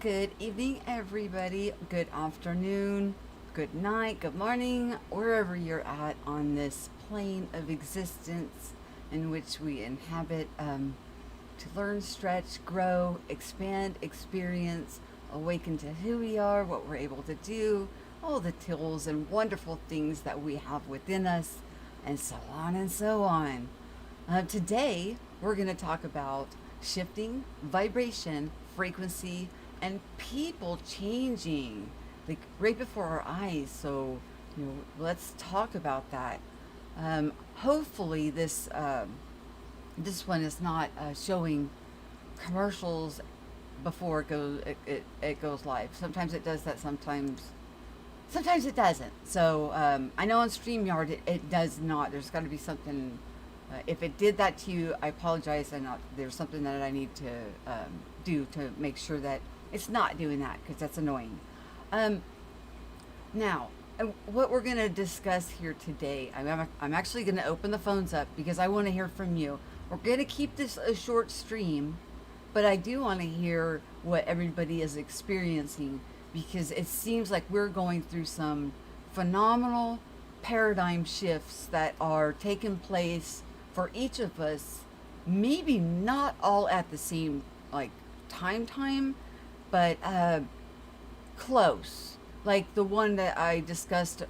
Good evening, everybody. Good afternoon, good night, good morning, wherever you're at on this plane of existence in which we inhabit to learn, stretch, grow, expand, experience, awaken to who we are, what we're able to do, all the tools and wonderful things that we have within us, and so on and so on. Today, we're going to talk about shifting, vibration, frequency, and people changing, like right before our eyes. So, let's talk about that. Hopefully, this one is not showing commercials before it goes live. Sometimes it does that. Sometimes it doesn't. So I know on StreamYard it does not. There's got to be something. If it did that to you, I apologize. There's something that I need to do to make sure that it's not doing that, because that's annoying. Now, what we're going to discuss here today, I'm actually going to open the phones up because I want to hear from you. We're going to keep this a short stream, but I do want to hear what everybody is experiencing, because it seems like we're going through some phenomenal paradigm shifts that are taking place for each of us, maybe not all at the same like time, but close. Like the one that I discussed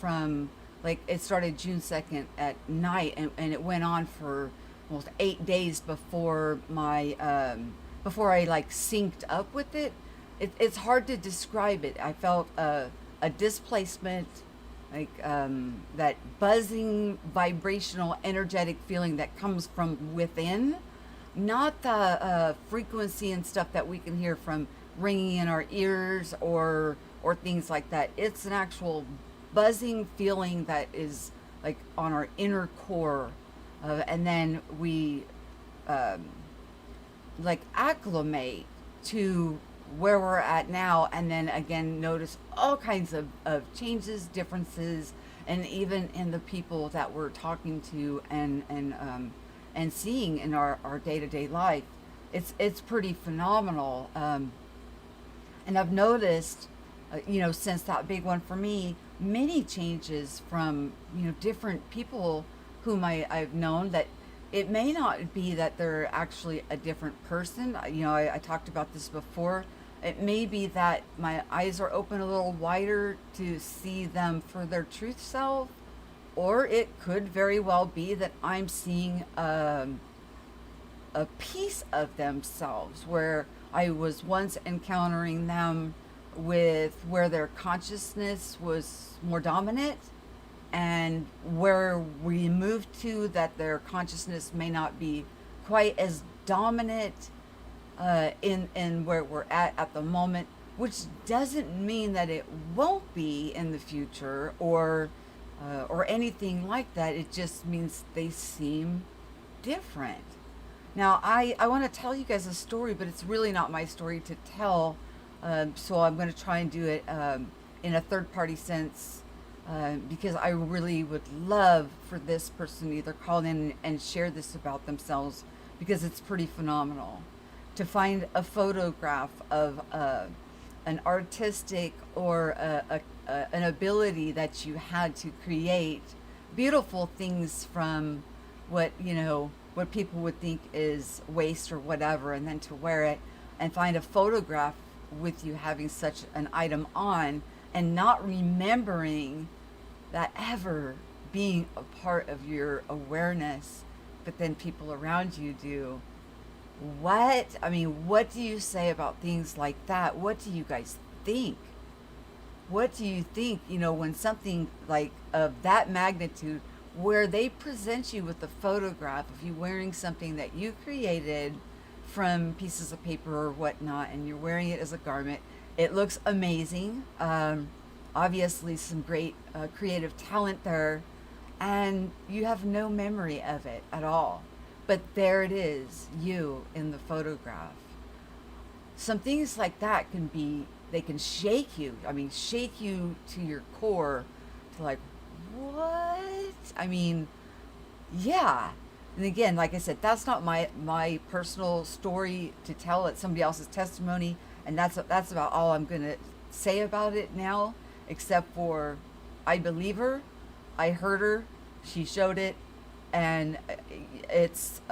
from, like, it started June 2nd at night, and it went on for almost 8 days before before I like synced up with it. It's hard to describe it. I felt a displacement, like that buzzing, vibrational, energetic feeling that comes from within, not the frequency and stuff that we can hear from ringing in our ears or things like that. It's an actual buzzing feeling that is like on our inner core, and then we like acclimate to where we're at now, and then again notice all kinds of changes, differences, and even in the people that we're talking to and seeing in our day-to-day life. It's pretty phenomenal. And I've noticed, since that big one for me, many changes from, different people whom I've known, that it may not be that they're actually a different person. I talked about this before. It may be that my eyes are open a little wider to see them for their truth self, or it could very well be that I'm seeing a piece of themselves where I was once encountering them with where their consciousness was more dominant, and where we moved to that their consciousness may not be quite as dominant in where we're at the moment, which doesn't mean that it won't be in the future or anything like that. It just means they seem different. Now, I want to tell you guys a story, but it's really not my story to tell. So I'm going to try and do it in a third party sense, because I really would love for this person to either call in and share this about themselves, because it's pretty phenomenal. To find a photograph of an artistic or an ability that you had to create beautiful things from what people would think is waste or whatever, and then to wear it and find a photograph with you having such an item on, and not remembering that ever being a part of your awareness, but then people around you do. What do you say about things like that? What do you guys think? What do you think, when something like of that magnitude, where they present you with a photograph of you wearing something that you created from pieces of paper or whatnot, and you're wearing it as a garment. It looks amazing. Obviously some great creative talent there, and you have no memory of it at all. But there it is, you in the photograph. Some things like that they can shake you. Shake you to your core, to like, what? Yeah. And again, like I said, that's not my personal story to tell. It's somebody else's testimony. And that's about all I'm going to say about it now, except for I believe her, I heard her, she showed it, and it's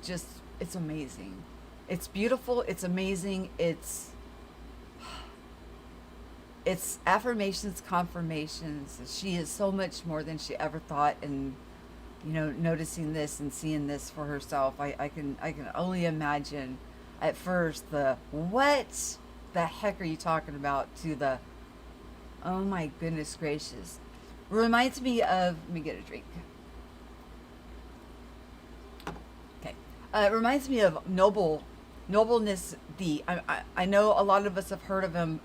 just, it's amazing. It's beautiful, it's amazing, it's affirmations, confirmations. She is so much more than she ever thought, and noticing this and seeing this for herself, I can only imagine at first the what the heck are you talking about to the oh my goodness gracious. Reminds me of, let me get a drink. Okay. It reminds me of Nobleness D. I know a lot of us have heard of him.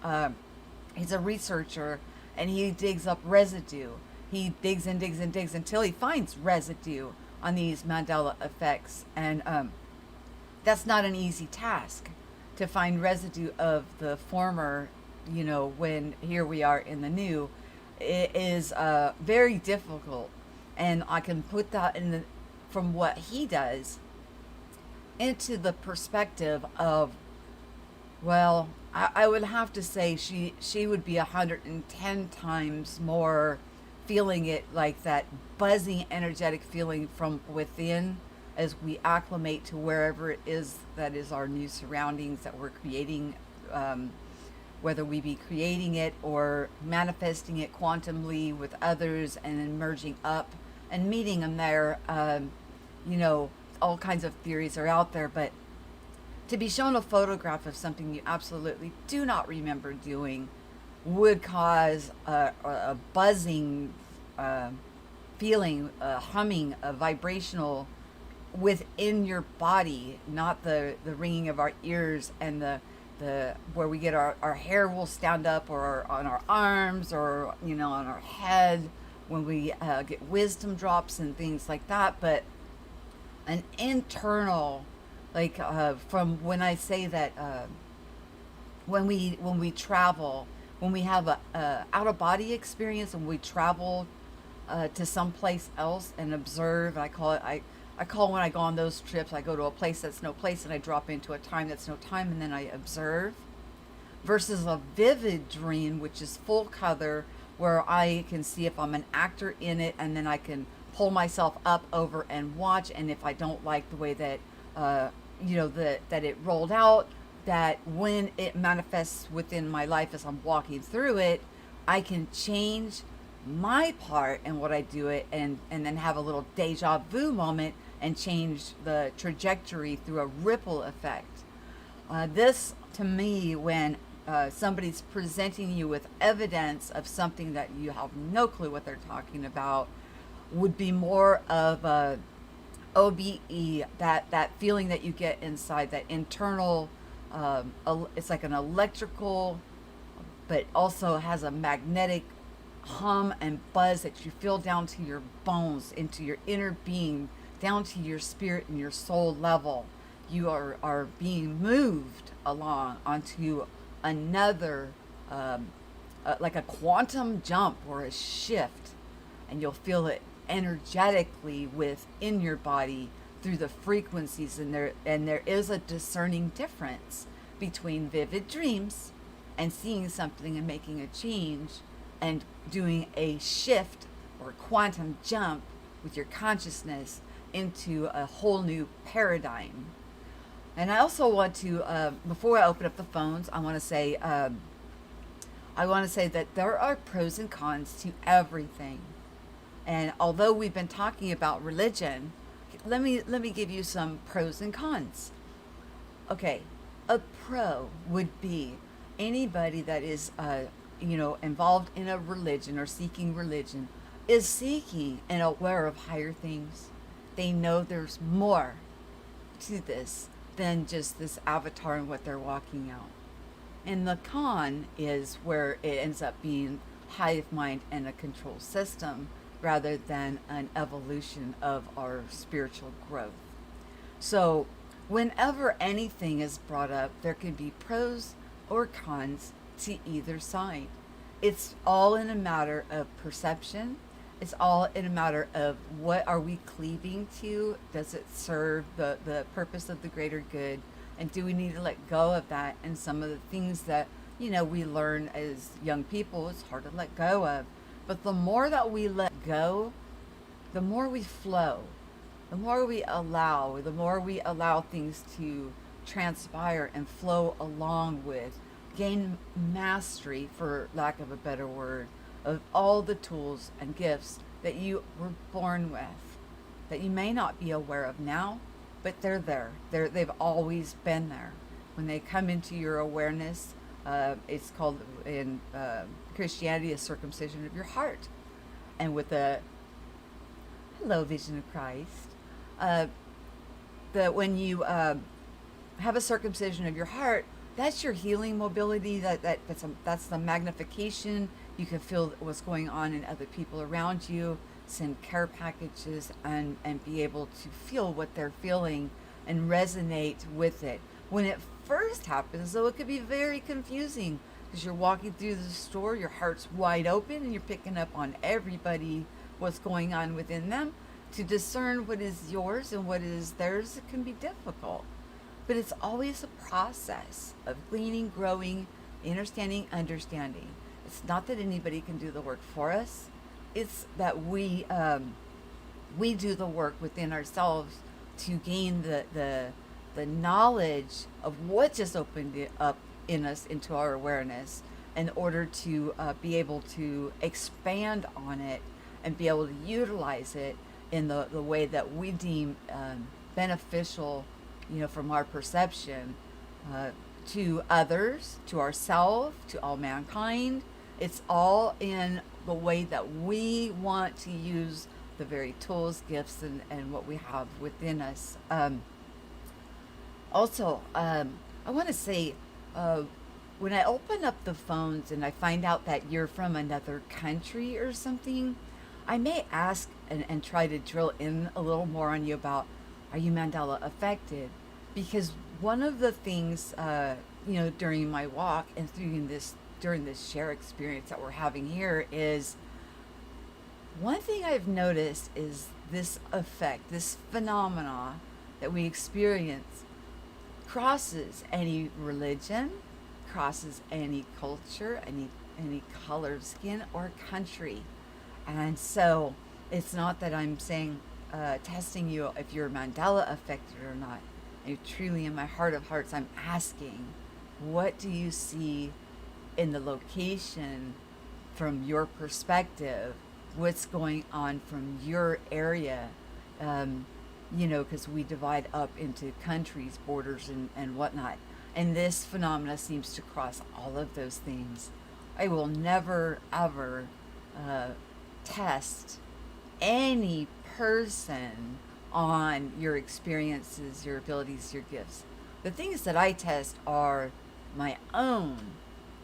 He's a researcher, and he digs up residue. He digs and digs and digs until he finds residue on these Mandela effects. And that's not an easy task to find residue of the former, when here we are in the new. It is very difficult. And I can put that from what he does into the perspective of, well, I would have to say she would be 110 times more feeling it, like that buzzing, energetic feeling from within as we acclimate to wherever it is that is our new surroundings that we're creating, whether we be creating it or manifesting it quantumly with others and then merging up and meeting them there. All kinds of theories are out there, but to be shown a photograph of something you absolutely do not remember doing would cause a buzzing feeling, a humming, a vibrational within your body, not the ringing of our ears and the where we get our hair will stand up, or on our arms, or on our head when we get wisdom drops and things like that. But an internal, like from when I say that when we travel, when we have a out of body experience and we travel to someplace else and observe, I call when I go on those trips, I go to a place that's no place and I drop into a time that's no time, and then I observe, versus a vivid dream, which is full color, where I can see if I'm an actor in it, and then I can pull myself up over and watch. And if I don't like the way that that it rolled out, that when it manifests within my life as I'm walking through it, I can change my part and what I do it, and then have a little deja vu moment and change the trajectory through a ripple effect. This, to me, when somebody's presenting you with evidence of something that you have no clue what they're talking about, would be more of a OBE, that feeling that you get inside, that internal, it's like an electrical, but also has a magnetic hum and buzz that you feel down to your bones, into your inner being, down to your spirit and your soul level. You are being moved along onto another, like a quantum jump or a shift, and you'll feel it energetically within your body through the frequencies. And there is a discerning difference between vivid dreams and seeing something and making a change, and doing a shift or quantum jump with your consciousness into a whole new paradigm. And I also want to, before I open up the phones, I want to say that there are pros and cons to everything. And although we've been talking about religion, let me give you some pros and cons. Okay, a pro would be anybody that is involved in a religion or seeking religion, is seeking and aware of higher things. They know there's more to this than just this avatar and what they're walking out. And the con is where it ends up being hive mind and a control system, rather than an evolution of our spiritual growth. So whenever anything is brought up, there can be pros or cons to either side. It's all in a matter of perception. It's all in a matter of what are we cleaving to? Does it serve the purpose of the greater good? And do we need to let go of that? And some of the things that, we learn as young people, it's hard to let go of. But the more that we let go, the more we flow, the more we allow things to transpire and flow along with, gain mastery, for lack of a better word, of all the tools and gifts that you were born with, that you may not be aware of now, but they're there. They've always been there. When they come into your awareness, it's called in Christianity a circumcision of your heart. And with the low vision of Christ, that when you have a circumcision of your heart, that's your healing mobility. That's the magnification. You can feel what's going on in other people around you, send care packages, and be able to feel what they're feeling and resonate with it. When it first happens, though, it could be very confusing because you're walking through the store, your heart's wide open, and you're picking up on everybody, what's going on within them. To discern what is yours and what is theirs, it can be difficult. But it's always a process of gleaning, growing, understanding. It's not that anybody can do the work for us. It's that we do the work within ourselves to gain the knowledge of what just opened it up in us into our awareness, in order to be able to expand on it and be able to utilize it in the way that we deem beneficial, from our perception, to others, to ourselves, to all mankind. It's all in the way that we want to use the very tools, gifts, and what we have within us. Also, I want to say, when I open up the phones and I find out that you're from another country or something, I may ask and try to drill in a little more on you about, are you Mandela affected? Because one of the things, during my walk and during this share experience that we're having here, is one thing I've noticed is this effect, this phenomena that we experience crosses any religion, crosses any culture, any color of skin or country. And so it's not that I'm saying, testing you if you're Mandela affected or not. And truly, in my heart of hearts, I'm asking, what do you see in the location from your perspective? What's going on from your area? Because we divide up into countries, borders, and whatnot. And this phenomena seems to cross all of those things. I will never, ever test any person on your experiences, your abilities, your gifts. The things that I test are my own.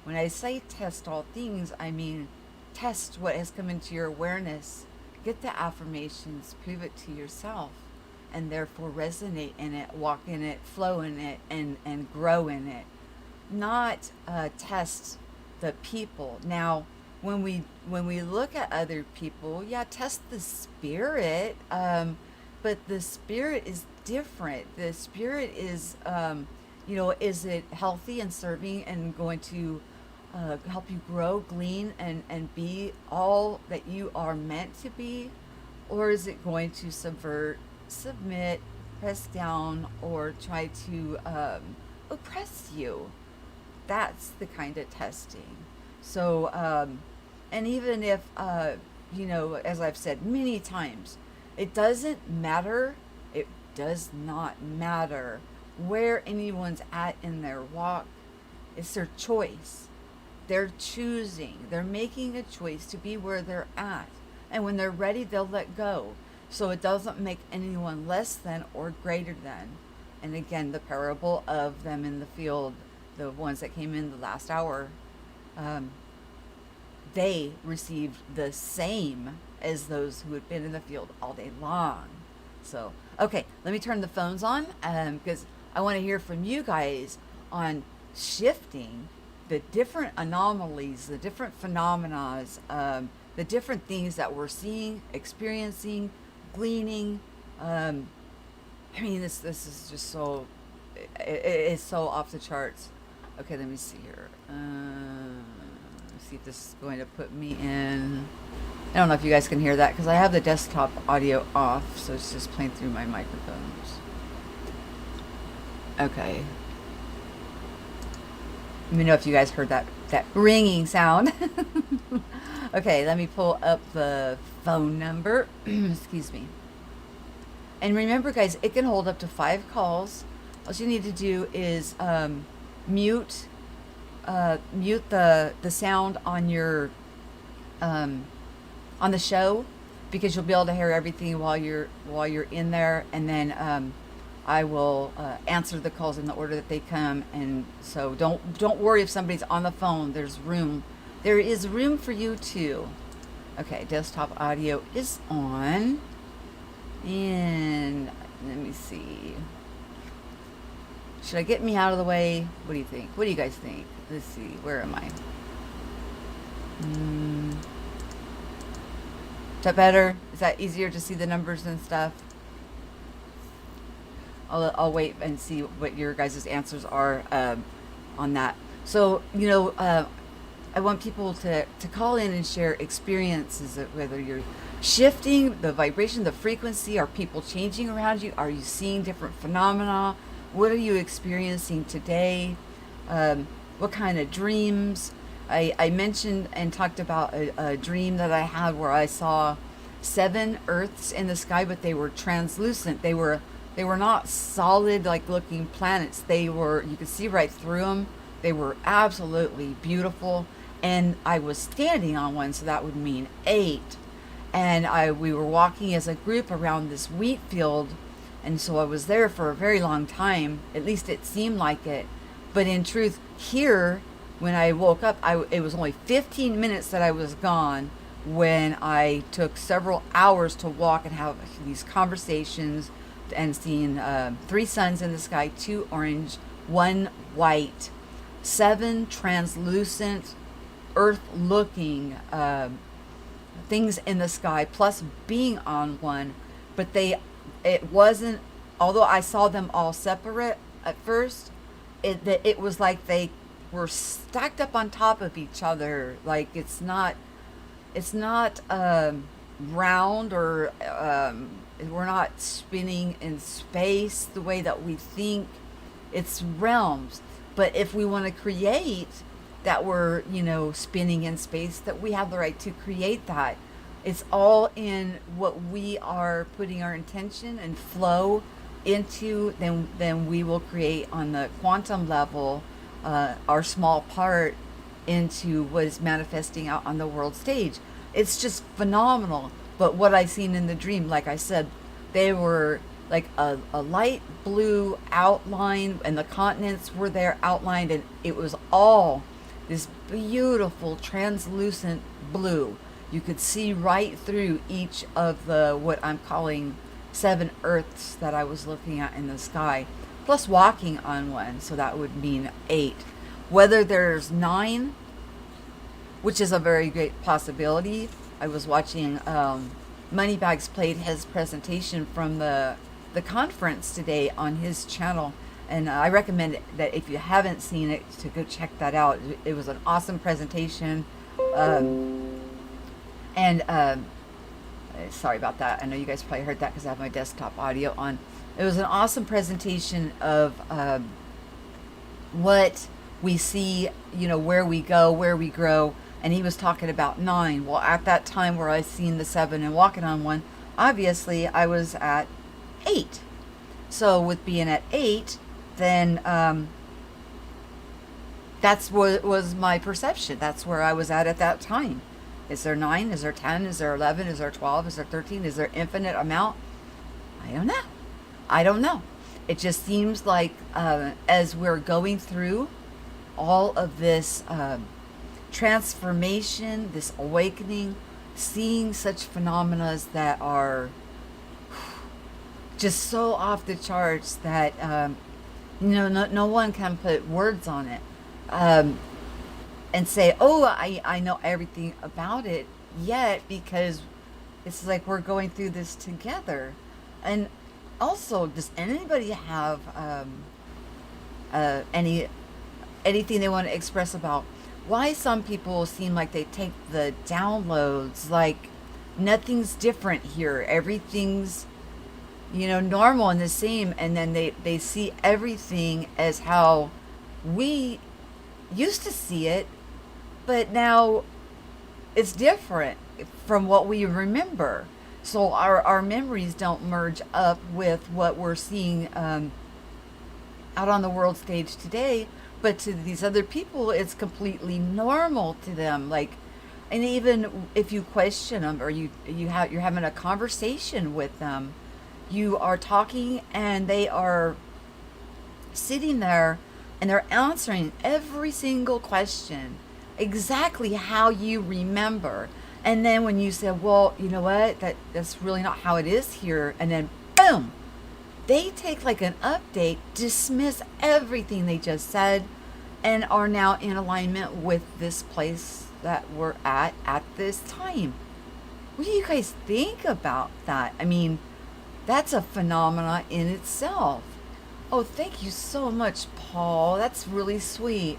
When I say test all things, I mean test what has come into your awareness, get the affirmations, prove it to yourself, and therefore resonate in it, walk in it, flow in it, and grow in it. Not test the people. Now, when we look at other people, yeah, test the spirit, but the spirit is different. The spirit is, is it healthy and serving and going to help you grow, glean, and be all that you are meant to be? Or is it going to subvert, submit, press down, or try to oppress you? That's the kind of testing. So, and even if, as I've said many times, it doesn't matter, it does not matter where anyone's at in their walk. It's their choice. They're choosing, they're making a choice to be where they're at. And when they're ready, they'll let go. So it doesn't make anyone less than or greater than. And again, the parable of them in the field, the ones that came in the last hour, they received the same as those who had been in the field all day long. So, okay, let me turn the phones on, because I want to hear from you guys on shifting the different anomalies, the different phenomena, the different things that we're seeing, experiencing, gleaning. This is just so it is so off the charts. Okay, let me see here. See if this is going to put me in. I don't know if you guys can hear that because I have the desktop audio off, so it's just playing through my microphones. Okay. Let me know if you guys heard that ringing sound. Okay, let me pull up the phone number. Excuse me. And remember, guys, it can hold up to 5 calls. All you need to do is mute the sound on your on the show, because you'll be able to hear everything while you're in there, and then I will answer the calls in the order that they come. And so don't worry if somebody's on the phone. There is room for you too. Okay, desktop audio is on, and let me see. Should I get me out of the way? What do you think? What do you guys think? Let's see. Where am I? Is that better? Is that easier to see the numbers and stuff? I'll wait and see what your guys' answers are on that. So, I want people to call in and share experiences, whether you're shifting the vibration, the frequency, are people changing around you? Are you seeing different phenomena? What are you experiencing today? What kind of dreams? I mentioned and talked about a dream that I had where I saw 7 Earths in the sky, but they were translucent. They were not solid like looking planets. You could see right through them. They were absolutely beautiful. And I was standing on one, so that would mean 8. And we were walking as a group around this wheat field, and so I was there for a very long time. At least it seemed like it. But in truth, here, when I woke up, it was only 15 minutes that I was gone, when I took several hours to walk and have these conversations, and seeing 3 suns in the sky, 2 orange, 1 white, 7 translucent, earth-looking things in the sky, plus being on one. But it wasn't, although I saw them all separate at first, it was like they were stacked up on top of each other. Like it's not round, or we're not spinning in space the way that we think. It's realms. But if we want to create that, we're spinning in space, that we have the right to create that. It's all in what we are putting our intention and flow into. Then we will create on the quantum level our small part into what is manifesting out on the world stage. It's just phenomenal. But what I seen in the dream, like I said, they were like a light blue outline, and the continents were there outlined, and it was all this beautiful translucent blue. You could see right through each of the, what I'm calling 7 Earths that I was looking at in the sky, plus walking on one, so that would mean 8. Whether there's 9, which is a very great possibility. I was watching Moneybags played his presentation from the conference today on his channel, and I recommend that if you haven't seen it, to go check that out. It was an awesome presentation. Sorry about that. I know you guys probably heard that because I have my desktop audio on. It was an awesome presentation of what we see, where we go, where we grow. And he was talking about 9. Well, at that time where I seen the 7 and walking on one, obviously I was at 8. So with being at 8, then that's what was my perception. That's where I was at that time. Is there 9? Is there 10? Is there 11? Is there 12? Is there 13? Is there infinite amount? I don't know. It just seems like as we're going through all of this transformation, this awakening, seeing such phenomena that are just so off the charts that no one can put words on it and say, oh, I know everything about it yet, because it's like we're going through this together. And also, does anybody have anything they want to express about why some people seem like they take the downloads like nothing's different here, everything's normal and the same, and then they see everything as how we used to see it, but now it's different from what we remember. So our memories don't merge up with what we're seeing out on the world stage today. But to these other people, it's completely normal to them. Like, and even if you question them or you're having a conversation with them, you are talking and they are sitting there and they're answering every single question exactly how you remember. And then when you say, well, you know what, that's really not how it is here, and then boom, they take like an update, dismiss everything they just said, and are now in alignment with this place that we're at this time. What do you guys think about that? I mean, that's a phenomena in itself. Oh, thank you so much, Paul. That's really sweet.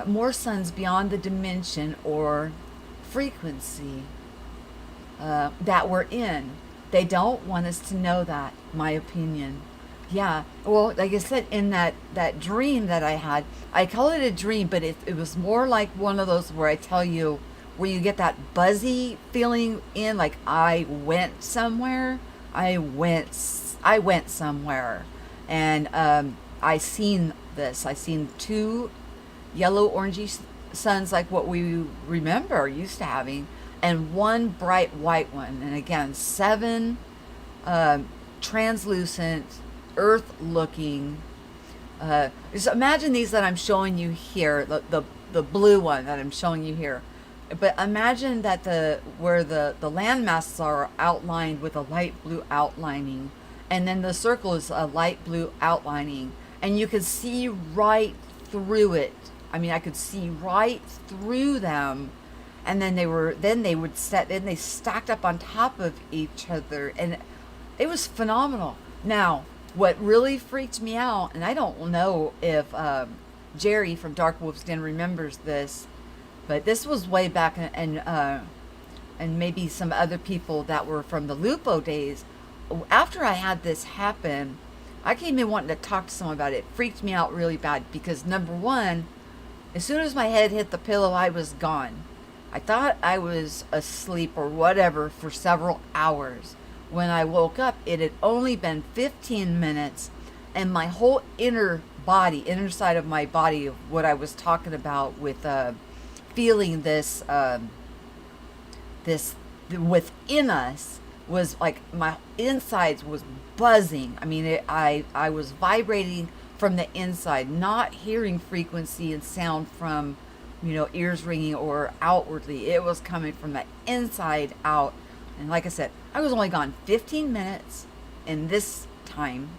More suns beyond the dimension or frequency that we're in. They don't want us to know that, my opinion. Yeah, well, like I said, in that dream that I had, I call it a dream, but it was more like one of those where I tell you, where you get that buzzy feeling in, like I went somewhere. I went somewhere, and I seen this. I seen two yellow orangey suns like what we remember used to having, and one bright white one, and again 7 translucent earth looking just imagine these that I'm showing you here, the blue one that I'm showing you here, but imagine that where the land masses are outlined with a light blue outlining, and then the circle is a light blue outlining, and you can see right through it. I mean, I could see right through them, and then they stacked up on top of each other, and it was phenomenal. Now, what really freaked me out, and I don't know if Jerry from Dark Wolf's Den remembers this, but this was way back, and maybe some other people that were from the Lupo days. After I had this happen, I came in wanting to talk to someone about it. It freaked me out really bad because, number one, as soon as my head hit the pillow, I was gone. I thought I was asleep or whatever for several hours. When I woke up, it had only been 15 minutes, and my whole inner side of my body, of what I was talking about with feeling this within us, was like my insides was buzzing. I mean, I was vibrating from the inside, not hearing frequency and sound from, ears ringing or outwardly. It was coming from the inside out. And like I said, I was only gone 15 minutes in this time,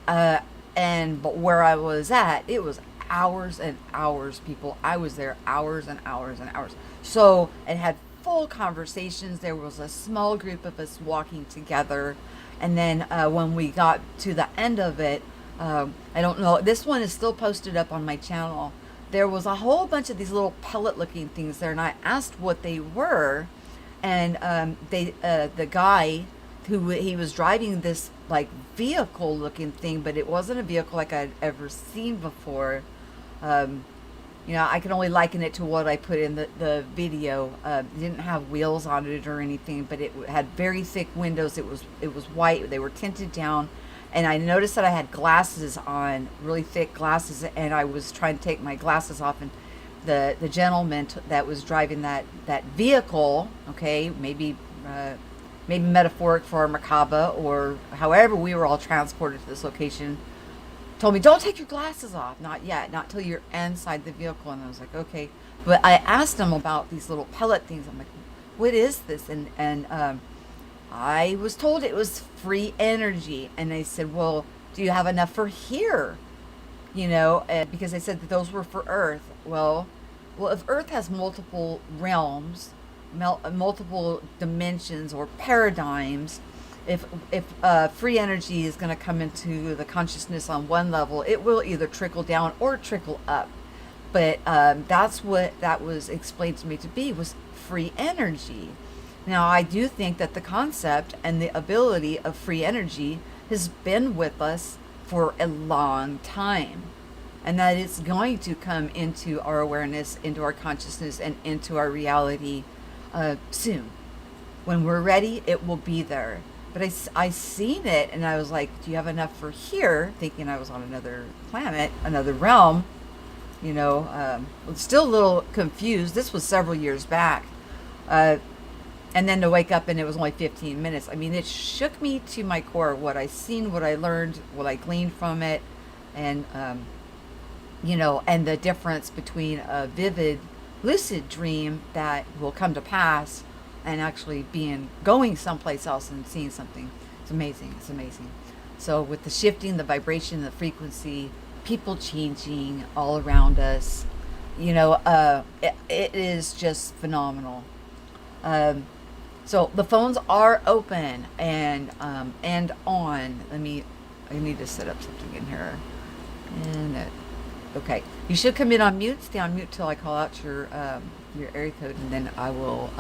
but where I was at, it was hours and hours, people. I was there hours and hours and hours. So it had full conversations. There was a small group of us walking together. And then when we got to the end of it, I don't know, this one is still posted up on my channel. There was a whole bunch of these little pellet looking things there, and I asked what they were. And the guy he was driving this like vehicle looking thing, but it wasn't a vehicle like I'd ever seen before. I can only liken it to what I put in the video. It didn't have wheels on it or anything, but it had very thick windows. It was white. They were tinted down, and I noticed that I had glasses on, really thick glasses, and I was trying to take my glasses off, and the gentleman that was driving that vehicle, okay, maybe metaphoric for Merkaba or however we were all transported to this location, told me, don't take your glasses off, not yet, not till you're inside the vehicle. And I was like, okay. But I asked him about these little pellet things. I'm like, what is this? And I was told it was free energy. And they said, well, do you have enough for here? Because they said that those were for Earth. Well, if Earth has multiple realms, multiple dimensions or paradigms, if free energy is going to come into the consciousness on one level, it will either trickle down or trickle up. But that's what that was explained to me to be, was free energy. Now, I do think that the concept and the ability of free energy has been with us for a long time, and that it's going to come into our awareness, into our consciousness, and into our reality soon. When we're ready, it will be there. But I seen it, and I was like, do you have enough for here? Thinking I was on another planet, another realm. Still a little confused. This was several years back. And then to wake up and it was only 15 minutes. I mean, it shook me to my core, what I seen, what I learned, what I gleaned from it. And, and the difference between a vivid, lucid dream that will come to pass and actually going someplace else and seeing something. It's amazing. It's amazing. So with the shifting, the vibration, the frequency, people changing all around us, it is just phenomenal. So the phones are open and on. I need to set up something in here. And okay, you should come in on mute. Stay on mute till I call out your area code, and then I will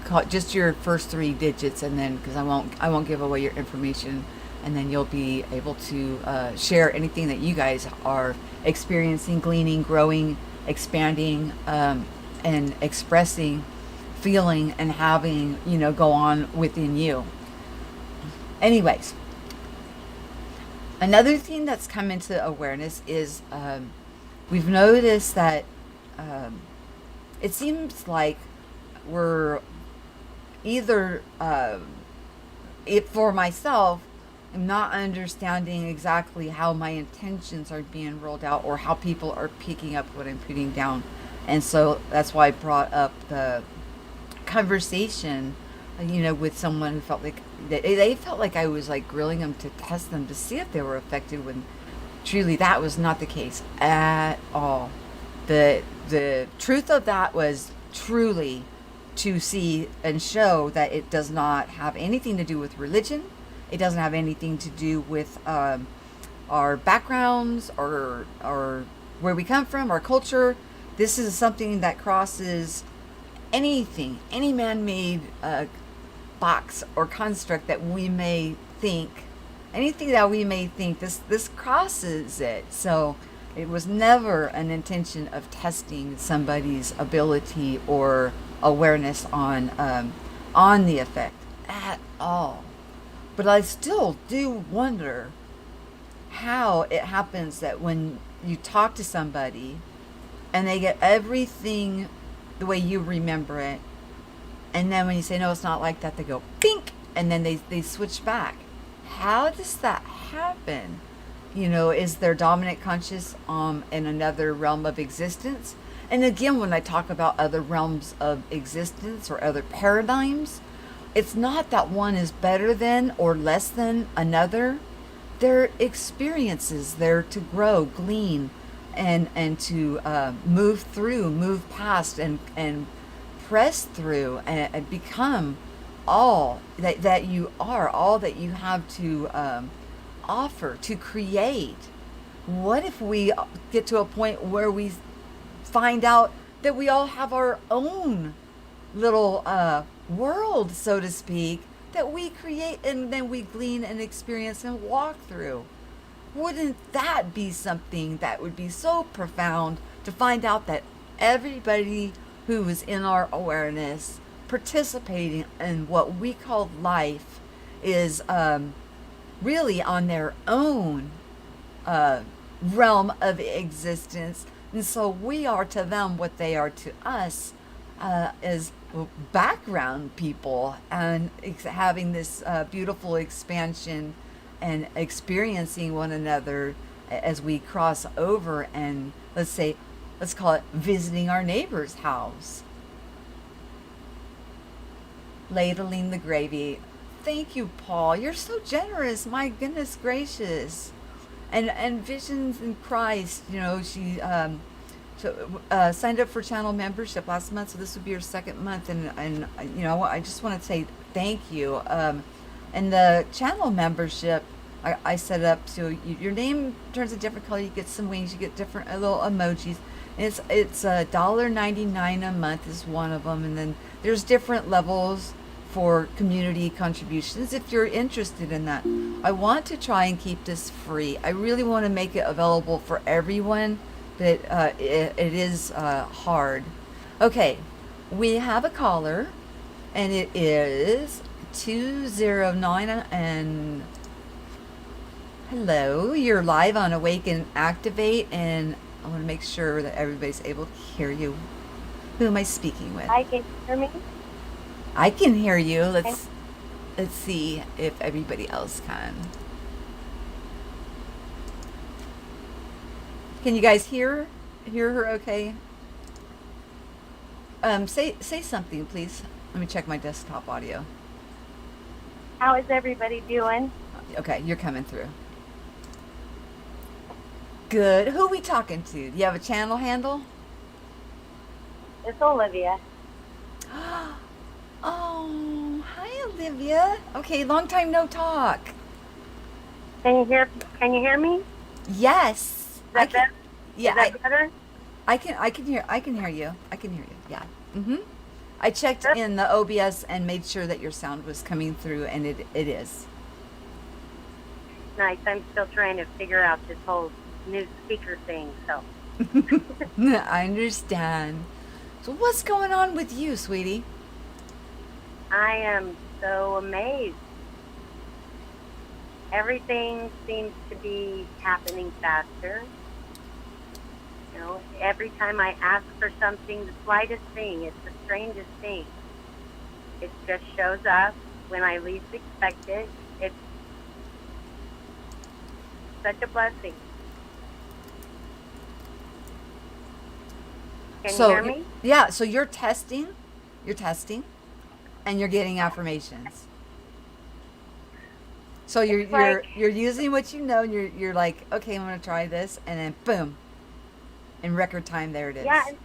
call just your first 3 digits, and then because I won't give away your information, and then you'll be able to share anything that you guys are experiencing, gleaning, growing, expanding, and expressing, feeling, and having, go on within you. Anyways, another thing that's come into awareness is we've noticed that it seems like we're either, for myself, I'm not understanding exactly how my intentions are being rolled out or how people are picking up what I'm putting down. And so that's why I brought up the conversation, with someone who felt like they felt like I was like grilling them to test them to see if they were affected, when truly that was not the case at all. The truth of that was truly to see and show that it does not have anything to do with religion. It doesn't have anything to do with our backgrounds or where we come from, our culture. This is something that crosses anything, any man-made box or construct that we may think, anything that we may think, this crosses it. So it was never an intention of testing somebody's ability or awareness on the effect at all. But I still do wonder how it happens that when you talk to somebody and they get everything the way you remember it, and then when you say, no, it's not like that, they go, pink, and then they switch back. How does that happen? Is their dominant conscious in another realm of existence? And again, when I talk about other realms of existence or other paradigms, it's not that one is better than or less than another. They're experiences. They're to grow, glean, and to move through, move past, and press through, and become all that you are, all that you have to offer, to create. What if we get to a point where we find out that we all have our own little world, so to speak, that we create and then we glean and experience and walk through? Wouldn't that be something that would be so profound, to find out that everybody who is in our awareness participating in what we call life is really on their own realm of existence? And so we are to them what they are to us, as background people, and having this beautiful expansion and experiencing one another as we cross over, and let's call it visiting our neighbor's house, ladling the gravy. Thank you, Paul. You're so generous. My goodness gracious. And Visions in Christ, she So signed up for channel membership last month, so this would be your second month, and you know I just want to say thank you. And the channel membership I set up so your name turns a different color. You get some wings, you get different little emojis. And it's $1.99 a month is one of them, and then there's different levels for community contributions if you're interested in that. I want to try and keep this free. I really want to make it available for everyone, but it is hard. Okay, we have a caller, and it is 209 and hello. You're live on Awake and Activate, and I want to make sure that everybody's able to hear you. Who am I speaking with? Hi, can you hear me? I can hear you. And Let's see if everybody else can. Can you guys hear her okay? Say something, please. Let me check my desktop audio. how is everybody doing? Okay, you're coming through. Good. Who are we talking to? Do you have a channel handle? It's Olivia. Oh, hi Olivia. Okay, long time no talk. Can you hear me? Is Yes, I that can. better? Yeah, Is that better? I can hear you. I can hear you. Yeah. Mhm. I checked Good. in the OBS and made sure that your sound was coming through, and it is. Nice. I'm still trying to figure out this whole new speaker thing, so I understand. So what's going on with you, sweetie? I am so amazed. Everything seems to be happening faster. You know, every time I ask for something, the slightest thing, it's the strangest thing. It just shows up when I least expect it. It's such a blessing. Can you So hear me? yeah, so you're testing, and you're getting affirmations. So you're It's you're like, you're using what you know, and you're like, okay, I'm gonna try this, and then boom, in record time, there it yeah, is. and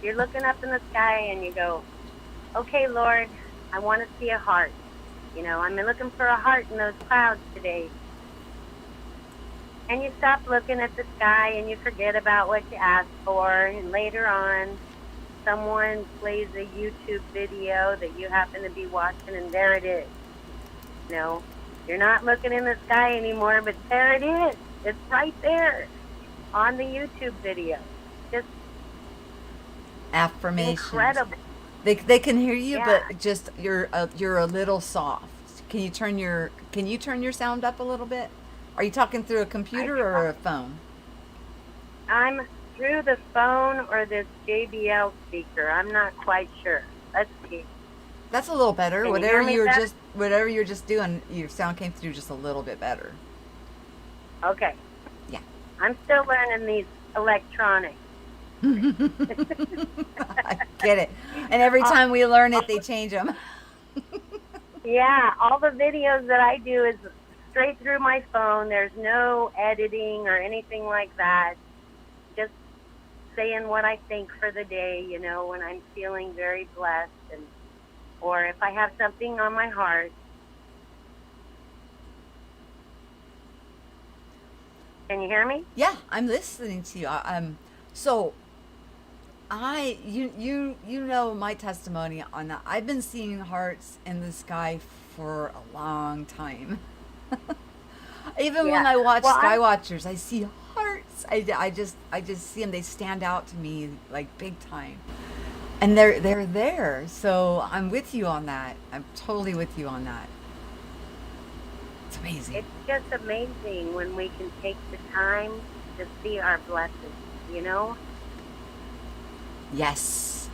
you're looking up in the sky and you go, okay, Lord, I want to see a heart. You know, I'm looking for a heart in those clouds today. And you stop looking at the sky and you forget about what you asked for. And later on, someone plays a YouTube video that you happen to be watching, and there it is. You know, you're not looking in the sky anymore, but there it is. It's right there on the YouTube video. Just Affirmations. incredible. They can hear you, Yeah, but just you're a little soft. Can you turn your sound up a little bit? Are you talking through a I computer try. or a phone? I'm through the phone or this JBL speaker. I'm not quite sure. Let's see. That's a little better. Can you hear me better? Whatever you're just doing, your sound came through just a little bit better. Okay. Yeah. I'm still learning these electronics. I get it. And every all, time we learn it, they all, change them. yeah, all the videos that I do is straight through my phone. There's no editing or anything like that. Just saying what I think for the day, you know, when I'm feeling very blessed, and or if I have something on my heart. Can you hear me? Yeah, I'm listening to you. So you know my testimony on that. I've been seeing hearts in the sky for a long time. Even when Yeah. I watch Well, Sky Watchers, I see hearts. I just see them. They stand out to me like big time, and they're there. So I'm with you on that. I'm totally with you on that. It's amazing. it's just amazing when we can take the time to see our blessings, you know? Yes,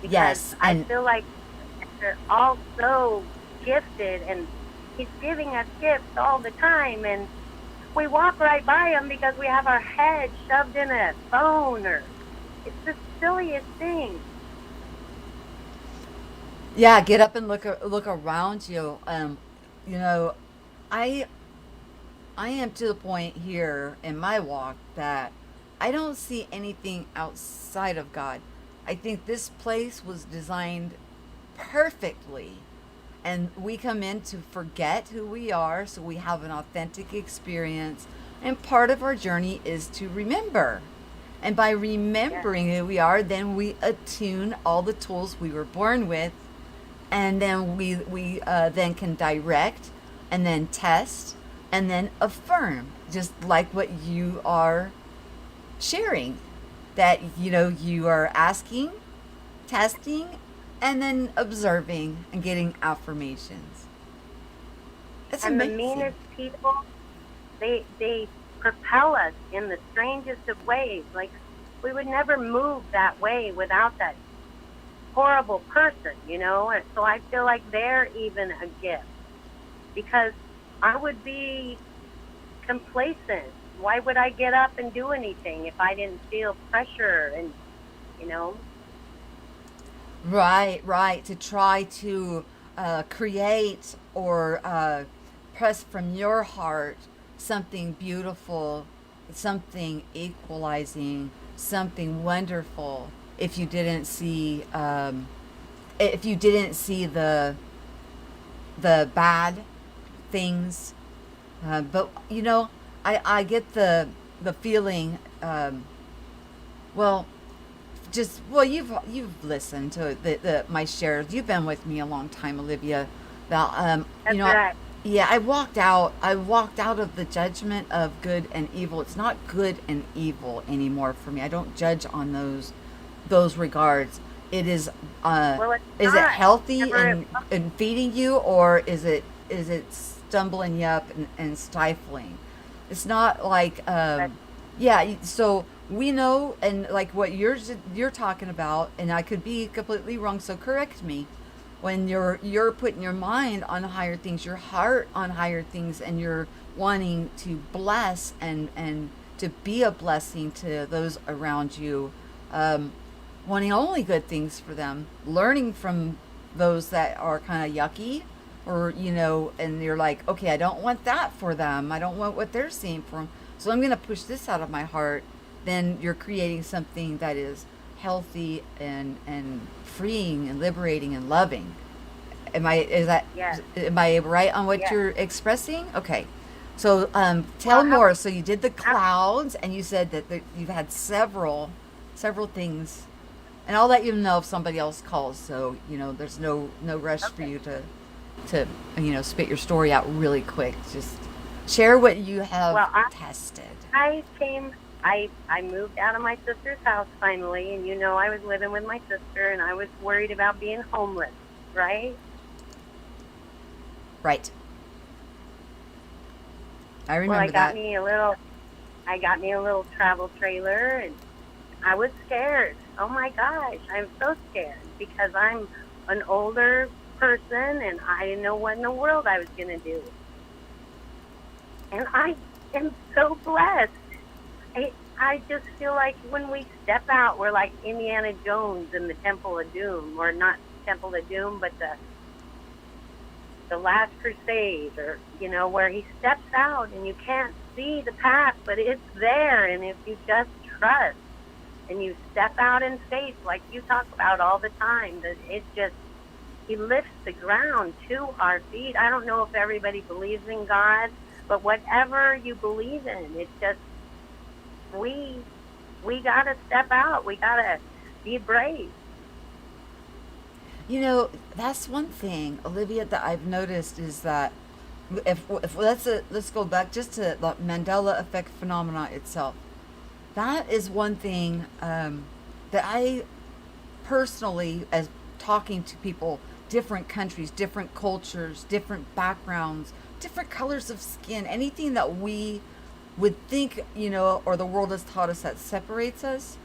Because yes, I and feel like they're all so gifted, and He's giving us gifts all the time, and we walk right by them because we have our head shoved in a phone, or it's the silliest thing. yeah. Get up and look around you. You know, I I am to the point here in my walk that I don't see anything outside of God. I think this place was designed perfectly, and we come in to forget who we are so we have an authentic experience, and part of our journey is to remember, and by Yeah. remembering who we are, then we attune all the tools we were born with, and then we then can direct, and then test, and then affirm, just like what you are sharing, that you are asking, testing, and then observing and getting affirmations. It's And the amazing. meanest people, they propel us in the strangest of ways. Like, we would never move that way without that horrible person, you know? And so I feel like they're even a gift, because I would be complacent. Why would I get up and do anything if I didn't feel pressure and, you know? Right, right. To try to create or press from your heart something beautiful, something equalizing, something wonderful. If you didn't see, if you didn't see the bad things, but I get the feeling. Well, you've listened to the my shares. You've been with me a long time, Olivia. About That's right. yeah, I walked out of the judgment of good and evil. It's not good and evil anymore for me. I don't judge on those regards. It Well, it's is it not. healthy Never it and feeding you, or is it stumbling you up and stifling? It's not like was. yeah. So we know, and like what you're talking about, and I could be completely wrong. So correct me. When you're putting your mind on higher things, your heart on higher things, and you're wanting to bless and to be a blessing to those around you, um, wanting only good things for them, learning from those that are kind of yucky, or and you're like, okay, I don't want that for them. I don't want what they're seeing from. So I'm going to push this out of my heart. Then you're creating something that is healthy and freeing and liberating and loving. Yes. Am I right on what Yes. you're expressing? Okay. So tell Well, how more. So you did the how clouds, and you said that you've had several things, and I'll let you know if somebody else calls. So there's no rush for okay. you to spit your story out really quick. Just share what you have Well, tested. I came I moved out of my sister's house finally, and I was living with my sister, and I was worried about being homeless, right? Right. I Well, remember that. I got me a little travel trailer, and I was scared. Oh my gosh, I'm so scared because I'm an older person and I didn't know what in the world I was going to do. And I am so blessed. I just feel like when we step out, we're like Indiana Jones in the Temple of Doom, or not Temple of Doom, but the Last Crusade, or where he steps out and you can't see the path, but it's there, and if you just trust and you step out in faith, like you talk about all the time, that it just he lifts the ground to our feet. I don't know if everybody believes in God, but whatever you believe in, it's just we gotta step out. We gotta be brave. That's one thing, Olivia, that I've noticed is that if let's go back just to the Mandela effect phenomena itself. That is one thing that I personally, as talking to people, different countries, different cultures, different backgrounds, different colors of skin, anything that we would think, or the world has taught us that separates us,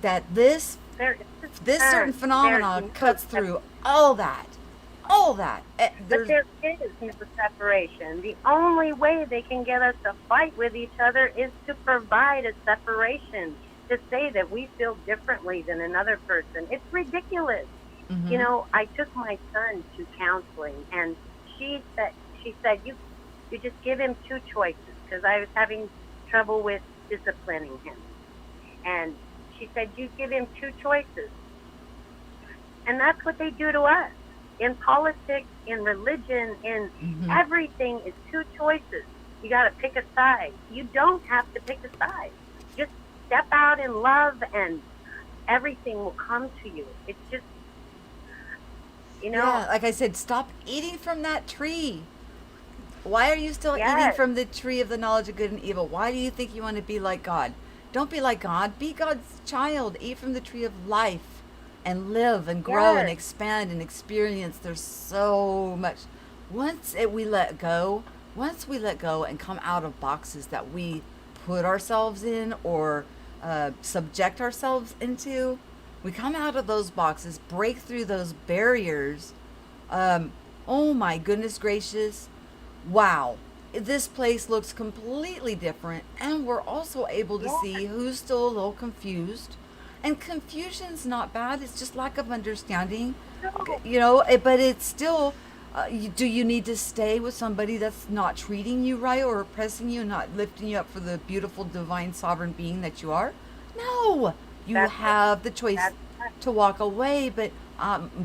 that There this certain there's phenomena no cuts through all that. All that. But There's there is no separation. The only way they can get us to fight with each other is to provide a separation, to say that we feel differently than another person. It's ridiculous. hmm I took my son to counseling, and she said you just give him two choices, because I was having trouble with disciplining him. And she said, you give him two choices. And that's what they do to us. In politics, in religion, in everything is two choices. You got to pick a side. You don't have to pick a side. Just step out in love and everything will come to you. It's just, Yeah, like I said, stop eating from that tree. Why are you still eating yes, from the tree of the knowledge of good and evil? Why do you think you want to be like God? Don't be like God. Be God's child. Eat from the tree of life and live and grow and yes, expand and experience. There's so much. Once we let go and come out of boxes that we put ourselves in or subject ourselves into, we come out of those boxes, break through those barriers. Oh my goodness gracious. Wow. This place looks completely different, and we're also able to yes. see who's still a little confused. And confusion's not bad, it's just lack of understanding. No, But it's still, do you need to stay with somebody that's not treating you right or oppressing you, not lifting you up for the beautiful, divine, sovereign being that you are? No. You that's it. have the choice That's it. to walk away, but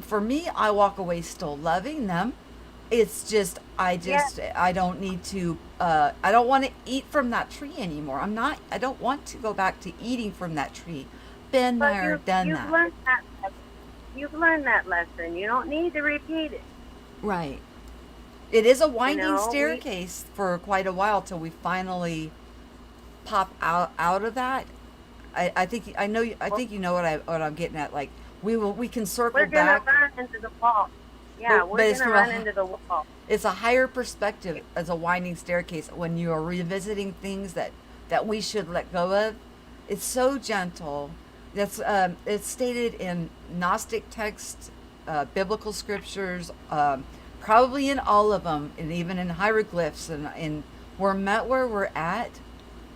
for me, I walk away still loving them. It's just Yes, I don't need to I don't want to eat from that tree anymore. I don't want to go back to eating from that tree. Been but there, done you've that. learned that lesson. You've learned that lesson. You don't need to repeat it. Right. It is a You winding know, we staircase for quite a while till we finally pop out of that. I well, think you know what I'm getting at. Like we can circle we're gonna back, run into the wall. Yeah, but we're it's gonna from run into the wall. it's a higher perspective as a winding staircase when you are revisiting things that we should let go of. It's so gentle. It's stated in Gnostic texts, biblical scriptures, probably in all of them, and even in hieroglyphs. And we're met where we're at,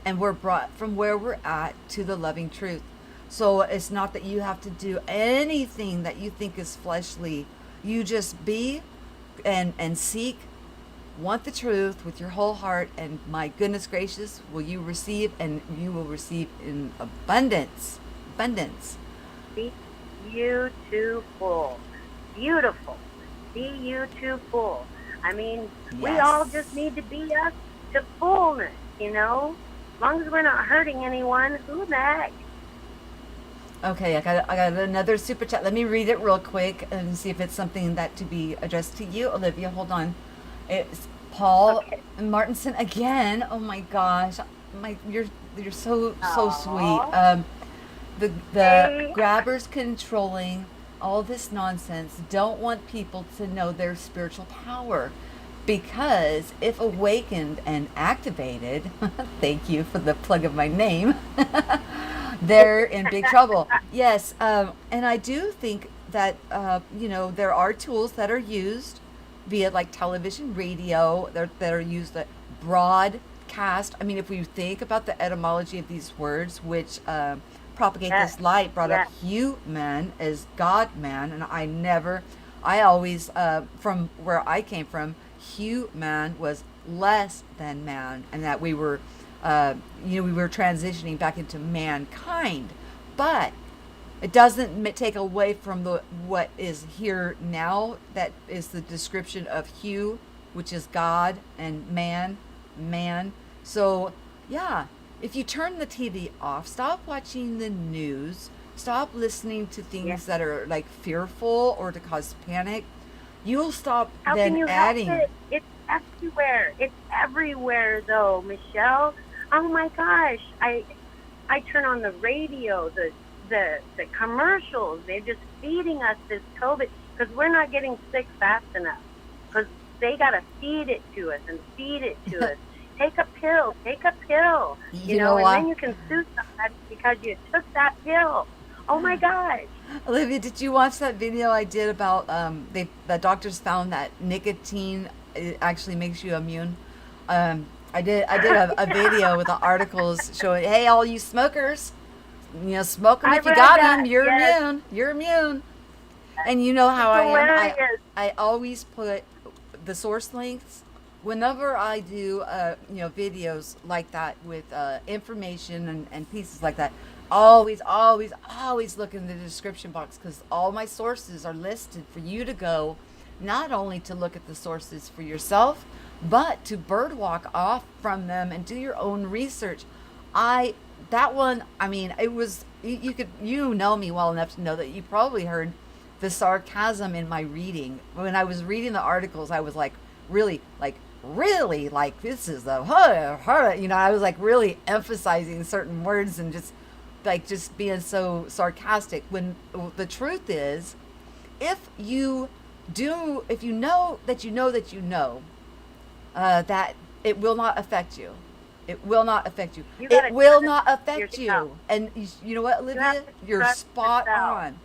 and we're brought from where we're at to the loving truth. So it's not that you have to do anything that you think is fleshly. You just be and seek, want the truth with your whole heart, and my goodness gracious, will you receive, and you will receive in abundance. Abundance. Be beautiful, beautiful. Be beautiful. I mean, we all just Yes. need to be us to fullness. As long as we're not hurting anyone, who the heck? Okay, I got another super chat. Let me read it real quick and see if it's something that to be addressed to you, Olivia. Hold on. It's Paul Okay. Martinson again. Oh my gosh, you're so sweet. Oh, The hey, grabbers controlling all this nonsense don't want people to know their spiritual power, because if awakened and activated, thank you for the plug of my name, they're in big trouble. Yes, and I do think that there are tools that are used via like television, radio, that are used that broadcast. I mean, if we think about the etymology of these words, which propagate yes, this light, brought up yes. human as God man, and I always, from where I came from, human was less than man, and that we were transitioning back into mankind, but it doesn't take away from what is here now. That is the description of Hugh, which is God, and man. So, yeah, if you turn the TV off, stop watching the news, stop listening to Yes. things that are like fearful or to cause panic, you'll stop How can then you help adding. it? It's everywhere. It's everywhere, though, Michelle. Oh my gosh! I turn on the radio, the commercials. They're just feeding us this COVID because we're not getting sick fast enough. Because they gotta feed it to us and feed it to us. Take a pill. Take a pill. You know And what? then you can sue somebody because you took that pill. Oh my gosh! Olivia, did you watch that video I did about the doctors found that nicotine actually makes you immune? I did a video with the articles showing, hey, all you smokers, smoke them I if you read got them. that. You're Yes, immune. You're immune. And you know it's how I am. hilarious. I always put the source links whenever I do videos like that with information and pieces like that. always, always, always look in the description box, because all my sources are listed for you to go, not only to look at the sources for yourself, but to birdwalk off from them and do your own research. That one, I mean, it was, you know me well enough to know that you probably heard the sarcasm in my reading. When I was reading the articles, I was like, really, like, this is the, I was like really emphasizing certain words and just being so sarcastic, when the truth is, if you know that you know that you know, that it will not affect you. It will not affect you. You It gotta will trust not affect yourself. you. And you know what, You Olivia? have to You're trust spot yourself. on.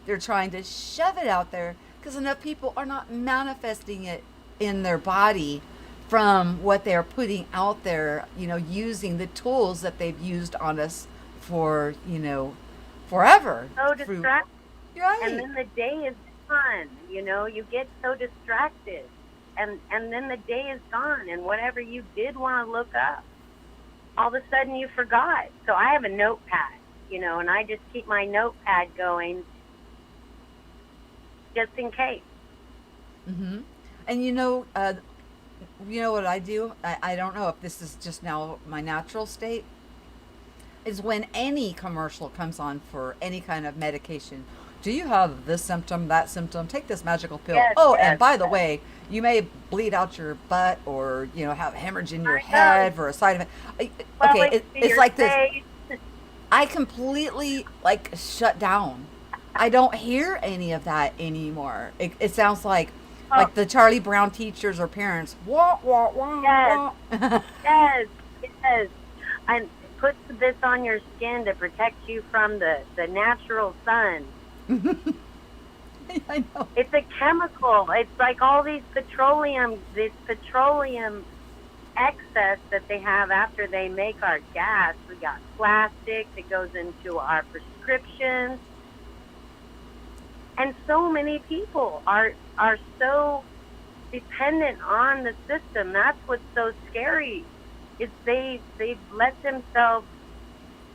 They're trying to shove it out there because enough people are not manifesting it in their body from what they're putting out there, using the tools that they've used on us for, forever. So Through, distracted. right. And then the day is gone. You get so distracted. And then the day is gone. And whatever you did want to look up, all of a sudden you forgot. So I have a notepad, and I just keep my notepad going just in case. Mm-hmm. And you know what I do? I don't know if this is just now my natural state. Is when any commercial comes on for any kind of medication. Do you have this symptom, that symptom? Take this magical pill. Yes, Oh, yes, and by the yes. way, you may bleed out your butt, or have hemorrhage in your I know. head for a side effect. Well, Okay, it's your like this. face. I completely shut down. I don't hear any of that anymore. It sounds like Oh, the Charlie Brown teachers or parents. Wah wah wah yes, wah. yes, yes. And put this on your skin to protect you from the natural sun. I know. It's a chemical. It's like all this petroleum excess that they have after they make our gas. We got plastic that goes into our prescriptions. And so many people are so dependent on the system. That's what's so scary. Is they've let themselves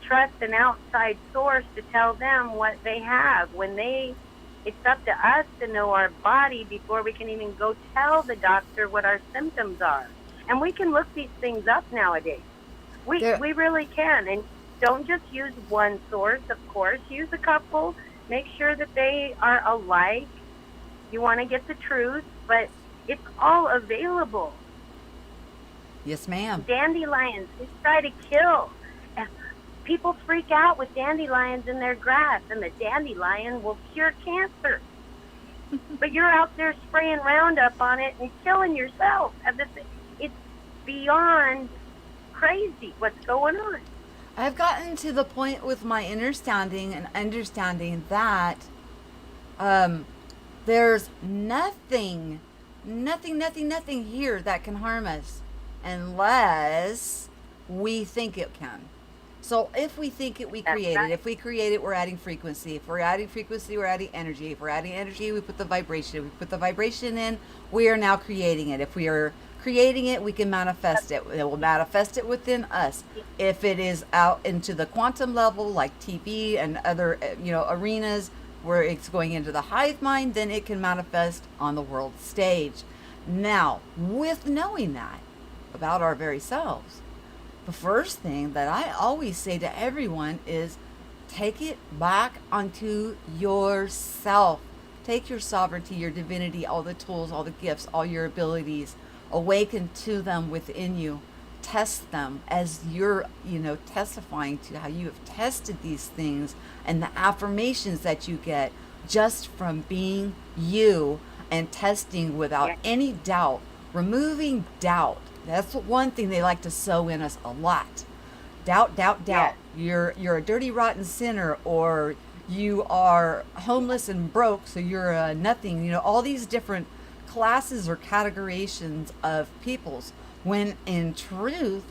trust an outside source to tell them what they have, when it's up to us to know our body before we can even go tell the doctor what our symptoms are. And we can look these things up nowadays. We really can. And don't just use one source, of course. Use a couple. Make sure that they are alike. You want to get the truth, but it's all available. Yes, ma'am. Dandelions, they try to kill. People freak out with dandelions in their grass, and the dandelion will cure cancer. But you're out there spraying Roundup on it and killing yourself. It's beyond crazy what's going on. I've gotten to the point with my understanding that there's nothing here that can harm us unless we think it can. So if we think it, we That's create it. right. If we create it, we're adding frequency. If we're adding frequency, we're adding energy. If we're adding energy, we put the vibration. If we put the vibration in, we are now creating it. If we are creating it, we can manifest it. It will manifest it within us. If it is out into the quantum level, like TV and other, arenas where it's going into the hive mind, then it can manifest on the world stage. Now, with knowing that about our very selves, the first thing that I always say to everyone is take it back onto yourself. Take your sovereignty, your divinity, all the tools, all the gifts, all your abilities, awaken to them within you. Test them as you're, testifying to how you have tested these things and the affirmations that you get just from being you and testing without any doubt, removing doubt. That's one thing they like to sow in us a lot. Doubt. Yes. You're a dirty, rotten sinner, or you are homeless and broke, so you're a nothing. All these different classes or categorizations of peoples. When in truth,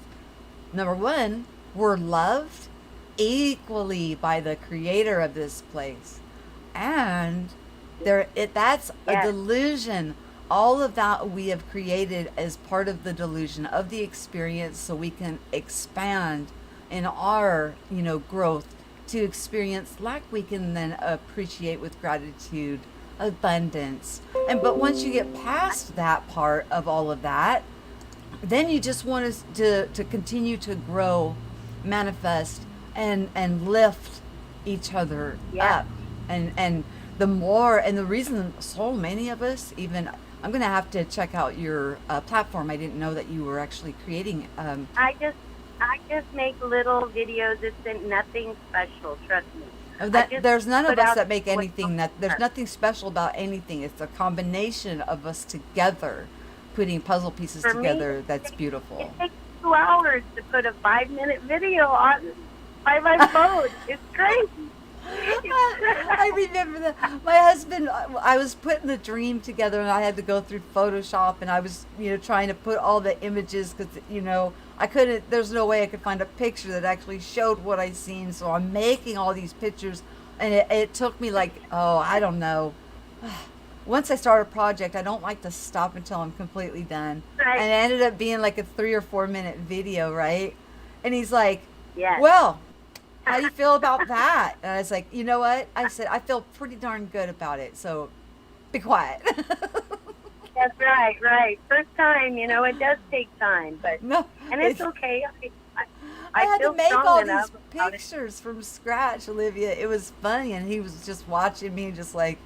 number one, we're loved equally by the creator of this place, and that's a Yes. delusion. All of that we have created as part of the delusion of the experience, so we can expand in our growth to experience lack, we can then appreciate with gratitude abundance. And but once you get past that part of all of that, then you just want us to continue to grow, manifest, and lift each other Yeah. up. And the more, and the reason so many of us, even, I'm going to have to check out your platform. I didn't know that you were actually creating. I just make little videos. It's nothing special. Trust me. There's none of put us out that make what's anything, on that my there's heart. nothing special about anything. It's a combination of us together putting puzzle pieces For me, together that's it beautiful. takes 2 hours to put a 5-minute video on by my phone. It's crazy. I remember that my husband, I was putting the dream together and I had to go through Photoshop, and I was, trying to put all the images because, I couldn't, there's no way I could find a picture that actually showed what I seen. So I'm making all these pictures, and it took me like, oh, I don't know. Once I start a project, I don't like to stop until I'm completely done. Right. And it ended up being like a 3 or 4 minute video, right? And he's like, Yes. well, how do you feel about that? And I was like, you know what? I said, I feel pretty darn good about it. So be quiet. That's right, right. First time, it does take time, but No, and it's okay. I I had to feel make all strong these enough about it. pictures from scratch, Olivia. It was funny. And he was just watching me, just like,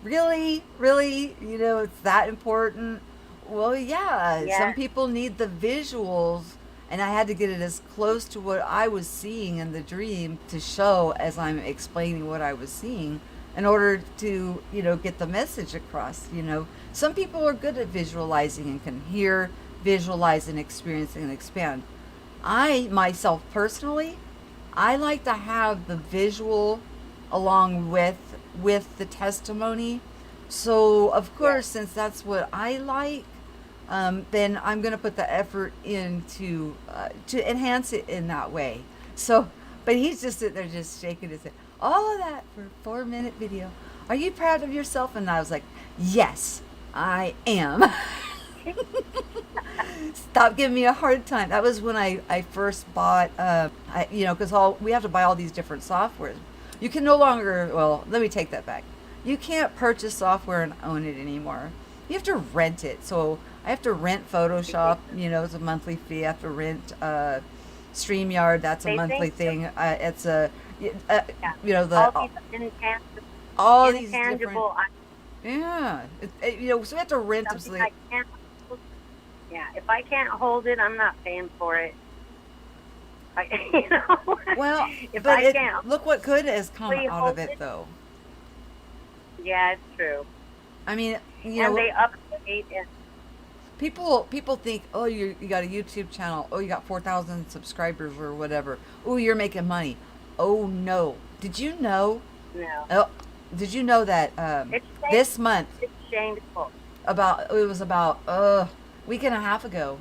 really? Really? It's that important? Well, yeah. Some Yes, people need the visuals. And I had to get it as close to what I was seeing in the dream to show as I'm explaining what I was seeing in order to, get the message across. Some people are good at visualizing and can hear, visualize, and experience and expand. I, myself personally, I like to have the visual along with the testimony. So, of yes. course, since that's what I like, then I'm going to put the effort in to enhance it in that way. So, but he's just sitting there just shaking his head. All of that for a 4 minute video. Are you proud of yourself? And I was like, yes, I am. Stop giving me a hard time. That was when I first bought, because we have to buy all these different softwares. You can no longer, well, let me take that back. You can't purchase software and own it anymore. You have to rent it. So I have to rent Photoshop, it's a monthly fee. I have to rent StreamYard, that's a They monthly think, thing. It's a, uh, yeah, the all these all these different, intangible yeah. So we have to rent them. So something I can't. Yeah, if I can't hold it, I'm not paying for it. well, If but I can't look what good has come fully out of hold it, it, though. yeah, it's true. I mean, And they update and people think, oh, you got a YouTube channel, oh, you got 4,000 subscribers or whatever, oh, you're making money. Oh no, did you know? no, Oh, did you know that it's this month, it's shameful. it was about a week and a half ago,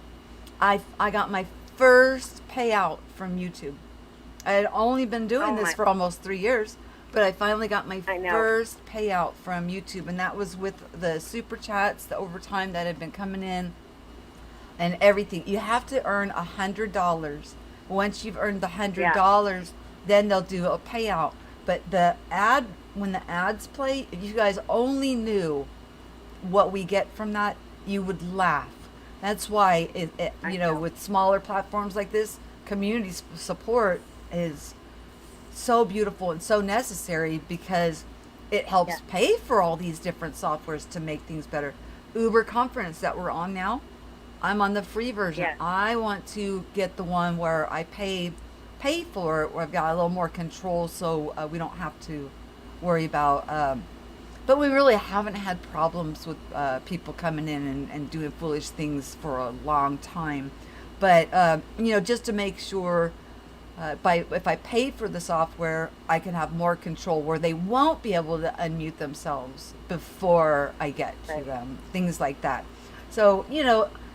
I got my first payout from YouTube. I had only been doing Oh this my, for almost 3 years, but I finally got my I know. first payout from YouTube, and that was with the super chats, the overtime that had been coming in, and everything. You have to earn $100. Once you've earned the hundred Yeah, dollars, then they'll do a payout. But when the ads play, if you guys only knew what we get from that, you would laugh. That's why I know. with smaller platforms like this, community support is so beautiful and so necessary because it Yeah, helps pay for all these different softwares to make things better. Uber Conference that we're on now, I'm on the free version. yeah, I want to get the one where I pay for it, where I've got a little more control, so we don't have to worry about. But we really haven't had problems with people coming in and doing foolish things for a long time. But just to make sure, if I pay for the software, I can have more control where they won't be able to unmute themselves before I get to right. them. Things like that. So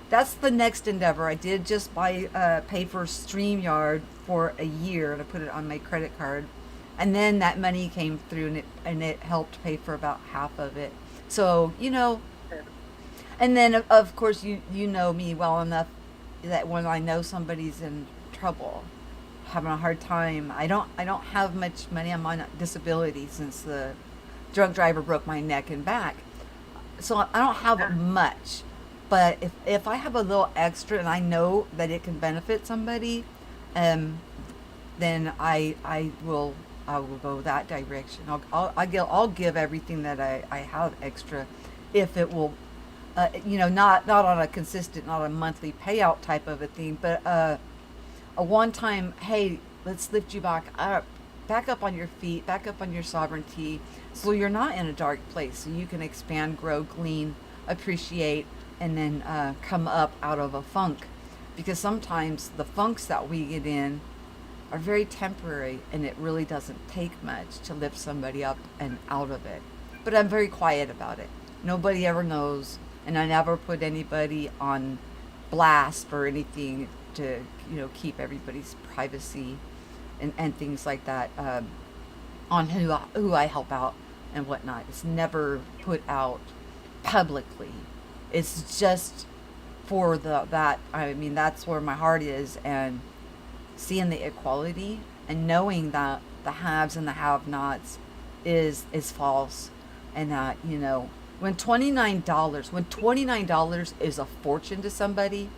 that's the next endeavor. I did just pay for StreamYard for a year to put it on my credit card, and then that money came through and it helped pay for about half of it. So Sure. and then of course you know me well enough that when I know somebody's in trouble, having a hard time. I don't have much money. I'm on disability since the drunk driver broke my neck and back. So I don't Uh, have much. But if I have a little extra and I know that it can benefit somebody, um, then I will go that direction. I'll give everything that I have extra, if it will, not on a consistent, not a monthly payout type of a thing, but a one time, hey, let's lift you back up on your feet, back up on your sovereignty, so you're not in a dark place, so you can expand, grow, glean, appreciate, and then come up out of a funk. Because sometimes the funks that we get in are very temporary, and it really doesn't take much to lift somebody up and out of it. But I'm very quiet about it. Nobody ever knows, and I never put anybody on blast or anything to keep everybody's privacy and things like that, on who I help out and whatnot. It's never put out publicly. It's just for that. I mean, that's where my heart is, and seeing the equality and knowing that the haves and the have-nots is false, and that when $29 is a fortune to somebody.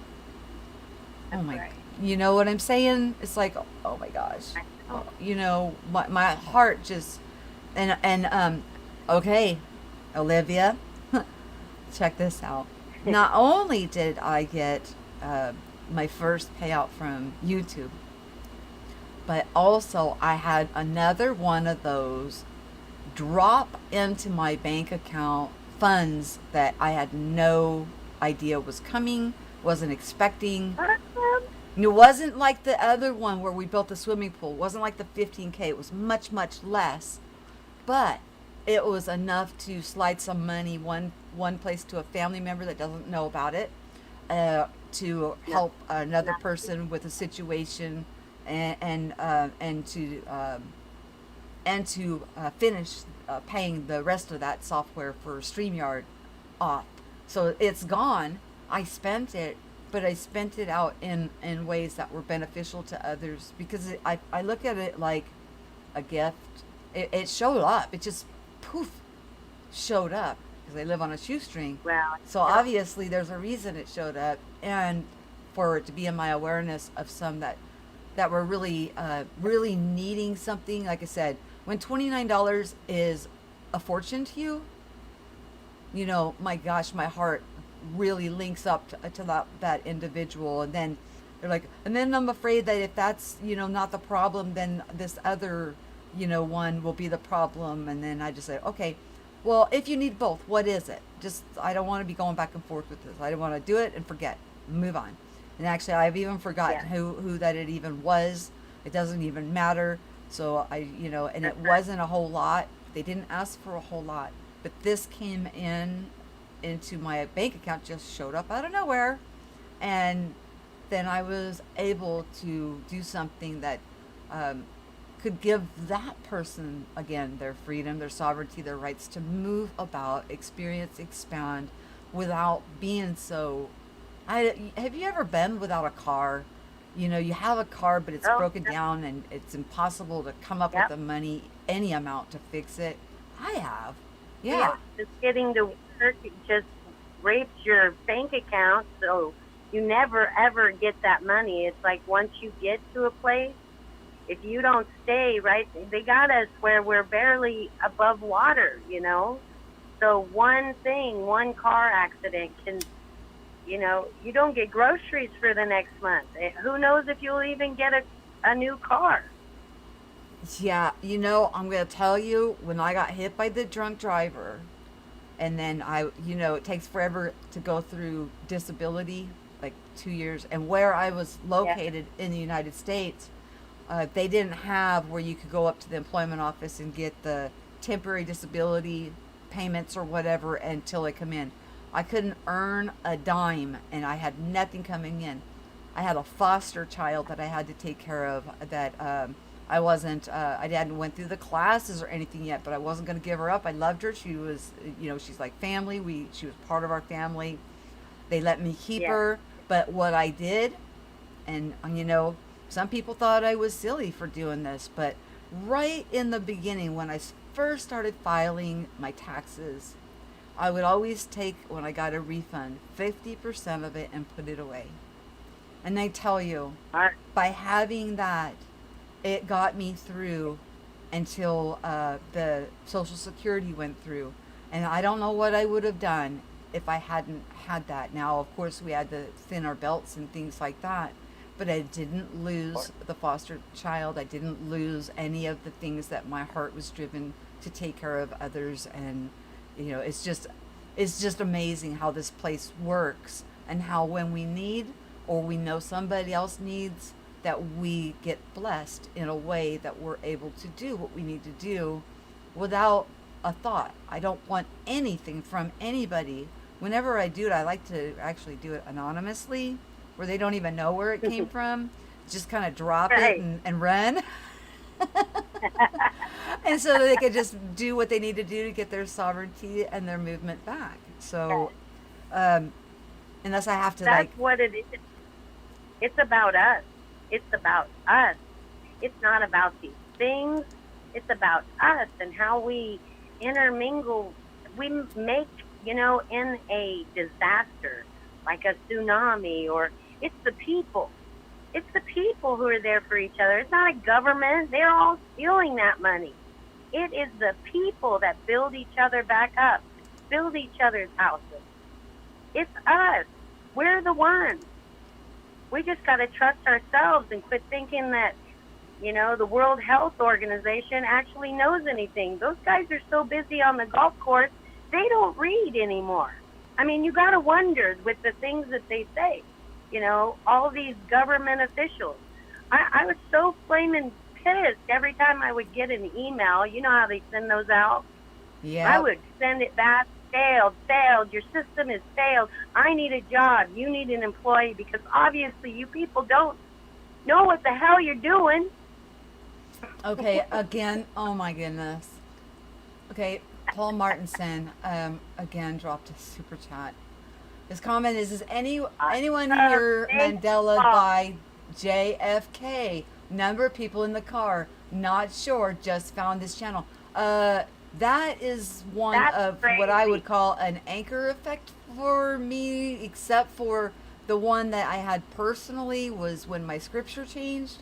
Oh that's my, right. you know what I'm saying? It's like, oh my gosh. I Oh, know. my heart just, and okay, Olivia, check this out. Not only did I get my first payout from YouTube, but also I had another one of those drop into my bank account, funds that I had no idea was coming, wasn't expecting. It wasn't like the other one where we built the swimming pool. It wasn't like the 15K. It was much, much less. But it was enough to slide some money one place to a family member that doesn't know about it, to No, help another no. person with a situation, and to finish paying the rest of that software for StreamYard off. So it's gone. I spent it, but I spent it out in ways that were beneficial to others, because I look at it like a gift. It showed up. It just poof showed up, because I live on a shoestring. Well, So obviously there's a reason it showed up, and for it to be in my awareness of some that were really really needing something. Like I said, when $29 is a fortune to you, my gosh, my heart really links up to that individual. And then they're like, and then I'm afraid that if that's not the problem, then this other one will be the problem. And then I just say, okay, well, if you need both, what is it? Just, I don't want to be going back and forth with this. I don't want to do it and forget, move on. And actually, I've even forgotten yeah, who that it even was. It doesn't even matter. So and it that's right. wasn't a whole lot. They didn't ask for a whole lot, but this came into my bank account, just showed up out of nowhere. And then I was able to do something that um, could give that person, again, their freedom, their sovereignty, their rights to move about, experience, expand, without being so. Have you ever been without a car? You have a car, but it's Oh, broken down, and it's impossible to come up with yep. the money, any amount, to fix it. I have. Yeah, Yeah. just getting to work just rapes your bank account, so you never ever get that money. It's like once you get to a place, if you don't stay right, they got us where we're barely above water. So one thing, one car accident can, you don't get groceries for the next month. Who knows if you'll even get a new car? Yeah, I'm going to tell you, when I got hit by the drunk driver, and then it takes forever to go through disability, like 2 years, and where I was Yeah, located in the United States, they didn't have where you could go up to the employment office and get the temporary disability payments or whatever until they come in. I couldn't earn a dime, and I had nothing coming in. I had a foster child that I had to take care of, that I wasn't, I hadn't went through the classes or anything yet, but I wasn't going to give her up. I loved her. She was, she's like family. She was part of our family. They let me keep yeah, her. But what I did, and Some people thought I was silly for doing this, but right in the beginning, when I first started filing my taxes, I would always take, when I got a refund, 50% of it and put it away. And I tell you, Smart. by having that, it got me through until the Social Security went through. And I don't know what I would have done if I hadn't had that. Now, of course, we had to thin our belts and things like that. But I didn't lose the foster child. I didn't lose any of the things that my heart was driven to take care of others. And, it's just amazing how this place works, and how when we need, or we know somebody else needs, that we get blessed in a way that we're able to do what we need to do without a thought. I don't want anything from anybody. Whenever I do it, I like to actually do it anonymously, where they don't even know where it came from. Just kind of drop it Right. and run. And so they could just do what they need to do to get their sovereignty and their movement back. So, um, unless I have to, That's what it is. It's about us. It's about us. It's not about these things. It's about us and how we intermingle. We make, in a disaster, like a tsunami, or it's the people. It's the people who are there for each other. It's not a government. They're all stealing that money. It is the people that build each other back up, build each other's houses. It's us. We're the ones. We just got to trust ourselves and quit thinking that, the World Health Organization actually knows anything. Those guys are so busy on the golf course, they don't read anymore. I mean, you got to wonder with the things that they say, all these government officials. I was so flaming pissed every time I would get an email. You know how they send those out? yeah. I would send it back. Failed. Your system is failed. I need a job. You need an employee, because obviously you people don't know what the hell you're doing. Okay, again, oh my goodness. Okay, Paul Martinson, again, dropped a super chat. His comment is anyone hear Thank Mandela God. by JFK? Number of people in the car. Not sure. Just found this channel. That is one That's of what I crazy. would call an anchor effect for me, except for the one that I had personally was when my scripture changed.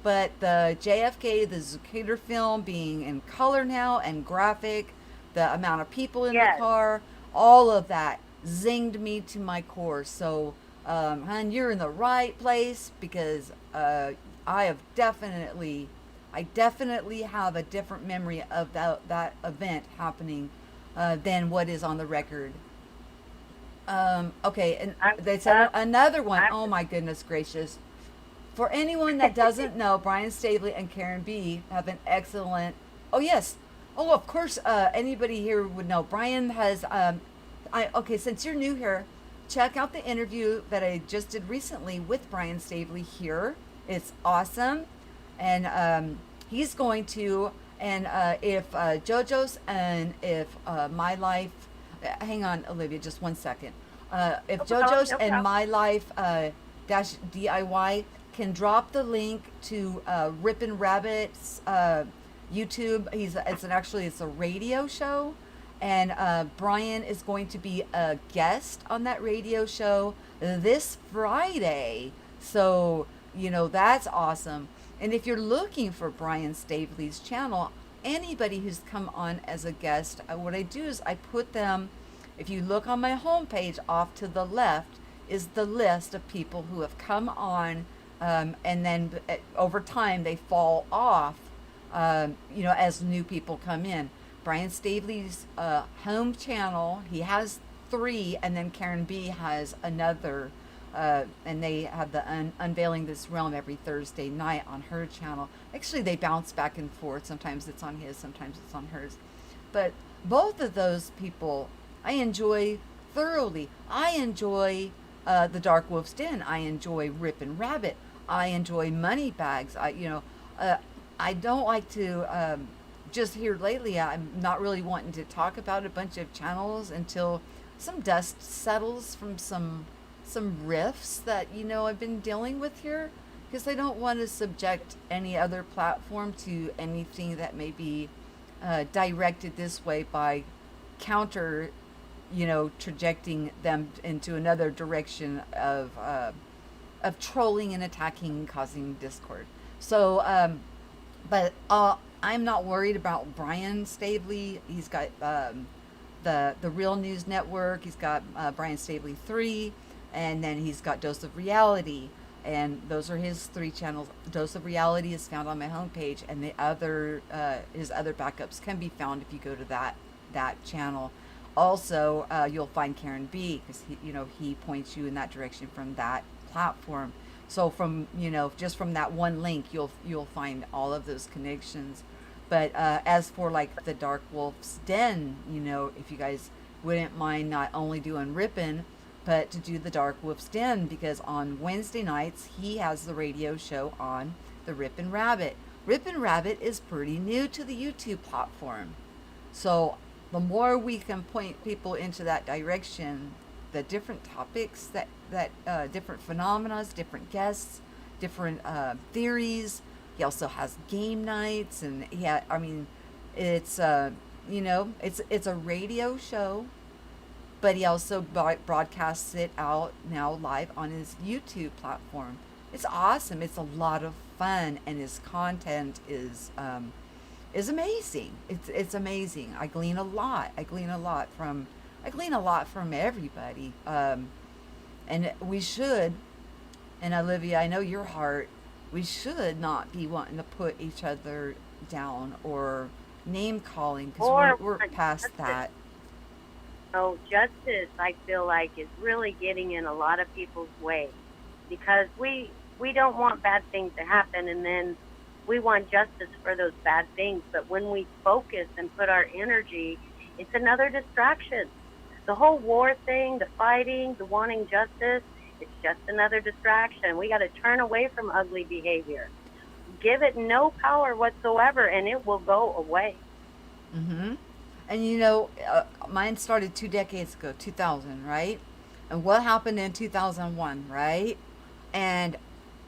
But the JFK, the Zucchier film being in color now and graphic, the amount of people in Yes. the car, all of that zinged me to my core. So, hon, you're in the right place, because I definitely have a different memory of that event happening than what is on the record. Okay, and I, they said another one. I, Oh my goodness gracious! For anyone that doesn't know, Brian Staveley and Karen B have an excellent. Oh yes. Oh, of course. Anybody here would know. Brian has. Okay. Since you're new here, check out the interview that I just did recently with Brian Staveley here. It's awesome, and he's going to. And if JoJo's and if my life. Hang on, Olivia, just one second. If JoJo's no and problem. my life dash DIY can drop the link to Rippin' Rabbit's YouTube. It's a radio show, and Brian is going to be a guest on that radio show this Friday. So that's awesome. And if you're looking for Brian Staveley's channel, anybody who's come on as a guest, what I do is I put them. If you look on my homepage, off to the left is the list of people who have come on, and then over time they fall off, as new people come in. Brian Staveley's home channel, he has 3, and then Karen B has another, and they have the Unveiling This Realm every Thursday night on her channel. Actually, they bounce back and forth. Sometimes it's on his, sometimes it's on hers. But both of those people, I enjoy thoroughly. I enjoy the Dark Wolf's Den. I enjoy Rippin' Rabbit. I enjoy Money Bags. I don't like to. Just here lately, I'm not really wanting to talk about a bunch of channels until some dust settles from some riffs that I've been dealing with here, because I don't want to subject any other platform to anything that may be directed this way by counter, trajecting them into another direction of trolling and attacking and causing discord. So, but I'm not worried about Brian Stabley. He's got the Real News Network. He's got Brian Stabley 3, and then he's got Dose of Reality. And those are his 3 channels. Dose of Reality is found on my homepage, and the other his other backups can be found if you go to that channel. Also, you'll find Karen B, because he points you in that direction from that platform. So from just from that one link, you'll find all of those connections. But as for like the Dark Wolf's Den, if you guys wouldn't mind not only doing Rippin', but to do the Dark Wolf's Den, because on Wednesday nights he has the radio show on the Rippin' Rabbit. Rippin' Rabbit is pretty new to the YouTube platform, so the more we can point people into that direction, the different topics that different phenomena, different guests, different theories. He also has game nights, and it's it's a radio show, but he also broadcasts it out now live on his YouTube platform. It's awesome. It's a lot of fun, and his content is amazing. It's amazing. I glean a lot. I glean a lot from everybody. And we should, and Olivia, I know your heart, we should not be wanting to put each other down or name calling, because we're past that. Oh, justice, I feel like, is really getting in a lot of people's way, because we don't want bad things to happen, and then we want justice for those bad things. But when we focus and put our energy, it's another distraction. The whole war thing, the fighting, the wanting justice, it's just another distraction. We got to turn away from ugly behavior. Give it no power whatsoever, and it will go away. Mm-hmm. And mine started 2 decades ago, 2000, right? And what happened in 2001, right? And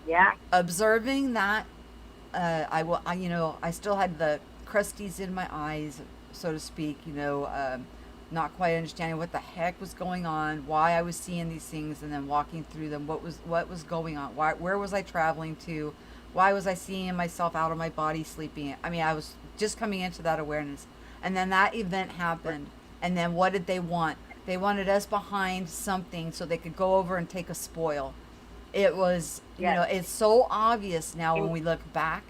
yeah, observing that, I still had the crusties in my eyes, so to speak, not quite understanding what the heck was going on, why I was seeing these things, and then walking through them. What was going on? Where was I traveling to? Why was I seeing myself out of my body sleeping? I was just coming into that awareness. And then that event happened. And then what did they want? They wanted us behind something so they could go over and take a spoil. It was, yes. It's so obvious now when we look back.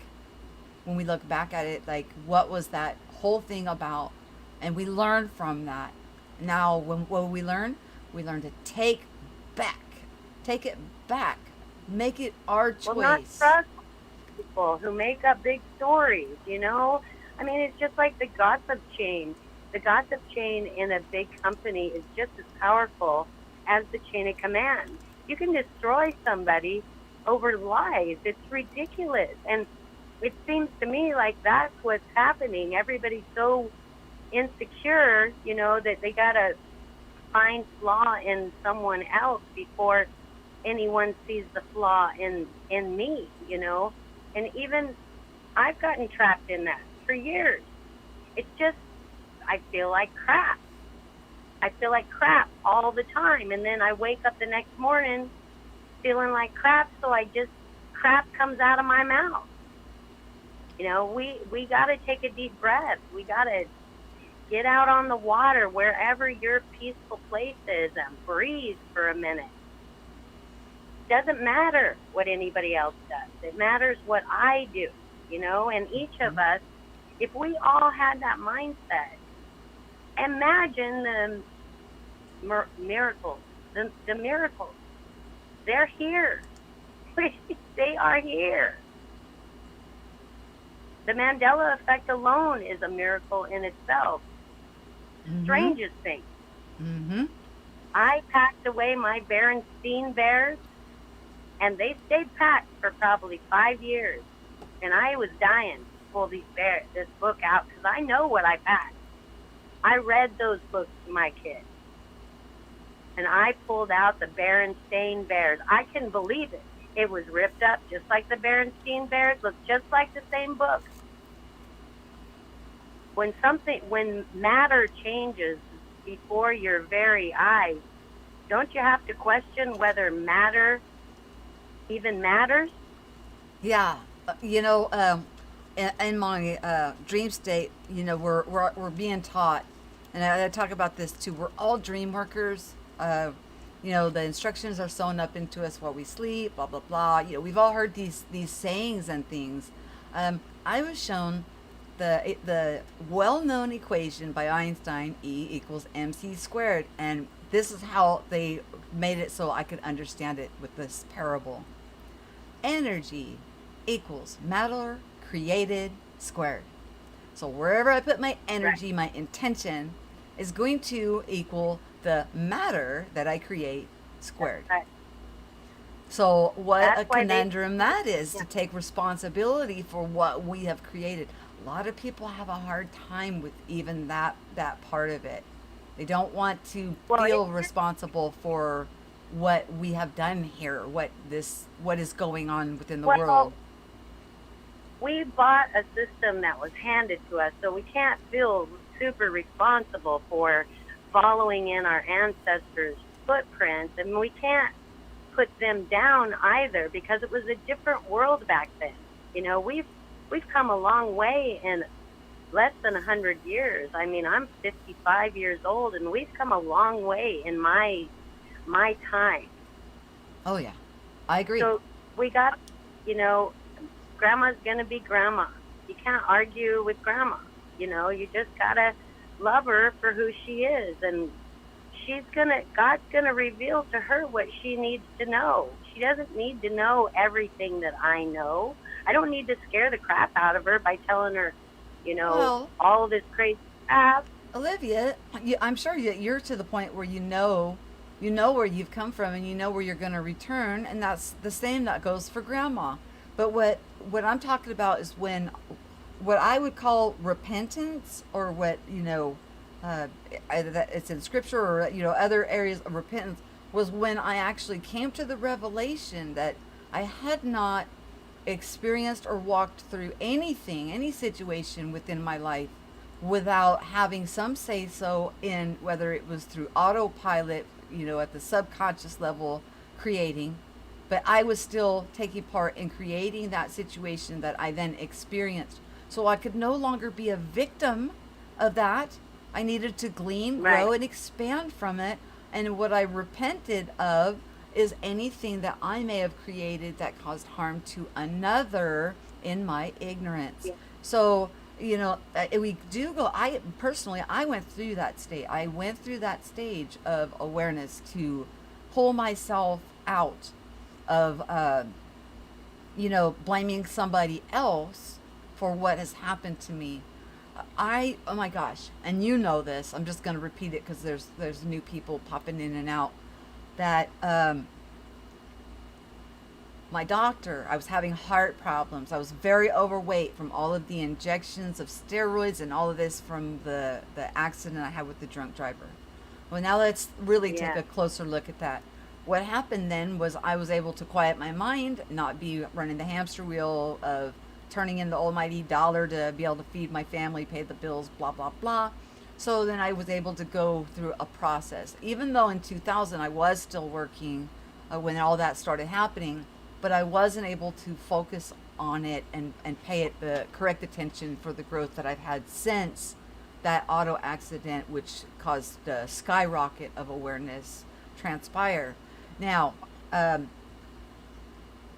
When we look back at it, like, what was that whole thing about? And we learned from that. Now, what we learn to take it back, make it our choice. Well, not trust people who make up big stories, it's just like the gossip chain. The gossip chain in a big company is just as powerful as the chain of command. You can destroy somebody over lies. It's ridiculous. And it seems to me like that's what's happening. Everybody's so insecure, that they got to find flaw in someone else before anyone sees the flaw in me, And even I've gotten trapped in that for years. It's just, I feel like crap. I feel like crap all the time. And then I wake up the next morning feeling like crap, so crap comes out of my mouth. We got to take a deep breath. We got to get out on the water, wherever your peaceful place is, and breathe for a minute. Doesn't matter what anybody else does. It matters what I do, and each of us, if we all had that mindset, imagine the miracles. The miracles. They're here. They are here. The Mandela effect alone is a miracle in itself. Mm-hmm. Strangest thing. Mm-hmm. I packed away my Berenstein bears, and they stayed packed for probably 5 years. And I was dying to pull this book out, because I know what I packed. I read those books to my kids. And I pulled out the Berenstain bears. I couldn't believe it. It was ripped up just like the Berenstein Bears, looked just like the same book. When matter changes before your very eyes, don't you have to question whether matter even matters? Yeah, in my dream state, we're being taught, and I talk about this too. We're all dream workers. The instructions are sewn up into us while we sleep. Blah blah blah. We've all heard these sayings and things. I was shown the well-known equation by Einstein: E equals mc squared, and this is how they made it so I could understand it with this parable. Energy equals matter created squared. So wherever I put my energy, my intention is going to equal the matter that I create squared. Right. So what That's a why conundrum that is, yeah. to take responsibility for what we have created. A lot of people have a hard time with even that part of it. They don't want to Well, feel responsible for what we have done here, what is going on within the world. we bought a system that was handed to us, so we can't feel super responsible for following in our ancestors' footprints, and we can't put them down either because it was a different world back then. We've come a long way in less than 100 years. I mean, I'm 55 years old, and we've come a long way in my time. Oh yeah, I agree. So we got, grandma's going to be grandma. You can't argue with grandma. You just got to love her for who she is. And God's going to reveal to her what she needs to know. She doesn't need to know everything that I know. I don't need to scare the crap out of her by telling her, Well, all this crazy crap. Olivia, I'm sure you're to the point where you know where you've come from, and you know where you're going to return, and that's the same that goes for grandma. But what I'm talking about is when what I would call repentance, or what either that it's in scripture, or other areas of repentance, was when I actually came to the revelation that I had not experienced or walked through any situation within my life without having some say so in, whether it was through autopilot, at the subconscious level, creating, but I was still taking part in creating that situation that I then experienced. So I could no longer be a victim of that. I needed to glean, grow, Right. and expand from it. And what I repented of is anything that I may have created that caused harm to another in my ignorance. Yeah. So, we do go. I went through that state. I went through that stage of awareness to pull myself out of, blaming somebody else for what has happened to me. Oh my gosh, and this. I'm just going to repeat it because there's new people popping in and out. That my doctor, I was having heart problems. I was very overweight from all of the injections of steroids and all of this from the accident I had with the drunk driver. Well, now let's really take Yeah. a closer look at that. What happened then was I was able to quiet my mind, not be running the hamster wheel of turning in the almighty dollar to be able to feed my family, pay the bills, blah, blah, blah. So then I was able to go through a process. Even though in 2000 I was still working when all that started happening, but I wasn't able to focus on it and pay it the correct attention for the growth that I've had since that auto accident, which caused a skyrocket of awareness transpire. Now, I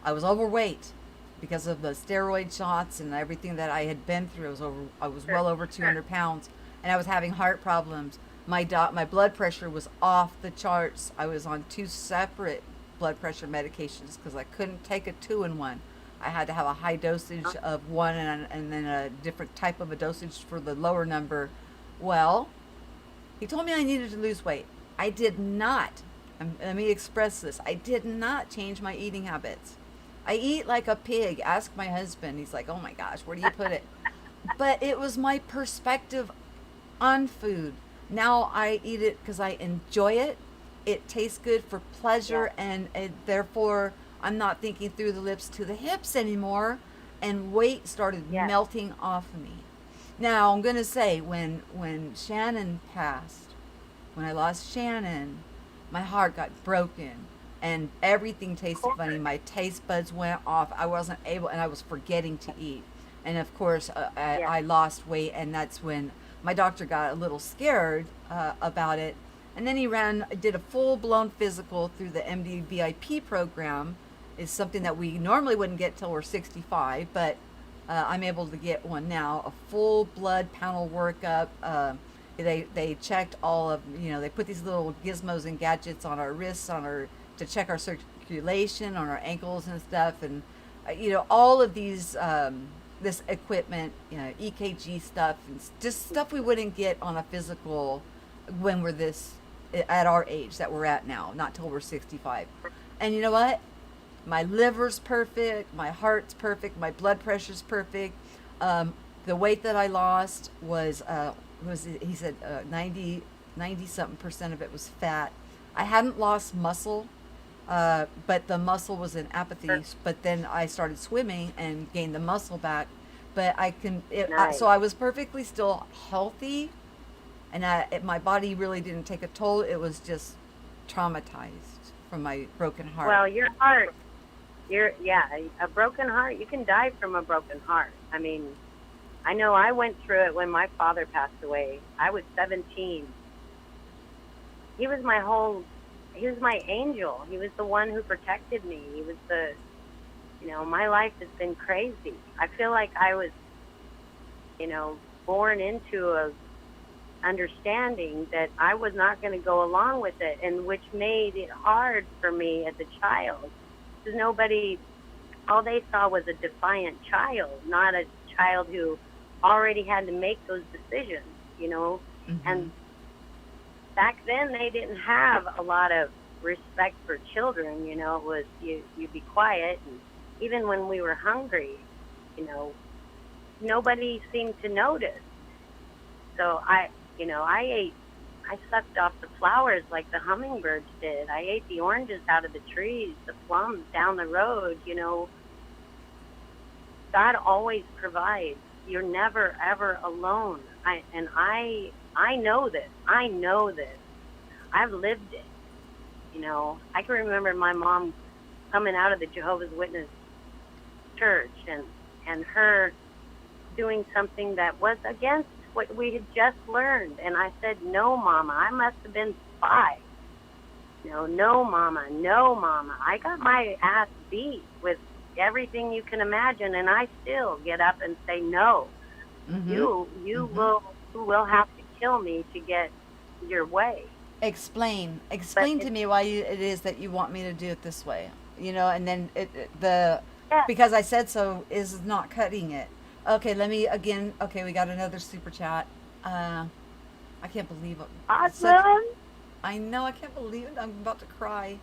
was overweight because of the steroid shots and everything that I had been through. I was well over 200 pounds, and I was having heart problems. My blood pressure was off the charts. I was on 2 separate blood pressure medications because I couldn't take a 2-in-1. I had to have a high dosage of one, and then a different type of a dosage for the lower number. Well, he told me I needed to lose weight. I did not. Let me express this. I did not change my eating habits. I eat like a pig. Ask my husband. He's like, oh my gosh, where do you put it? But it was my perspective on food. Now I eat it because I enjoy it. It tastes good for pleasure, Yeah. and therefore I'm not thinking through the lips to the hips anymore, and weight started Yes. melting off of me. Now I'm gonna say when Shannon passed, when I lost Shannon, my heart got broken and everything Of tasted funny. course. My taste buds went off. I wasn't able, and I was forgetting to eat. And of course, Yes. I lost weight, and that's when my doctor got a little scared about it. And then he did a full blown physical through the MD VIP program. Is something that we normally wouldn't get till we're 65, but I'm able to get one now. A full blood panel workup. They checked all of, they put these little gizmos and gadgets on our wrists, on our, to check our circulation, on our ankles and stuff, and all of these this equipment, EKG stuff, and just stuff we wouldn't get on a physical when we're this at our age that we're at now, not till we're 65. And you know what? My liver's perfect, my heart's perfect, my blood pressure's perfect. The weight that I lost was he said 90 something percent of it was fat. I hadn't lost muscle, but the muscle was in apathy. But then I started swimming and gained the muscle back. But Nice. so I was perfectly still healthy, and my body really didn't take a toll. It was just traumatized from my broken heart. Well, your heart, a broken heart. You can die from a broken heart. I mean, I know I went through it when my father passed away. I was 17. He was he was my angel. He was the one who protected me. He was my life has been crazy. I feel like I was, born into a understanding that I was not going to go along with it, and which made it hard for me as a child. Because all they saw was a defiant child, not a child who already had to make those decisions, Mm-hmm. And back then they didn't have a lot of respect for children, it was you be quiet, and even when we were hungry, nobody seemed to notice. So I sucked off the flowers like the hummingbirds did. I ate the oranges out of the trees, the plums down the road, God always provides. You're never ever alone. I know this. I know this. I've lived it. I can remember my mom coming out of the Jehovah's Witness church and her doing something that was against what we had just learned. And I said, no, Mama, I must have been 5. No, Mama, no, Mama. I got my ass beat with everything you can imagine, and I still get up and say, no, Mm-hmm. you Mm-hmm. will have to kill me to get your way. Explain But to me why it is that you want me to do it this way, and then the yeah, because I said so is not cutting it. Okay, let me again. Okay, we got another super chat. I can't believe it. awesome. I know, I can't believe it. I'm about to cry.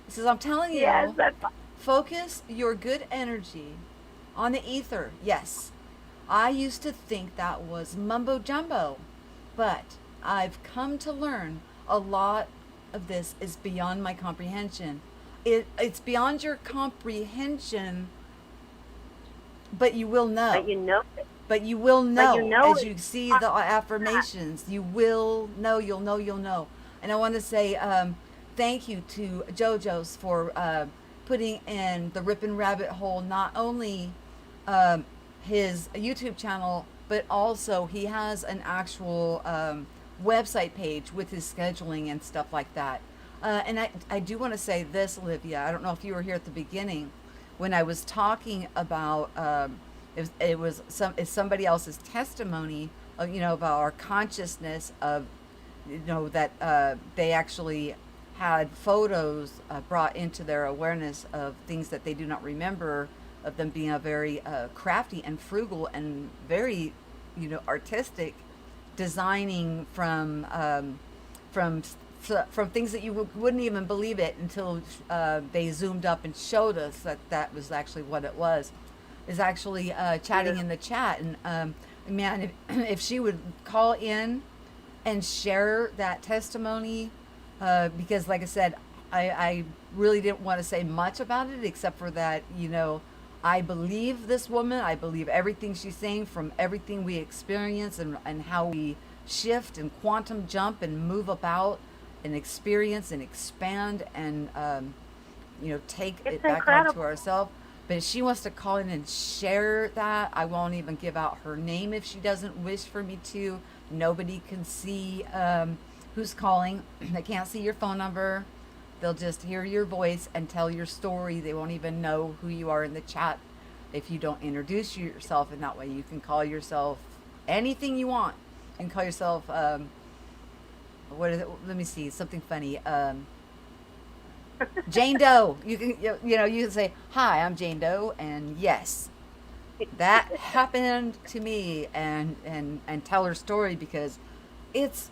It says, I'm telling Yes, you, that's focus your good energy on the ether. Yes, I used to think that was mumbo jumbo, but I've come to learn a lot of this is beyond my comprehension. It's beyond your comprehension, but you will but know. you know it. But you will But you know know as it. you see the affirmations. You will know, you'll know, you'll know. And I want to say thank you to JoJo's for putting in the Rippin' Rabbit Hole, not only his YouTube channel, but also he has an actual website page with his scheduling and stuff like that. And I do want to say this, Olivia. I don't know if you were here at the beginning when I was talking about it's somebody else's testimony of, about our consciousness of, that they actually had photos brought into their awareness of things that they do not remember, of them being a very crafty and frugal and very, artistic, designing from from things that you wouldn't even believe it until they zoomed up and showed us that was actually what it was. Is actually chatting in the chat, and man, if she would call in and share that testimony, because like I said, I really didn't want to say much about it except for that, I believe this woman. I believe everything she's saying from everything we experience, and how we shift and quantum jump and move about and experience and expand and, take It's it back onto incredible. ourselves. But if she wants to call in and share that, I won't even give out her name if she doesn't wish for me to. Nobody can see who's calling. They can't see your phone number. They'll just hear your voice and tell your story. They won't even know who you are in the chat if you don't introduce yourself in that way. You can call yourself anything you want. You can call yourself, what is it? Let me see, something funny. Jane Doe. You can say, "Hi, I'm Jane Doe," and yes, that happened to me, and tell her story, because it's,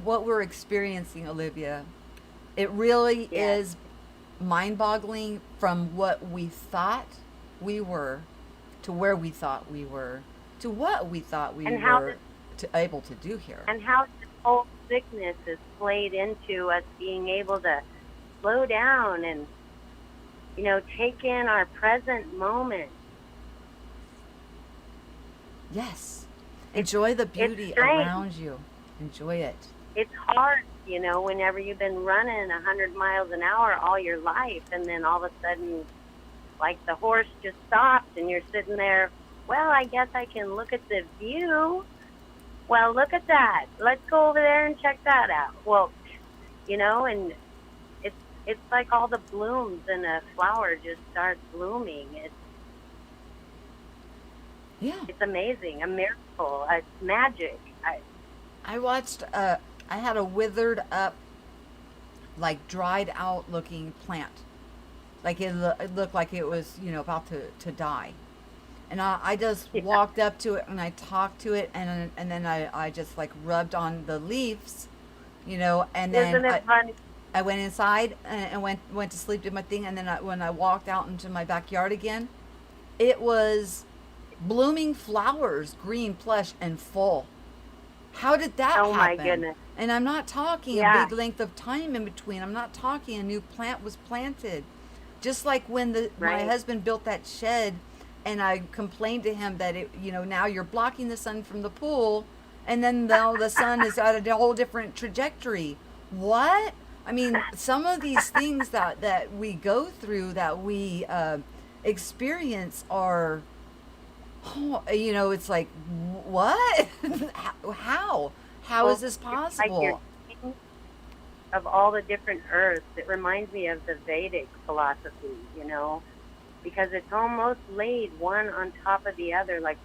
what we're experiencing, Olivia. It really Yes. is mind-boggling, from what we thought we were, to where we thought we were, to what we thought we And how were to able to do here. and how this whole sickness is played into us being able to slow down and, take in our present moment. Yes. It's Enjoy the it's beauty strange. around you. Enjoy it. It's hard, whenever you've been running 100 miles an hour all your life, and then all of a sudden, like, the horse just stopped, and you're sitting there. Well, I guess I can look at the view. Well, look at that. Let's go over there and check that out. Well, and it's like all the blooms in a flower just start blooming. Yeah. It's amazing, a miracle, it's magic. I watched, I had a withered up, like dried out looking plant. Like it looked like it was, about to die. And I just Yeah, walked up to it and I talked to it, and then I just like rubbed on the leaves, and then isn't it funny? I went inside and went to sleep, did my thing, and then when I walked out into my backyard again, it was blooming flowers, green, plush, and full. How did that Oh my happen? goodness. And I'm not talking a Yeah, big length of time in between. I'm not talking a new plant was planted. Just like when my right. husband built that shed, and I complained to him that now you're blocking the sun from the pool, and then now the sun is at a whole different trajectory. What? I mean, some of these things that we go through, that we experience, are, oh, it's like, what? How is Well, this it's like you're possible? king of all the different earths. It reminds me of the Vedic philosophy, because it's almost laid one on top of the other. Like,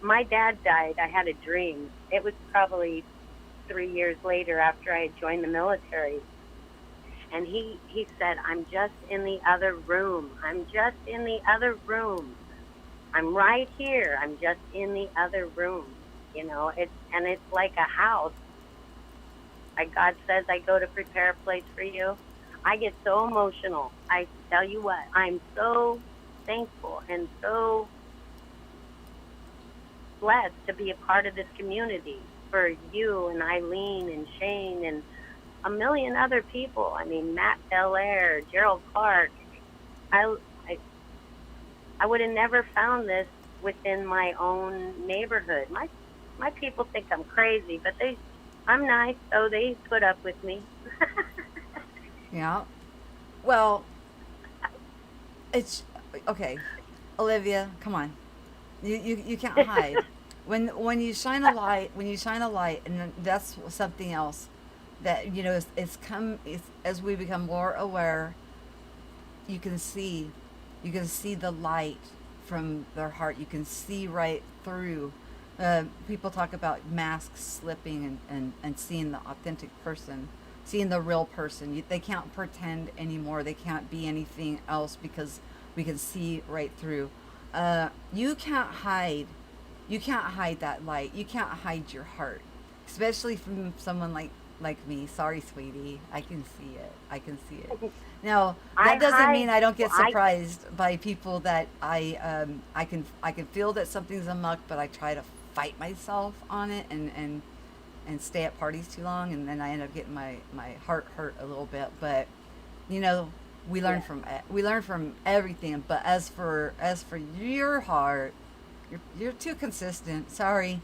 my dad died, I had a dream. It was probably 3 years later, after I had joined the military. And he said, "I'm just in the other room. I'm just in the other room. I'm right here. I'm just in the other room." It's like a house. Like God says, "I go to prepare a place for you." I get so emotional. I tell you what, I'm so thankful and so blessed to be a part of this community, for you and Eileen and Shane and a million other people. I mean, Matt Belair, Gerald Clark. I, I, I would have never found this within my own neighborhood. My people think I'm crazy, but I'm nice, so they put up with me. Yeah. Well, it's okay. Olivia, come on. You can't hide. When you shine a light, and that's something else that, it's as we become more aware, you can see the light from their heart. You can see right through. People talk about masks slipping, and seeing the authentic person, seeing the real person. They can't pretend anymore. They can't be anything else, because we can see right through. You can't hide. You can't hide that light. You can't hide your heart, especially from someone like me. Sorry, sweetie. I can see it. I can see it. Now, I that doesn't mean hide. I don't get Well, I surprised by people that I can feel that something's amok, but I try to fight myself on it, and and stay at parties too long, and then I end up getting my heart hurt a little bit. But you know, Yeah. we learn from everything. But as for your heart, you're too consistent. Sorry,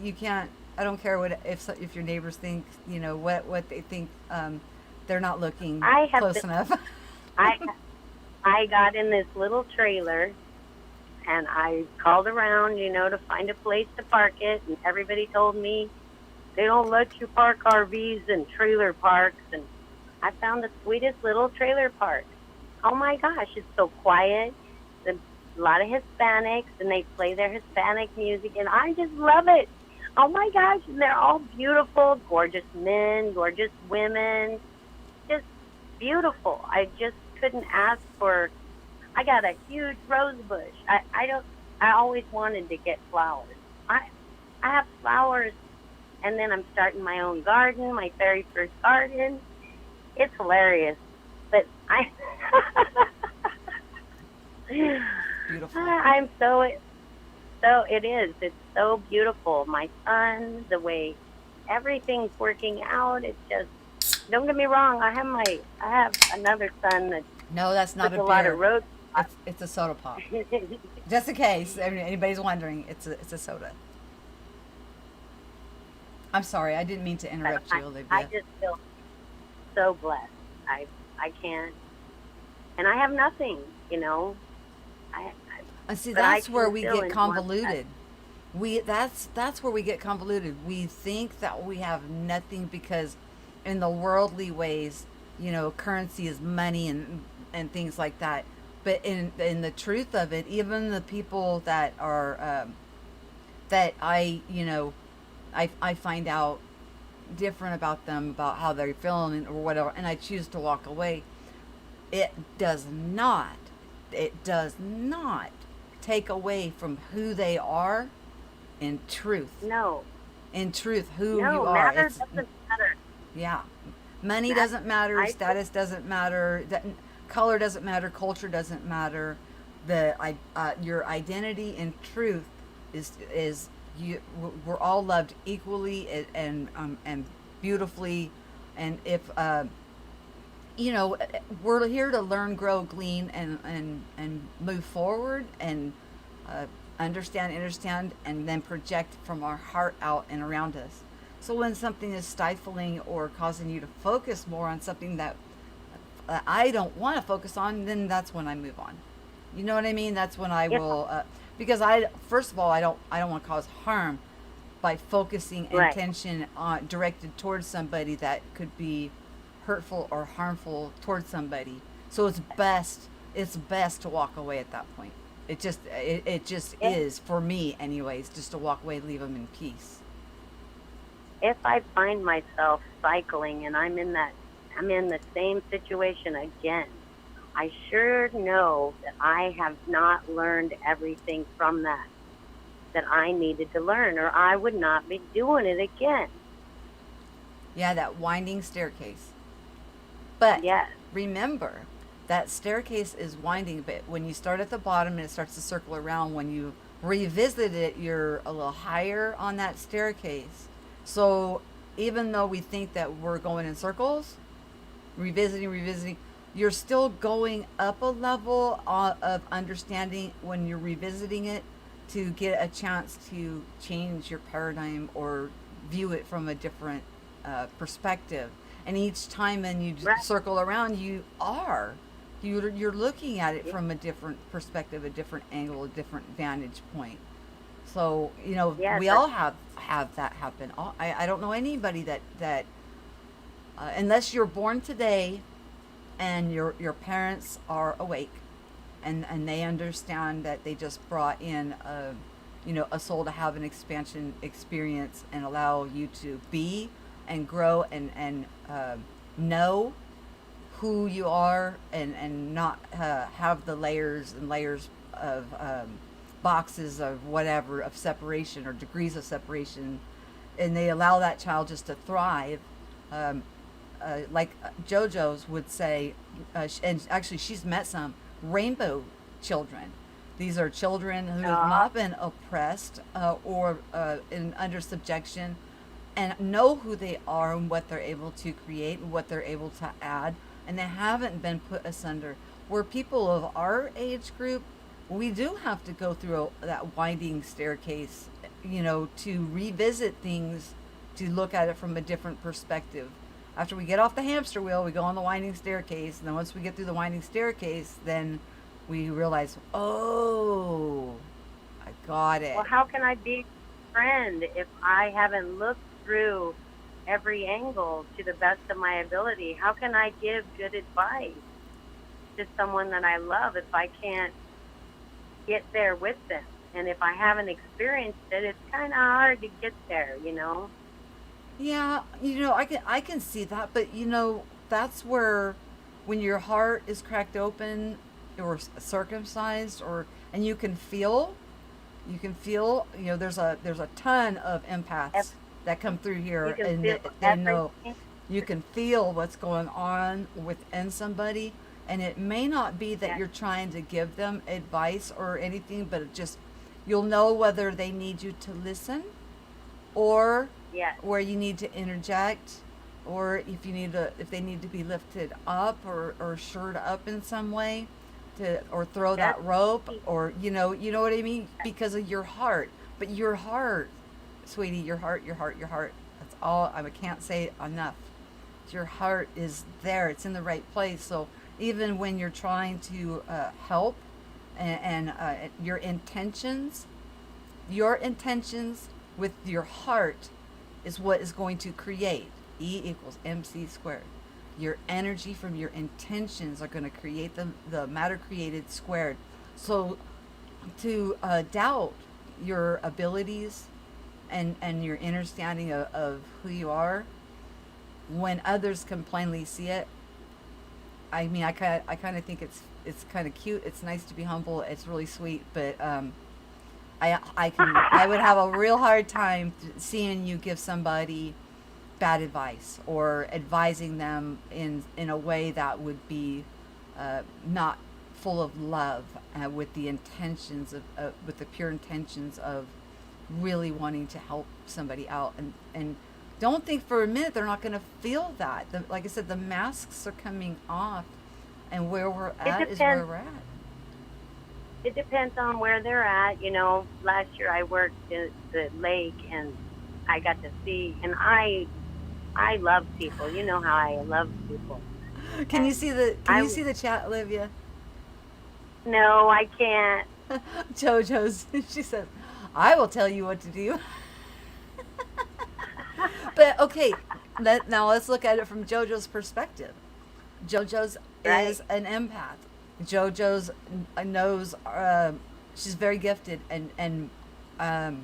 you can't. I don't care what if your neighbors think, you know, what they think. They're not looking I have been, close enough. I I got in this little trailer and I called around, to find a place to park it, and everybody told me they don't let you park RVs in trailer parks, and I found the sweetest little trailer park. Oh my gosh, it's so quiet. There's a lot of Hispanics, and they play their Hispanic music, and I just love it. Oh my gosh, and they're all beautiful, gorgeous men, gorgeous women, just beautiful. I just couldn't ask for. I got a huge rose bush. I don't. I always wanted to get flowers. I have flowers, and then I'm starting my own garden, my very first garden. It's hilarious, but I. Beautiful. I'm so it is. It's so beautiful. My son, the way everything's working out. It's just. Don't get me wrong. I have another son that No, that's not puts a a lot of beer. road. It's a soda pop. Just in case anybody's wondering, it's a soda. I'm sorry, I didn't mean to interrupt you, I Olivia. just feel so blessed. I can't, and I have nothing. I And see, but I that's where can we still get enjoy that. convoluted. That's where we get convoluted. We think that we have nothing because in the worldly ways, currency is money and things like that. But in the truth of it, even the people that are that I find out different about them, about how they're feeling or whatever, and I choose to walk away. It does not it does not take away from who they are in truth. No, In truth, who you no, are. matter It's doesn't matter. yeah. Money That doesn't matter, I status doesn't matter, that color doesn't matter, culture doesn't matter. Your identity and truth is you. We're all loved equally and beautifully, and if we're here to learn, grow, glean, and move forward and uh, understand, and then project from our heart out and around us. So when something is stifling or causing you to focus more on something that I don't want to focus on, then that's when I move on. You know what I mean? That's when I yeah, will, because I first of all I don't want to cause harm by focusing right. intention on directed towards somebody that could be hurtful or harmful towards somebody. So it's best to walk away at that point. It just If is for me anyways, just to walk away, leave them in peace. if I find myself cycling and I'm in the same situation again, I sure know that I have not learned everything from that I needed to learn, or I would not be doing it again. Yeah, that winding staircase. But Yes, remember, that staircase is winding, but when you start at the bottom and it starts to circle around, when you revisit it, you're a little higher on that staircase. So even though we think that we're going in circles, revisiting, you're still going up a level of understanding when you're revisiting it to get a chance to change your paradigm or view it from a different perspective. And each time then you right. circle around, you're looking at it Yeah, from a different perspective, a different angle, a different vantage point. So yes, we all have that happen. I don't know anybody that unless you're born today and your parents are awake and they understand that they just brought in a soul to have an expansion experience and allow you to be and grow and know who you are and not have the layers and layers of boxes of whatever of separation or degrees of separation, and they allow that child just to thrive. um, like JoJo's would say, and actually she's met some rainbow children. These are children who have uh, not been oppressed or in under subjection, and know who they are and what they're able to create and what they're able to add, and they haven't been put asunder. Where people of our age group, we do have to go through that winding staircase, to revisit things, to look at it from a different perspective. After we get off the hamster wheel, we go on the winding staircase, and then once we get through the winding staircase, then we realize, oh, I got Well, it. how can I be a friend if I haven't looked through every angle to the best of my ability? How can I give good advice to someone that I love if I can't get there with them? And if I haven't experienced it, it's kind of hard to get there, you know? Yeah, I can see that, but that's where, when your heart is cracked open or circumcised, or and you can feel, there's a ton of Ev- empaths that come through here, You can and feel they know. everything. You can feel what's going on within somebody, and it may not be that Yes, you're trying to give them advice or anything, but you'll know whether they need you to listen, or yes, where you need to interject, or if they need to be lifted up, or shored up in some way, or throw that's that rope, key. or you know what I mean, because of your heart. But your heart, sweetie, your heart, that's all. I can't say it enough. Your heart is there, it's in the right place. So even when you're trying to help, and your intentions with your heart is what is going to create. E equals MC squared. Your energy from your intentions are going to create the matter created squared. So to doubt your abilities, and your understanding of who you are, when others can plainly see it, I mean, I kind of think it's kind of cute. It's nice to be humble. It's really sweet, but I would have a real hard time seeing you give somebody bad advice, or advising them in a way that would be not full of love, with the intentions with the pure intentions of really wanting to help somebody out, and don't think for a minute they're not going to feel that. Like I said, the masks are coming off, and where we're It at is where depends. we're at. It depends on where they're at. You know, last year I worked at the lake and I got to see, and I love people. You know how I love people. Can you And see the Can I you see the chat, Olivia? no, I can't. JoJo's. She says, "I will tell you what to do." But okay, now let's look at it from JoJo's perspective. JoJo's Right? is an empath. JoJo's knows. She's very gifted, and um,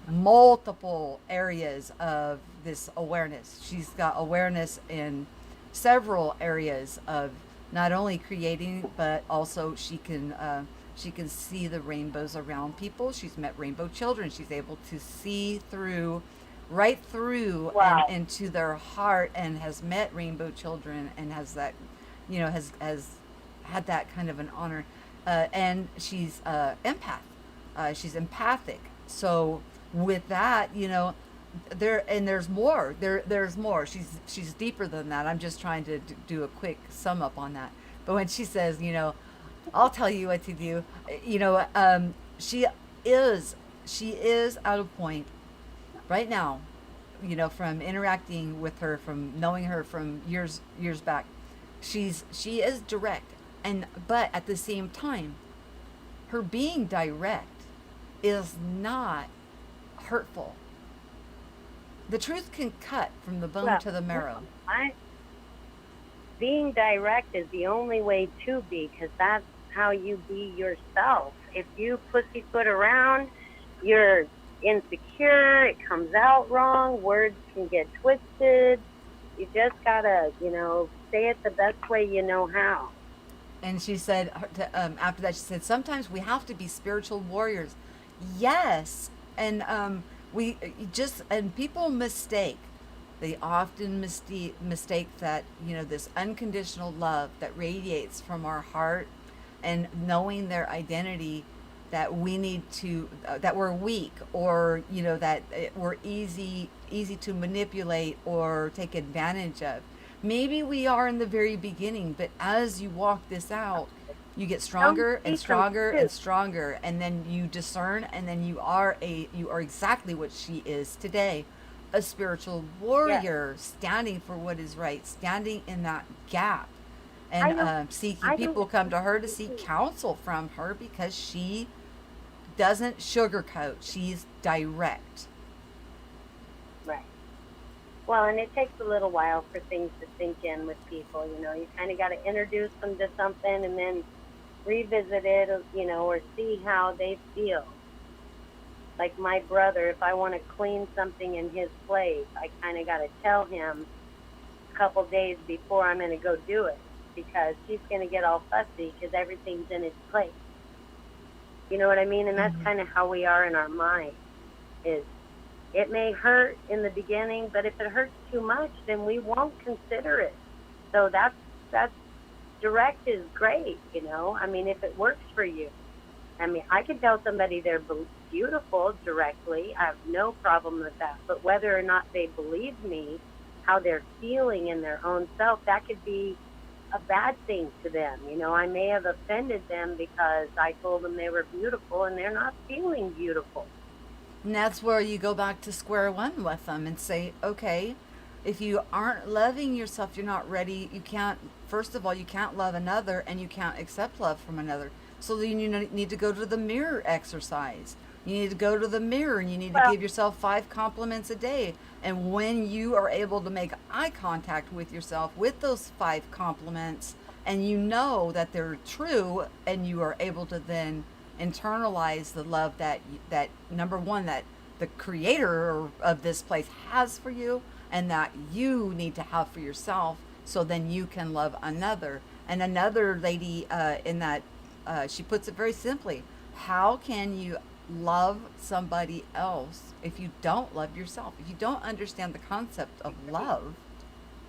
multiple areas of this awareness. She's got awareness in several areas of not only creating, but also she can see the rainbows around people. She's met rainbow children. She's able to see through, right through, and Wow. into their heart, and has met rainbow children, and has that, has had that kind of an honor. And she's empath. She's empathic. So with that, there's more. There's more. She's deeper than that. I'm just trying to do a quick sum up on that. But when she says, I'll tell you what to do, she is she is at a point right now, from interacting with her, from knowing her from years back. She is direct, and but at the same time, her being direct is not hurtful. The truth can cut from the bone Well, to the no, marrow. I being direct is the only way to be, because that's how you be yourself. If you pussyfoot around, you're insecure. It comes out wrong. Words can get twisted. You just gotta, say it the best way you know how. And she said, after that, she said, sometimes we have to be spiritual warriors. Yes. And and people mistake. They often mistake that, this unconditional love that radiates from our heart, and knowing their identity, that we need to, that we're weak, or, that we're easy easy to manipulate or take advantage of. Maybe we are in the very beginning, but as you walk this out, you get Don't stronger and speak from stronger and truth. stronger, and then you discern, and then you are exactly what she is today, a spiritual Yes. warrior standing for what is right, standing in that gap, and I don't seeking I don't people come to her to seek counsel from her because she doesn't sugarcoat. She's direct. right. Well, and it takes a little while for things to sink in with people. You kind of got to introduce them to something and then revisit it, or see how they feel. Like my brother, if I want to clean something in his place, I kind of got to tell him a couple days before I'm going to go do it, because he's going to get all fussy because everything's in its place. You know what I mean? And that's Mm-hmm. kind of how we are in our mind. Is it may hurt in the beginning, but if it hurts too much, then we won't consider it. So that's direct is great. I mean, if it works for you. I mean, I can tell somebody they're beautiful directly. I have no problem with that. But whether or not they believe me, how they're feeling in their own self, that could be a bad thing to them. I may have offended them because I told them they were beautiful and they're not feeling beautiful. And that's where you go back to square one with them and say, okay, if you aren't loving yourself, you're not ready. You can't, first of all, you can't love another, and you can't accept love from another. So then you need to go to the mirror exercise. You need to go to the mirror and you need to Well, give yourself 5 compliments a day. And when you are able to make eye contact with yourself with those 5 compliments, and you know that they're true, and you are able to then internalize the love that number one, that the creator of this place has for you, and that you need to have for yourself, so then you can love another. And another lady in that, she puts it very simply: how can you love somebody else if you don't love yourself? If you don't understand the concept of love,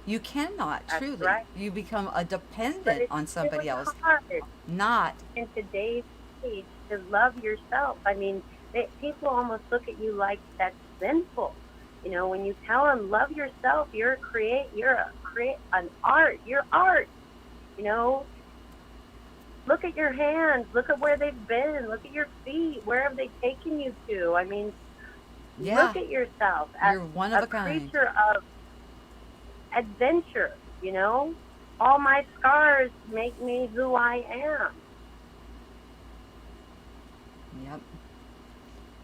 you cannot that's truly. right. You become a But dependent it's on really somebody else, hard not. in today's age to love yourself. I mean, people almost look at you like that's sinful. When you tell them love yourself, you're a create an art. You're art. You know, look at your hands. Look at where they've been. Look at your feet. Where have they taken you to? I mean, Yeah, look at yourself as you're one of a a kind. creature of adventure. All my scars make me who I am. Yep.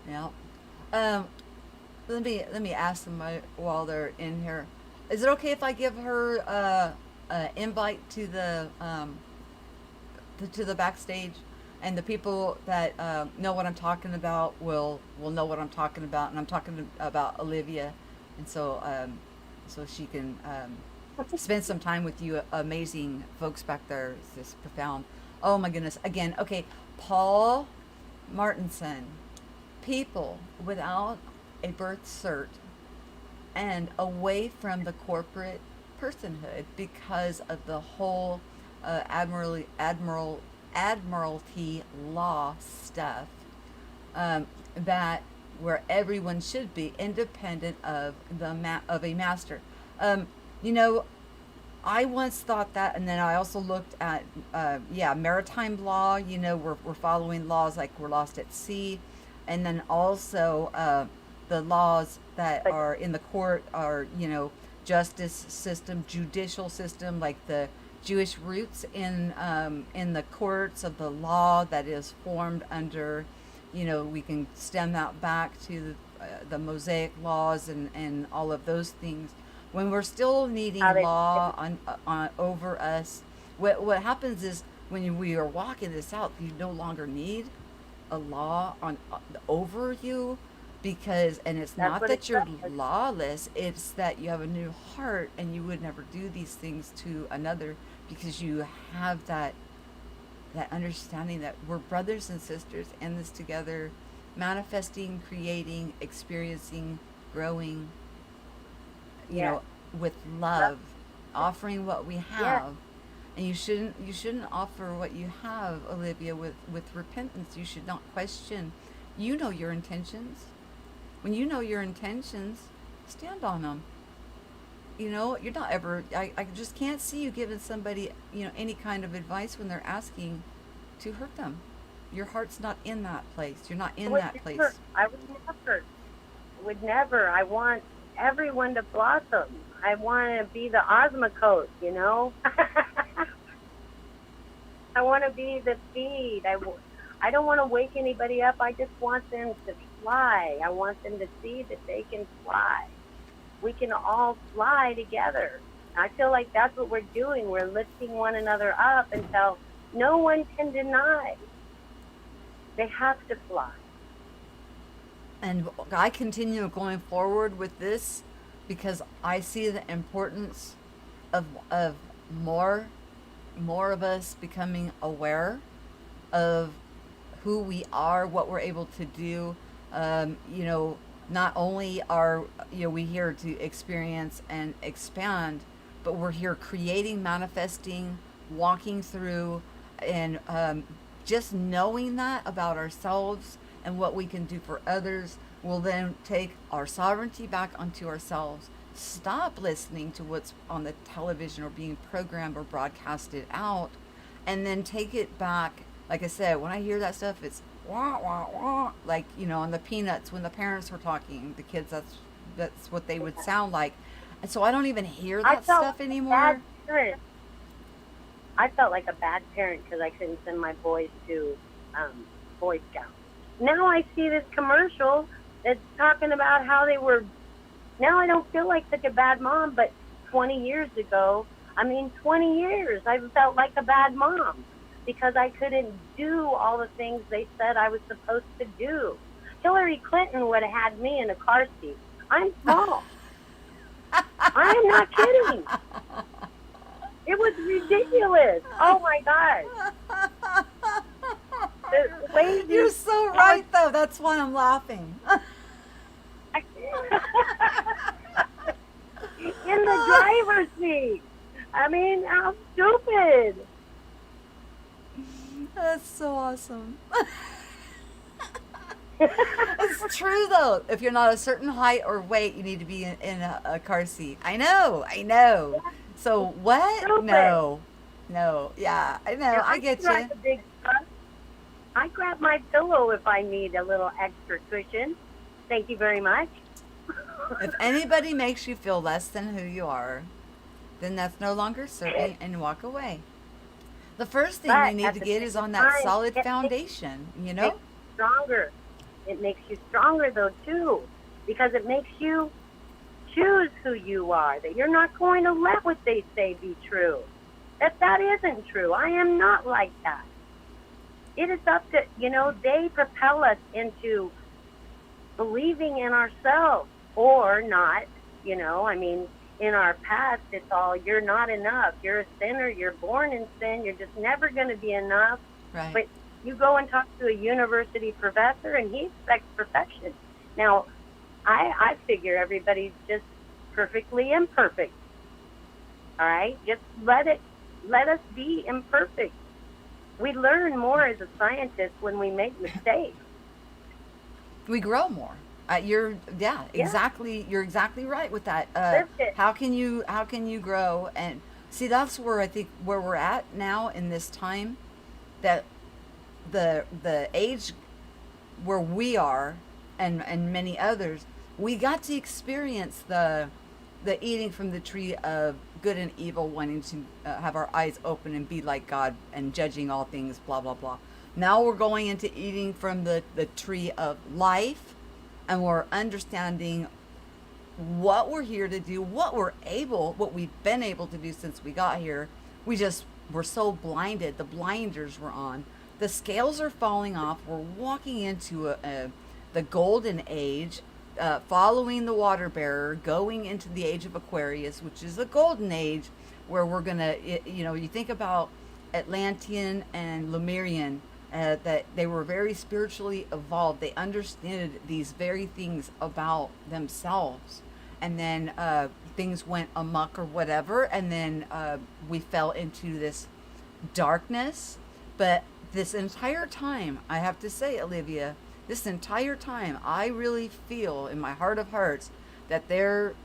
Yep. Um, let me ask them while they're in here. Is it okay if I give her a invite to the to the backstage, and the people that know what I'm talking about will know what I'm talking about, and I'm talking about Olivia, and so she can spend some time with you amazing folks back there. It's just profound. Oh my goodness! Again, okay, Paul Martinson, people without a birth cert and away from the corporate personhood because of the whole admiralty law stuff, that where everyone should be independent of of a master. Um, you know, I once thought that, and then I also looked at, yeah, maritime law. We're following laws like we're lost at sea, and then also the laws that But are in the court are, justice system, judicial system, like the Jewish roots in the courts of the law that is formed under, we can stem that back to the Mosaic laws and all of those things. When we're still how needing they law on over us, what happens is when we are walking this out, you no longer need a law on over you, because, and it's that's not what it that you're says. lawless, it's that you have a new heart and you would never do these things to another, because you have that understanding that we're brothers and sisters in this together, manifesting, creating, experiencing, growing, you Yes. know, with Love. love, offering what we Yes. have. And you shouldn't offer what you have, Olivia, with repentance. You should not question. You know your intentions. When you know your intentions, stand on them. You know, you're not ever, I just can't see you giving somebody, any kind of advice when they're asking to hurt them. Your heart's not in that place. You're not I in would that never. place. I would never. I want everyone to blossom. I want to be the osmocote, you know? I want to be the seed. I don't want to wake anybody up. I just want them to fly. I want them to see that they can fly. We can all fly together. I feel like that's what we're doing. We're lifting one another up until no one can deny. They have to fly. And I continue going forward with this because I see the importance of more more of us becoming aware of who we are, what we're able to do. Not only are we here to experience and expand, but we're here creating, manifesting, walking through, and just knowing that about ourselves and what we can do for others will then take our sovereignty back onto ourselves. Stop listening to what's on the television or being programmed or broadcasted out, and then take it back. Like I said, when I hear that stuff, it's wah wah wah. Like on the Peanuts when the parents were talking, the kids. That's what they would sound like, and so I don't even hear I that felt stuff like a anymore. bad parent. I felt like a bad parent because I couldn't send my boys to Boy Scouts. Now I see this commercial that's talking about how they were. Now I don't feel like such a bad mom, but 20 years ago, 20 years, I felt like a bad mom because I couldn't do all the things they said I was supposed to do. Hillary Clinton would have had me in a car seat. I'm small. I'm not kidding. It was ridiculous. Oh my God. The way You're so right, though. That's why I'm laughing. In the driver's seat. How stupid. That's so awesome. It's true, though. If you're not a certain height or weight, you need to be in a car seat. I know. So what? Stupid. No. Yeah, I know. I get you. The big truck. I grab my pillow if I need a little extra cushion. Thank you very much. If anybody makes you feel less than who you are, then that's no longer serving and walk away. The first thing But we need at to the get same is on that time, solid it foundation, makes you stronger. It makes you stronger, though, too, because it makes you choose who you are, that you're not going to let what they say be true. That isn't true. I am not like that. It is up to, they propel us into believing in ourselves or not, in our past, it's all, you're not enough. You're a sinner. You're born in sin. You're just never going to be enough. Right. But you go and talk to a university professor, and he expects perfection. Now, I figure everybody's just perfectly imperfect. All right? Just let us be imperfect. We learn more as a scientist when we make mistakes. We grow more. Exactly. You're exactly right with that. Listen. How can you grow? And see, that's where I think where we're at now in this time, that the age where we are, and many others, we got to experience the eating from the tree of good and evil, wanting to have our eyes open and be like God and judging all things, blah blah blah. Now we're going into eating from the tree of life, and we're understanding what we're here to do, what we've been able to do since we got here. We're so blinded. The blinders were on. The scales are falling off. We're walking into the golden age, following the water bearer, going into the age of Aquarius, which is the golden age, where we're gonna, you think about Atlantean and Lemurian. That they were very spiritually evolved. They understood these very things about themselves. And then things went amok or whatever. And then we fell into this darkness. But this entire time, I have to say, Olivia, this entire time, I really feel in my heart of hearts that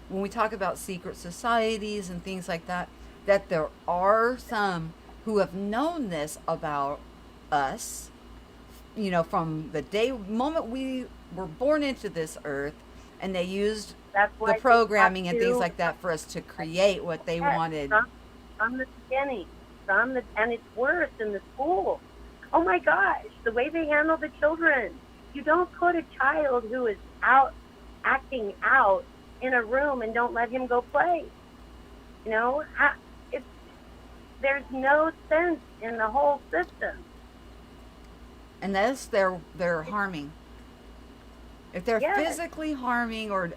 when we talk about secret societies and things like that, that there are some who have known this about us, from the moment we were born into this earth, and they used That's the why they have programming and things to, like that for us to create what they yes, wanted. from the beginning, and it's worse in the school. Oh my gosh, the way they handle the children. You don't put a child who is acting out in a room and don't let him go play. You know, it's, there's no sense in the whole system. And that's they're harming. If they're Yes, physically harming or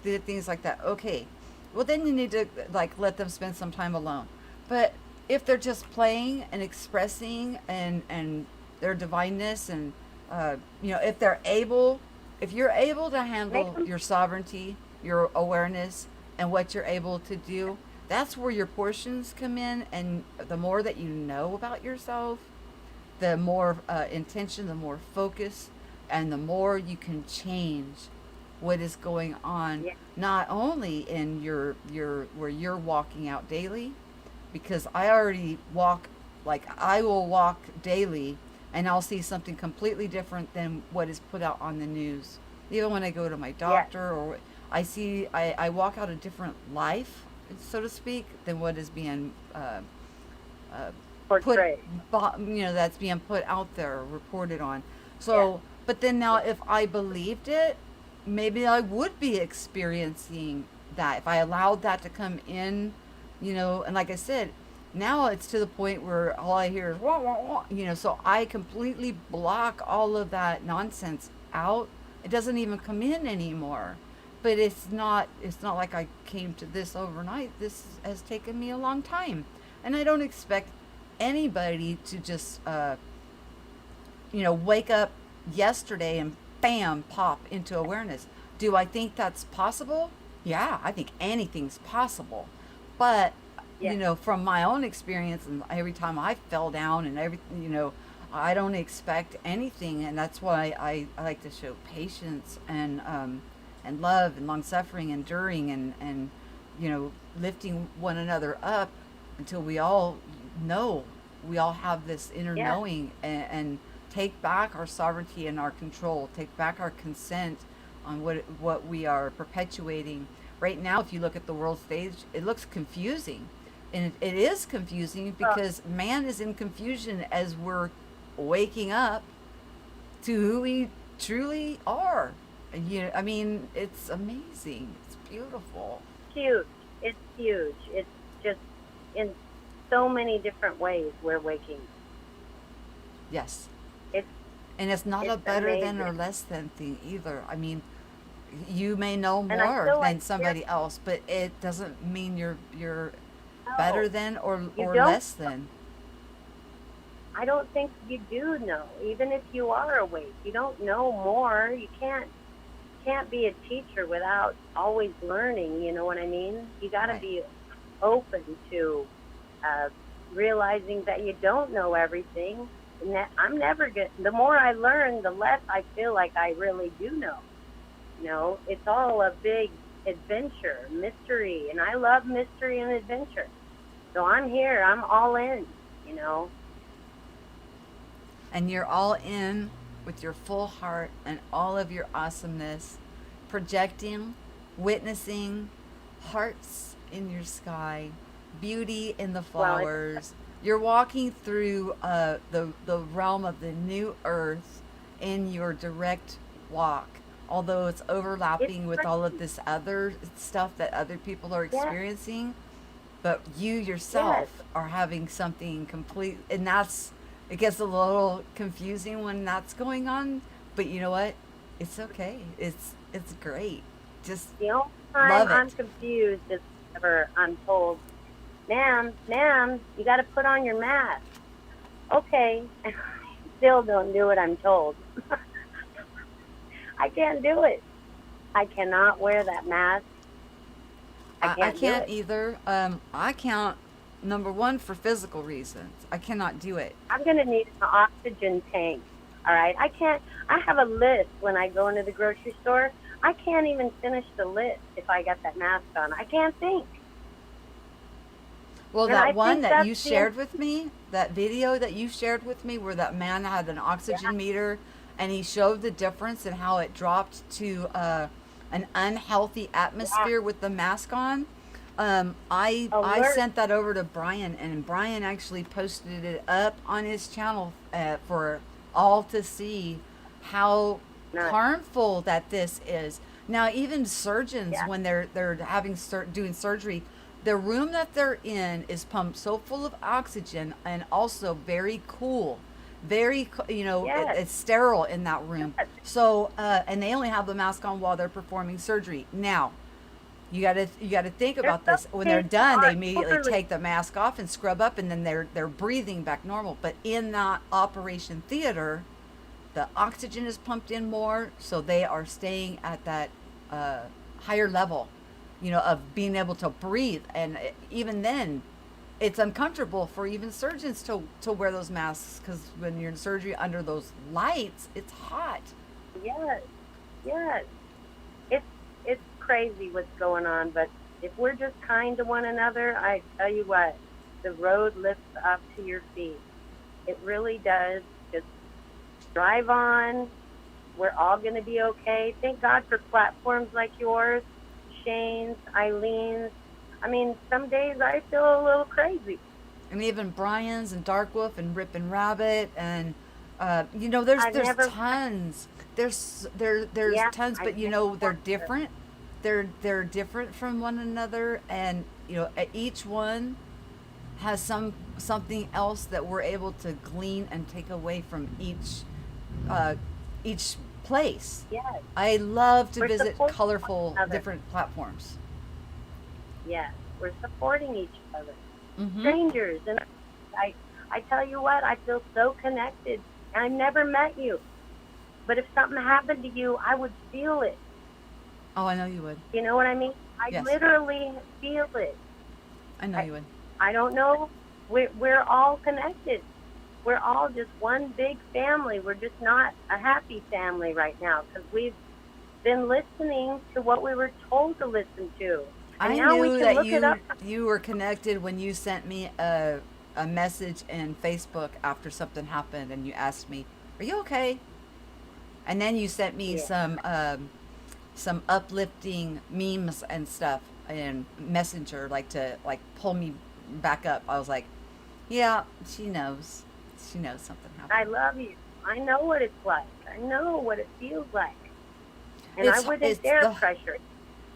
did things like that, okay. Well, then you need to like let them spend some time alone. But if they're just playing and expressing and their divineness and if you're able to make handle them. your sovereignty, your awareness, and what you're able to do, that's where your portions come in. And the more that you know about yourself, the more intention, the more focus, and the more you can change what is going on, Yeah, not only in your where you're walking out daily, because I already walk, like I will walk daily, and I'll see something completely different than what is put out on the news. Even when I go to my yes, doctor, or I walk out a different life, so to speak, than what is being uh, put, portray. that's being put out there, reported on. Yes, So, but then now, yes. if I believed it, maybe I would be experiencing that if I allowed that to come in, and like I said, now it's to the point where all I hear is wah, wah, wah, so I completely block all of that nonsense out. It doesn't even come in anymore. But it's not like I came to this overnight. This has taken me a long time. And I don't expect anybody to just wake up yesterday and bam, pop into awareness. Do I think that's possible? Yeah, I think anything's possible. But, Yes. from my own experience, and every time I fell down and everything, I don't expect anything. And that's why I like to show patience and love and long suffering, enduring, and lifting one another up until know we all have this inner Yes. knowing, and take back our sovereignty and our control, take back our consent on what we are perpetuating. Right now, if you look at the world stage, it looks confusing. And it is confusing Oh, because man is in confusion as we're waking up to who we truly are. And, I mean, it's amazing. It's beautiful. huge. It's huge. It's just in so many different ways we're waking. Yes. It's And it's not a it's better than amazing. or less than thing either. I mean, you may know And I more feel like than somebody else, but it doesn't mean you're better no, than or you or don't. less than. I don't think you do know. Even if you are awake, you don't know more. You can't be a teacher without always learning. You know what I mean? You got to Right. be open to uh, realizing that you don't know everything. And that I'm never good. The more I learn, the less I feel like I really do know. It's all a big adventure, mystery, and I love mystery and adventure. So I'm here. I'm all in. You know. And you're all in with your full heart and all of your awesomeness, projecting, witnessing hearts in your sky, beauty in the Well, flowers. You're walking through the realm of the new earth in your direct walk, although it's it's overlapping with all of crazy. this other stuff that other people are Yes, experiencing. But you yes. yourself are having something complete, and it gets a little confusing when that's going on. But you know what? It's okay. It's great. Just The only time love I'm it. confused is whenever I'm told, ma'am, you got to put on your mask. Okay. And I still don't do what I'm told. I can't do it. I cannot wear that mask. I I can't do can't it. either. I can't. Number one, for physical reasons, I cannot do it. I'm going to need an oxygen tank. All right. I can't. I have a list when I go into the grocery store. I can't even finish the list if I got that mask on. I can't think. Well, And I that one think that that's you the shared with me, that video that you shared with me where that man had an yeah, oxygen meter and he showed the difference in how it dropped to an unhealthy yeah, atmosphere with the mask on. I alert. sent that over to Brian, and Brian actually posted it up on his channel for all to see how Nice. harmful that this is. Now, even surgeons, Yeah, when they're having doing surgery, the room that they're in is pumped so full of oxygen and also very cool, yes, it's sterile in that room. yes. So and they only have the mask on while they're performing surgery. Now you gotta think There's about some this. When they're kids done, they are immediately totally, take the mask off and scrub up, and then they're breathing back normal. But in that operation theater, the oxygen is pumped in more, so they are staying at that uh, higher level, of being able to breathe. And even then, it's uncomfortable for even surgeons to wear those masks because when you're in surgery under those lights, it's hot. yes, yes. It's it's crazy what's going on, but if we're just kind to one another, I tell you what, the road lifts up to your feet. It really does. Just drive on. We're all going to be okay. Thank God for platforms like yours, Shane's, Eileen's. I mean, some days I feel a little crazy. And even Brian's and Dark Wolf and Rip and Rabbit and there's I never, tons. There's yeah, tons, I but never they're watched them. different. They're different from one another, and each one has something else that we're able to glean and take away from uh, each place. Yes, I love to we're visit supporting one colorful another. different platforms. Yes, we're supporting each other. Mm-hmm. Strangers, and I, I tell you what, I feel so connected. I never met you, but if something happened to you, I would feel it. Oh, I know you would. You know what I mean? I Yes, literally feel it. I know I, you would. I don't know. We're all connected. We're all just one big family. We're just not a happy family right now because we've been listening to what we were told to listen to, and I now we knew can that look it up. you were connected when you sent me a message in Facebook after something happened, and you asked me, "Are you okay?" And then you sent me Yeah, some uplifting memes and stuff in Messenger, like to like pull me back up. I was like, "Yeah, she knows. She knows something I happened." love you. I know what it's like. I know what it feels like, and I wouldn't It's dare pressure it.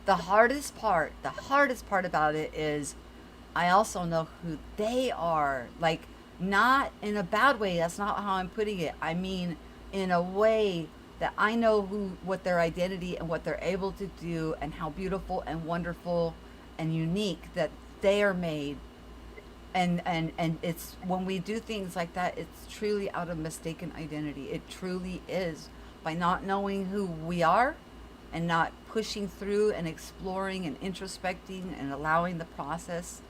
the hardest part about it is I also know who they are. Like, not in a bad way. That's not how I'm putting it. I mean, in a way that I know what their identity and what they're able to do and how beautiful and wonderful and unique that they are made. And it's when we do things like that, it's truly out of mistaken identity. It truly is by not knowing who we are and not pushing through and exploring and introspecting and allowing the process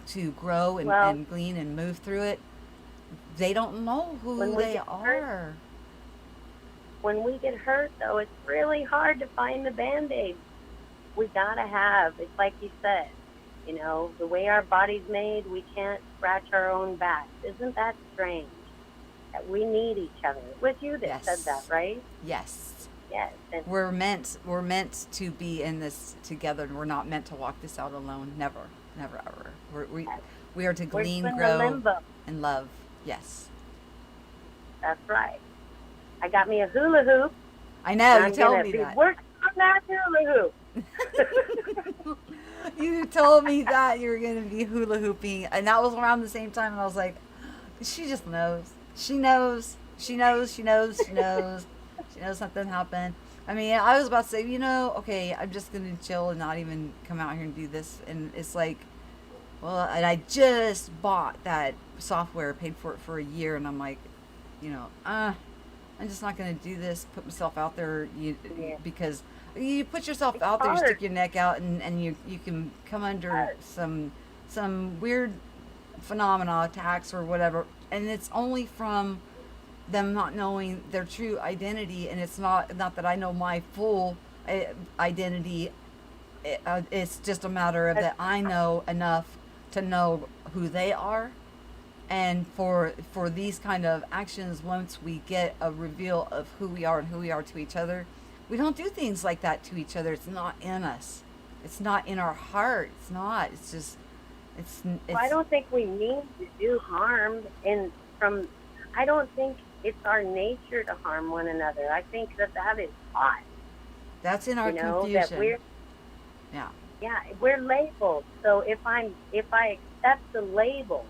to grow Well, and glean and move through it. They don't know when who we they get hurt, are. though, it's really hard to find the band-aid. We gotta have. It's like you said. The way our body's made, we can't scratch our own back. Isn't that strange? That we need each other. It was you that said that, Yes. right? Yes. Yes. And We're meant to be in this together. We're not meant to walk this out alone. Never. Never ever. yes, We are to we're glean, doing the grow, limbo. and love. Yes. That's right. I got me a hula hoop, I know, and you I'm told gonna me be that. working on that hula hoop. You told me that you were going to be hula hooping, and that was around the same time, and I was like, she just knows. She knows. She knows. She knows. She knows. She knows something happened. I mean, I was about to say, okay, I'm just going to chill and not even come out here and do this. And it's like, well, and I just bought that software, paid for it for a year, and I'm like, I'm just not going to do this, put myself out there Yeah, because you put yourself it's out there, you hard. stick your neck out, and you can come under some weird phenomena, attacks or whatever, and it's only from them not knowing their true identity, and it's not that I know my full identity. It's just a matter of that I know enough to know who they are, and for these kind of actions, once we get a reveal of who we are and who we are to each other, we don't do things like that to each other. It's not in us. It's not in our heart. It's not. It's just. Well, I don't think we mean to do harm, and from, I don't think it's our nature to harm one another. I think that is taught. That's in our You know, confusion. that we're, Yeah. yeah, we're labeled. So if I accept the label,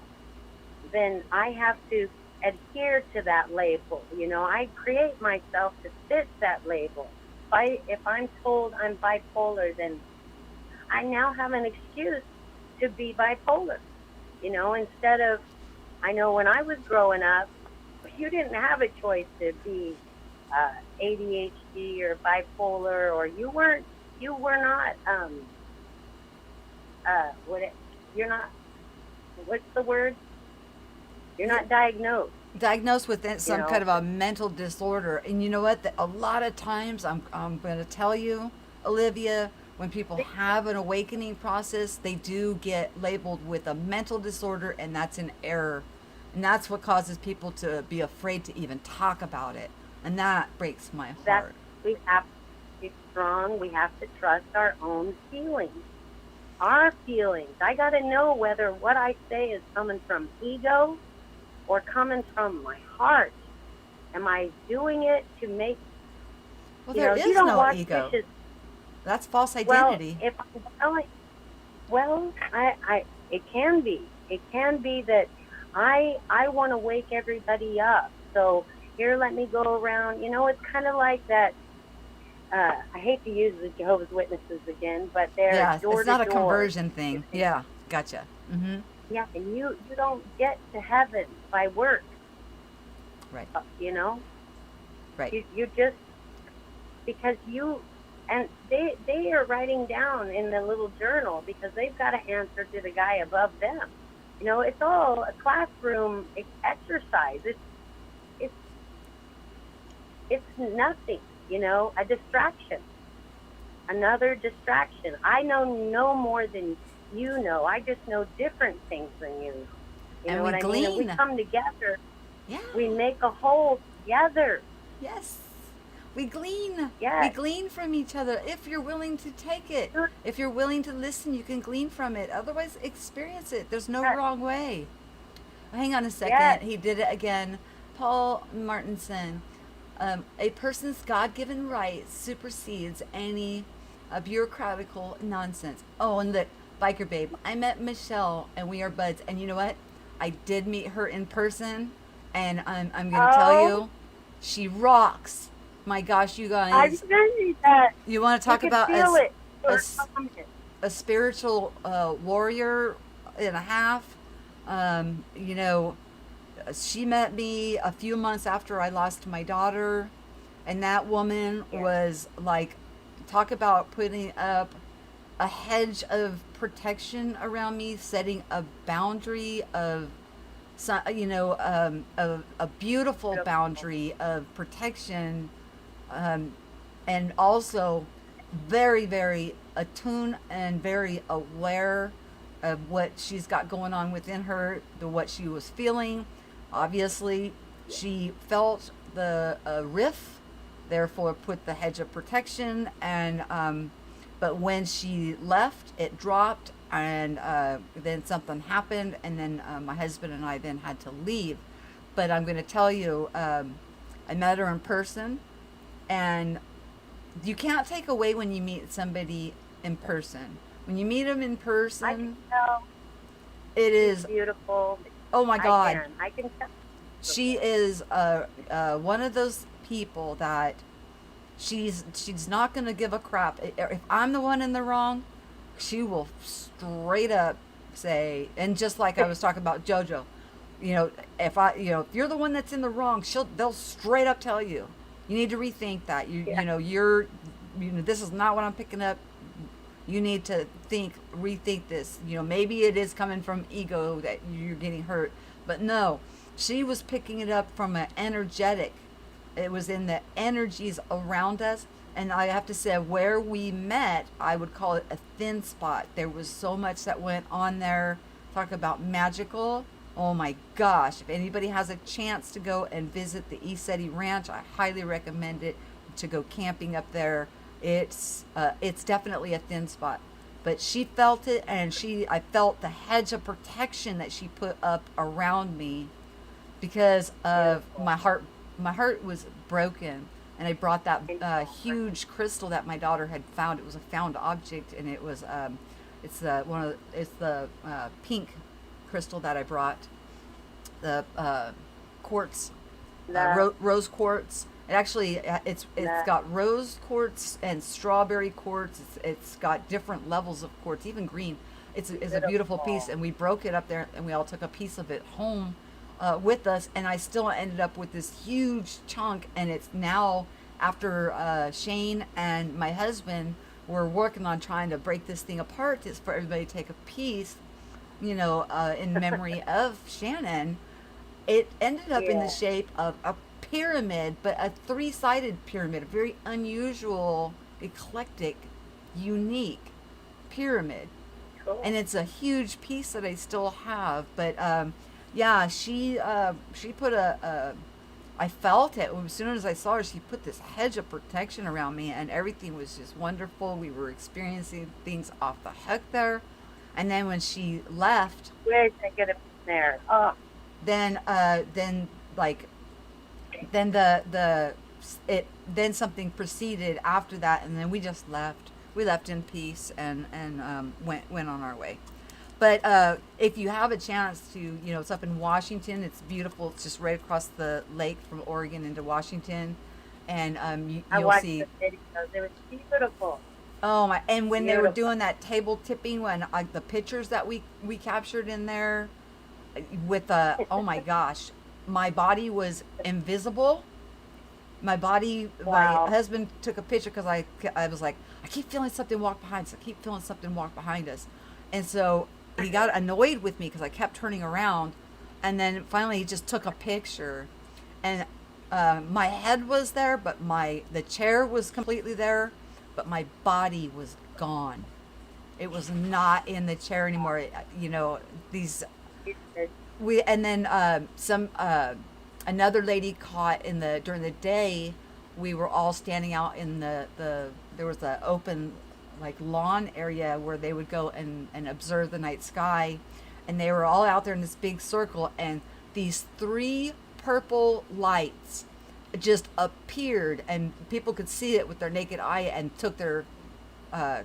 then I have to adhere to that label. You know, I create myself to fit that label. If I'm told I'm bipolar, then I now have an excuse to be bipolar. You know, instead of, I know when I was growing up, you didn't have a choice to be ADHD or bipolar, or you were not, you're not, what's the word? You're not diagnosed. Diagnosed with some know? kind of a mental disorder. And you know what? A lot of times, I'm going to tell you, Olivia, when people have an awakening process, they do get labeled with a mental disorder, and that's an error. And that's what causes people to be afraid to even talk about it. And that breaks my heart. We have to be strong. We have to trust our own feelings. Our feelings. I got to know whether what I say is coming from ego or coming from my heart. Am I doing it to make? Well, there is no ego. Dishes. That's false identity. Well, if I'm telling, it can be. It can be that I want to wake everybody up. So here, let me go around. You know, it's kind of like that. I hate to use the Jehovah's Witnesses again, but they're door it's not to a door. conversion thing. Yeah, gotcha. Mm-hmm. Yeah, and you don't get to heaven by work. Right. You know. Right. You just, because you, and they are writing down in the little journal because they've got to answer to the guy above them. You know, it's all a classroom exercise. It's nothing. You know, a distraction. Another distraction. I know no more than you know. I just know different things than you know. You and know we what glean. I mean? And we come together. Yeah. We make a whole together. Yes. We glean. Yes. We glean from each other if you're willing to take it. If you're willing to listen, you can glean from it. Otherwise, experience it. There's no wrong way. Hang on a second. Yes. He did it again. Paul Martinson. A person's God-given right supersedes any bureaucratical nonsense. Oh, and look, Biker Babe, I met Michelle, and we are buds. And you know what? I did meet her in person, and I'm going to tell you, she rocks. My gosh, you guys. I see that. You want to talk about a spiritual warrior and a half? You know, she met me a few months after I lost my daughter, and that woman was like, talk about putting up a hedge of protection around me, setting a boundary of, you know, a beautiful boundary of protection, and also very, very attuned and very aware of what she's got going on within her, what she was feeling. Obviously, she felt the riff, therefore put the hedge of protection, and but when she left, it dropped, and then something happened, and then my husband and I then had to leave. But I'm going to tell you, I met her in person, and you can't take away when you meet somebody in person. When you meet them in person, I can tell. It is beautiful. Oh my God. I can tell. She is one of those people that she's not going to give a crap. If I'm the one in the wrong, she will straight up say, and just like I was talking about JoJo, you know, if you're the one that's in the wrong, they'll straight up tell you, you need to rethink that. You know, this is not what I'm picking up. You need to rethink this. You know, maybe it is coming from ego that you're getting hurt, but no, she was picking it up from an energetic. It was in the energies around us And I have to say, where we met, I would call it a thin spot. There was so much that went on there. Talk about magical. Oh my gosh. If anybody has a chance to go and visit the East Ranch, I highly recommend it to go camping up there. It's definitely a thin spot. But she felt it, and I felt the hedge of protection that she put up around me because of my heart. My heart was broken, and I brought that huge crystal that my daughter had found. It was a found object, and it was it's the pink crystal that I brought, the quartz, rose quartz. It actually it's got rose quartz and strawberry quartz. It's got different levels of quartz, even green. It's a beautiful piece, and we broke it up there, and we all took a piece of it home with us, and I still ended up with this huge chunk, and it's now after Shane and my husband were working on trying to break this thing apart just for everybody to take a piece, in memory of Shannon. It ended up in the shape of a pyramid, but a three-sided pyramid, a very unusual, eclectic, unique pyramid. Cool. And it's a huge piece that I still have. But she put I felt it as soon as I saw her. She put this hedge of protection around me, and everything was just wonderful. We were experiencing things off the hook there. And then when she left, where did I get it from there? Oh, then then something proceeded after that, and then we just left. We left in peace and went on our way. But if you have a chance to, it's up in Washington. It's beautiful. It's just right across the lake from Oregon into Washington, and you'll see. I watched the videos. It was beautiful. Oh my! And when they were Beautiful. doing that table tipping, when the pictures that we captured in there, with oh my gosh, my body was invisible. My body, Wow. my husband took a picture because I was like, I keep feeling something walk behind us. I keep feeling something walk behind us. And so he got annoyed with me because I kept turning around. And then finally he just took a picture. And my head was there, but the chair was completely there, but my body was gone. It was not in the chair anymore. These and then another lady caught during the day. We were all standing out in there was an open like lawn area where they would go and observe the night sky, and they were all out there in this big circle, and these three purple lights just appeared, and people could see it with their naked eye, and took their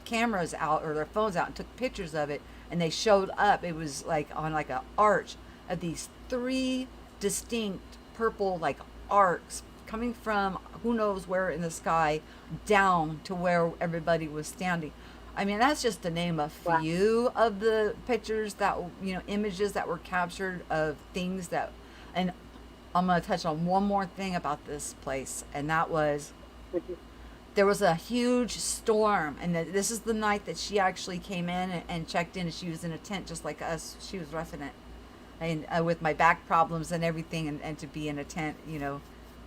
cameras out or their phones out and took pictures of it, and they showed up. It was like on like an arch of these three distinct purple like arcs coming from who knows where in the sky down to where everybody was standing. I mean, that's just to name a few of the pictures that, images that were captured of things that, and I'm going to touch on one more thing about this place, and that was there was a huge storm, and this is the night that she actually came in and checked in, and she was in a tent just like us. She was roughing it, and with my back problems and everything, and to be in a tent,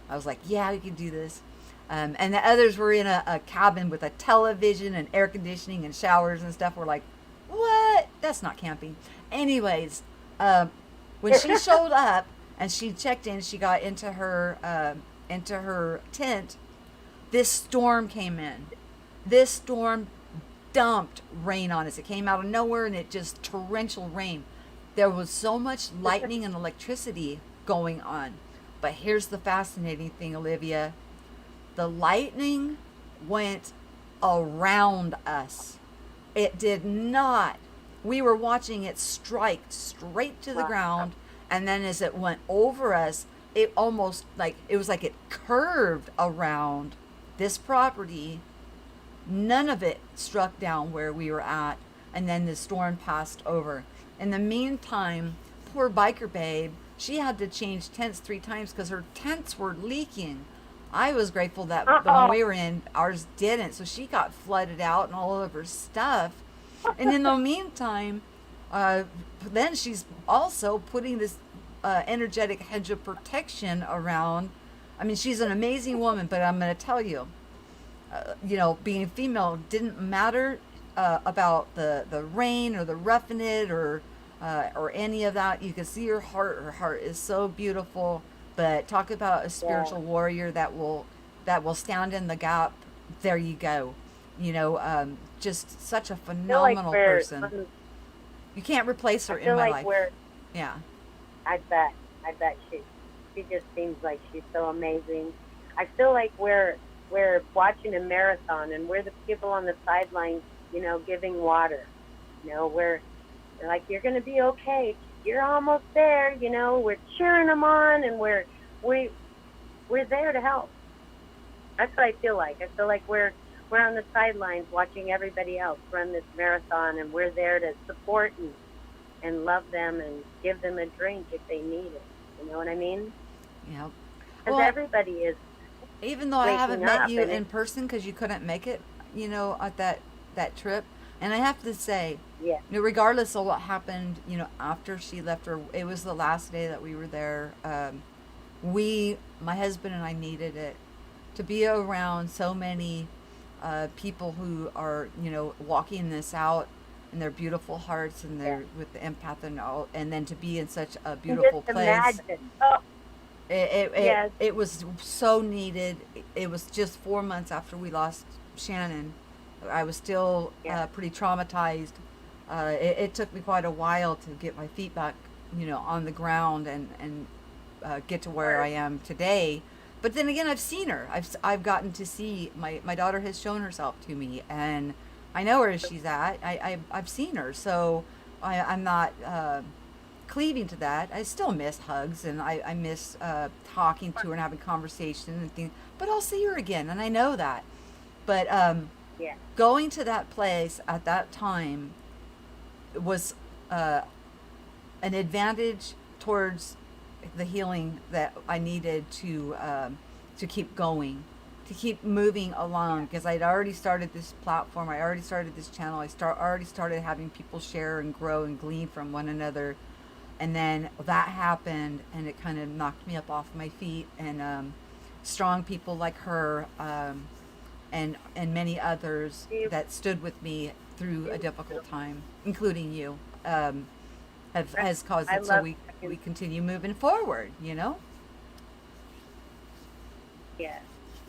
I was like, yeah, we can do this. And the others were in a cabin with a television and air conditioning and showers and stuff. We're like, what? That's not camping. Anyways, when she showed up and she checked in, she got into her tent. This storm came in. This storm dumped rain on us. It came out of nowhere, and it just torrential rain. There was so much lightning and electricity going on. But here's the fascinating thing, Olivia. The lightning went around us. It did not. We were watching it strike straight to the ground, and then as it went over us, it almost it was like it curved around this property. None of it struck down where we were at, and then the storm passed over. In the meantime, poor biker babe, she had to change tents 3 times because her tents were leaking. I was grateful that the one we were in, ours didn't. So she got flooded out and all of her stuff. And in the meantime, then she's also putting this energetic hedge of protection around. I mean, she's an amazing woman, but I'm going to tell you, being female didn't matter about the rain or the roughing it or any of that. You can see her heart. Her heart is so beautiful. But talk about a Yeah. spiritual warrior that will stand in the gap. There you go. Just such a I feel like phenomenal we're, person. You can't replace I her in feel my like life. we're, Yeah. I bet, she just seems like she's so amazing. I feel like we're watching a marathon and we're the people on the sidelines, giving water. They're like, you're going to be okay. You're almost there. We're cheering them on, and we we're there to help. That's what I feel like. I feel like we're on the sidelines watching everybody else run this marathon, and we're there to support and love them and give them a drink if they need it. You know what I mean? Yeah. Because Well, everybody is even though I haven't waking met up, you and in person because you couldn't make it, at that trip, and I have to say, yeah, regardless of what happened, after she left, or it was the last day that we were there. My husband and I needed it to be around so many people who are, walking this out in their beautiful hearts and yeah. their with the empath and all, and then to be in such a And just beautiful place. imagine. Oh, It yes, it was so needed. It was just 4 months after we lost Shannon. I was still yeah. pretty traumatized. It took me quite a while to get my feet back, on the ground and get to where I am today. But then again, I've seen her. I've gotten to see my daughter has shown herself to me, and I know where she's at. I've seen her, so I'm not cleaving to that. I still miss hugs, and I miss talking to her and having conversation and things. But I'll see her again, and I know that. But Yeah. going to that place at that time was uh, an advantage towards the healing that I needed to keep going, to keep moving along, because I'd already started this platform. I already started this channel. Already started having people share and grow and glean from one another, and then that happened, and it kind of knocked me up off my feet. And strong people like her, and many others You, that stood with me through a you, difficult time, including you, has caused I it so love we continue moving forward. yeah.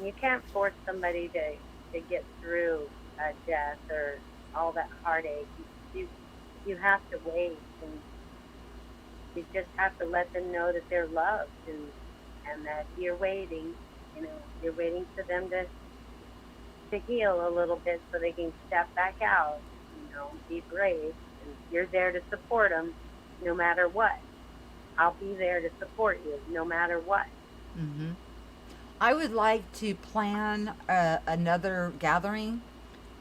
You can't force somebody to get through a death or all that heartache. You you have to wait, and you just have to let them know that they're loved, and that you're waiting. You're waiting for them to heal a little bit so they can step back out. Be brave, and you're there to support them no matter what. I'll be there to support you no matter what. Hmm. I would like to plan another gathering,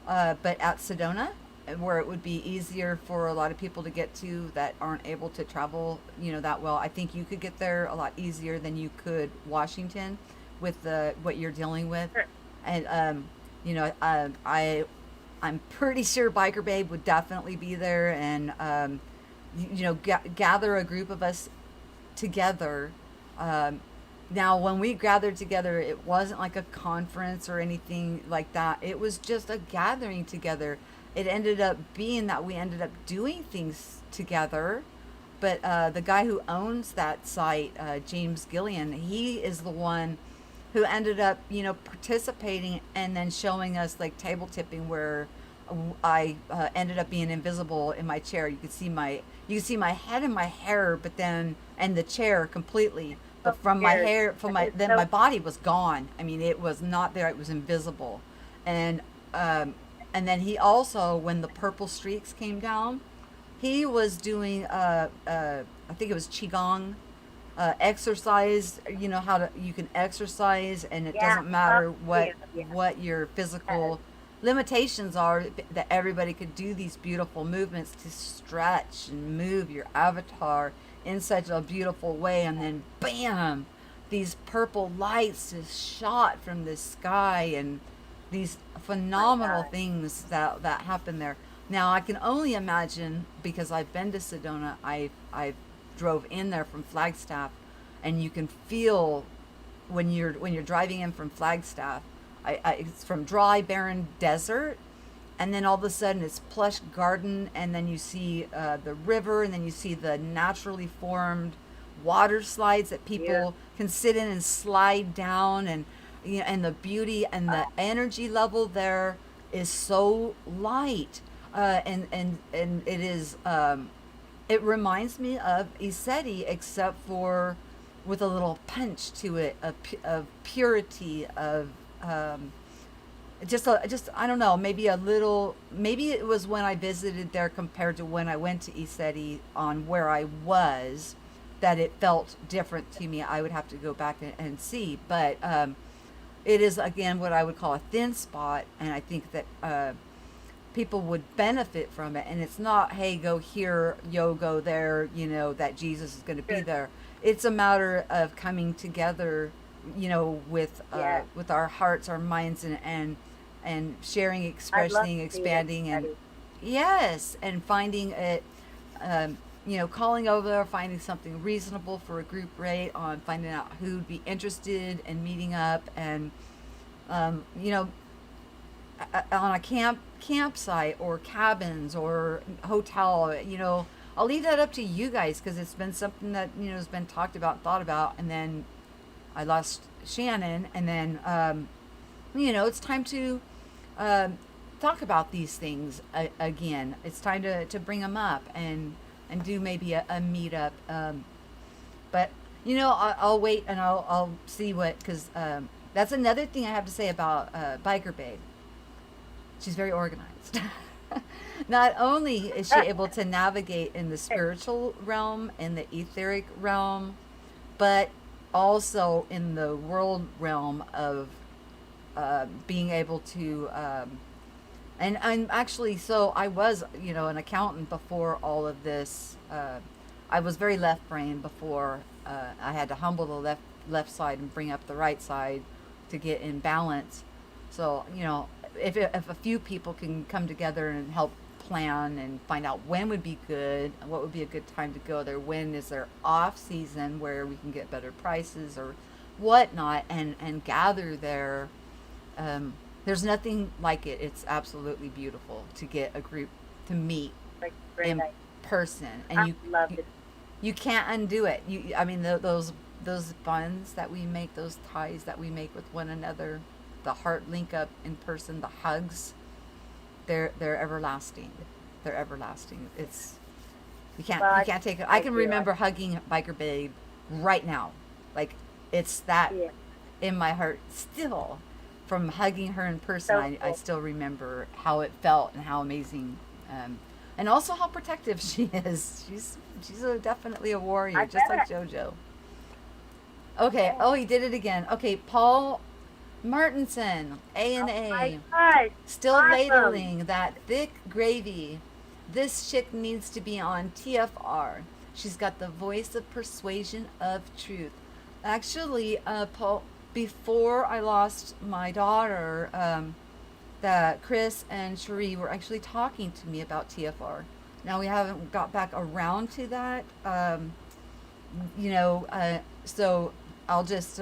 but at Sedona, where it would be easier for a lot of people to get to that aren't able to travel, that well. I think you could get there a lot easier than you could Washington with what you're dealing with. Sure. And I'm pretty sure Biker Babe would definitely be there, and gather a group of us together. Um, Now, when we gathered together, it wasn't like a conference or anything like that. It was just a gathering together. It ended up being that we ended up doing things together. But the guy who owns that site, James Gillian, he is the one who ended up, participating and then showing us like table tipping where I ended up being invisible in my chair. You could see my head and my hair, but then and the chair completely. So But from my scared. hair, from my It's then my so body was gone. I mean, it was not there. It was invisible, and um, and then he also, when the purple streaks came down, he was doing I think it was qigong exercise. You know how to you can exercise, and it yeah. doesn't Oh, matter yeah, yeah. what your Yes. physical limitations are, that everybody could do these beautiful movements to stretch and move your avatar in such a beautiful way. And then bam, these purple lights just shot from the sky, and these My phenomenal God. things that happen there. Now I can only imagine, because I've been to Sedona. I drove in there from Flagstaff, and you can feel when you're driving in from Flagstaff, It's from dry, barren desert, and then all of a sudden it's plush garden, and then you see the river, and then you see the naturally formed water slides that Yeah. people can sit in and slide down, and you know, and the beauty and the energy level there is so light, and it is. It reminds me of Iseti, except for with a little punch to it of purity, of um, just I don't know, maybe a little, maybe it was when I visited there compared to when I went to Iseti on where I was, that it felt different to me. I would have to go back and see, but it is again what I would call a thin spot, and I think that people would benefit from it. And it's not, hey, go here, yo, go there, you know, that Jesus is going to be Sure. there. It's a matter of coming together, you know, Yes. with our hearts, our minds, and sharing, I'd love expressing, to see it, expanding, and Eddie. yes, and finding it, you know, calling over there, finding something reasonable for a group rate, on finding out who'd be interested in meeting up, and you know, on a campsite or cabins or hotel, you know, I'll leave that up to you guys, because it's been something that, you know, has been talked about, thought about, and then I lost Shannon, and then you know, it's time to talk about these things again. It's time to bring them up, and do maybe a meetup. But you know, I'll wait, and I'll see what, because that's another thing I have to say about Biker Babe. She's very organized. Not only is she able to navigate in the spiritual realm, in the etheric realm, but also in the world realm of being able to. And I'm actually, so I was, you know, an accountant before all of this. I was very left brain before. I had to humble the left side and bring up the right side to get in balance. So, you know, if a few people can come together and help plan and find out when would be good, what would be a good time to go there, when is their off season where we can get better prices or whatnot, and gather there. Um, there's nothing like it. It's absolutely beautiful to get a group to meet Like, great in idea. person, I and love you, it. you can't undo it. I mean, those bonds that we make, those ties that we make with one another, the heart link up in person, the hugs, they're everlasting. They're everlasting. It's Well, you can't take it. I I can do. remember hugging Biker Babe right now, like it's that Yeah. in my heart still. From hugging her in person, So I cool. still remember how it felt and how amazing, and also how protective she is. Definitely a I warrior, just like bet. JoJo. Okay. Yeah. Oh, he did it again. Okay, Paul Martinson, A and Oh my A, gosh. still Awesome. ladling that thick gravy. This chick needs to be on TFR. She's got the voice of persuasion of truth. Actually, Paul, before I lost my daughter, that Chris and Cherie were actually talking to me about TFR. Now we haven't got back around to that, you know, so I'll just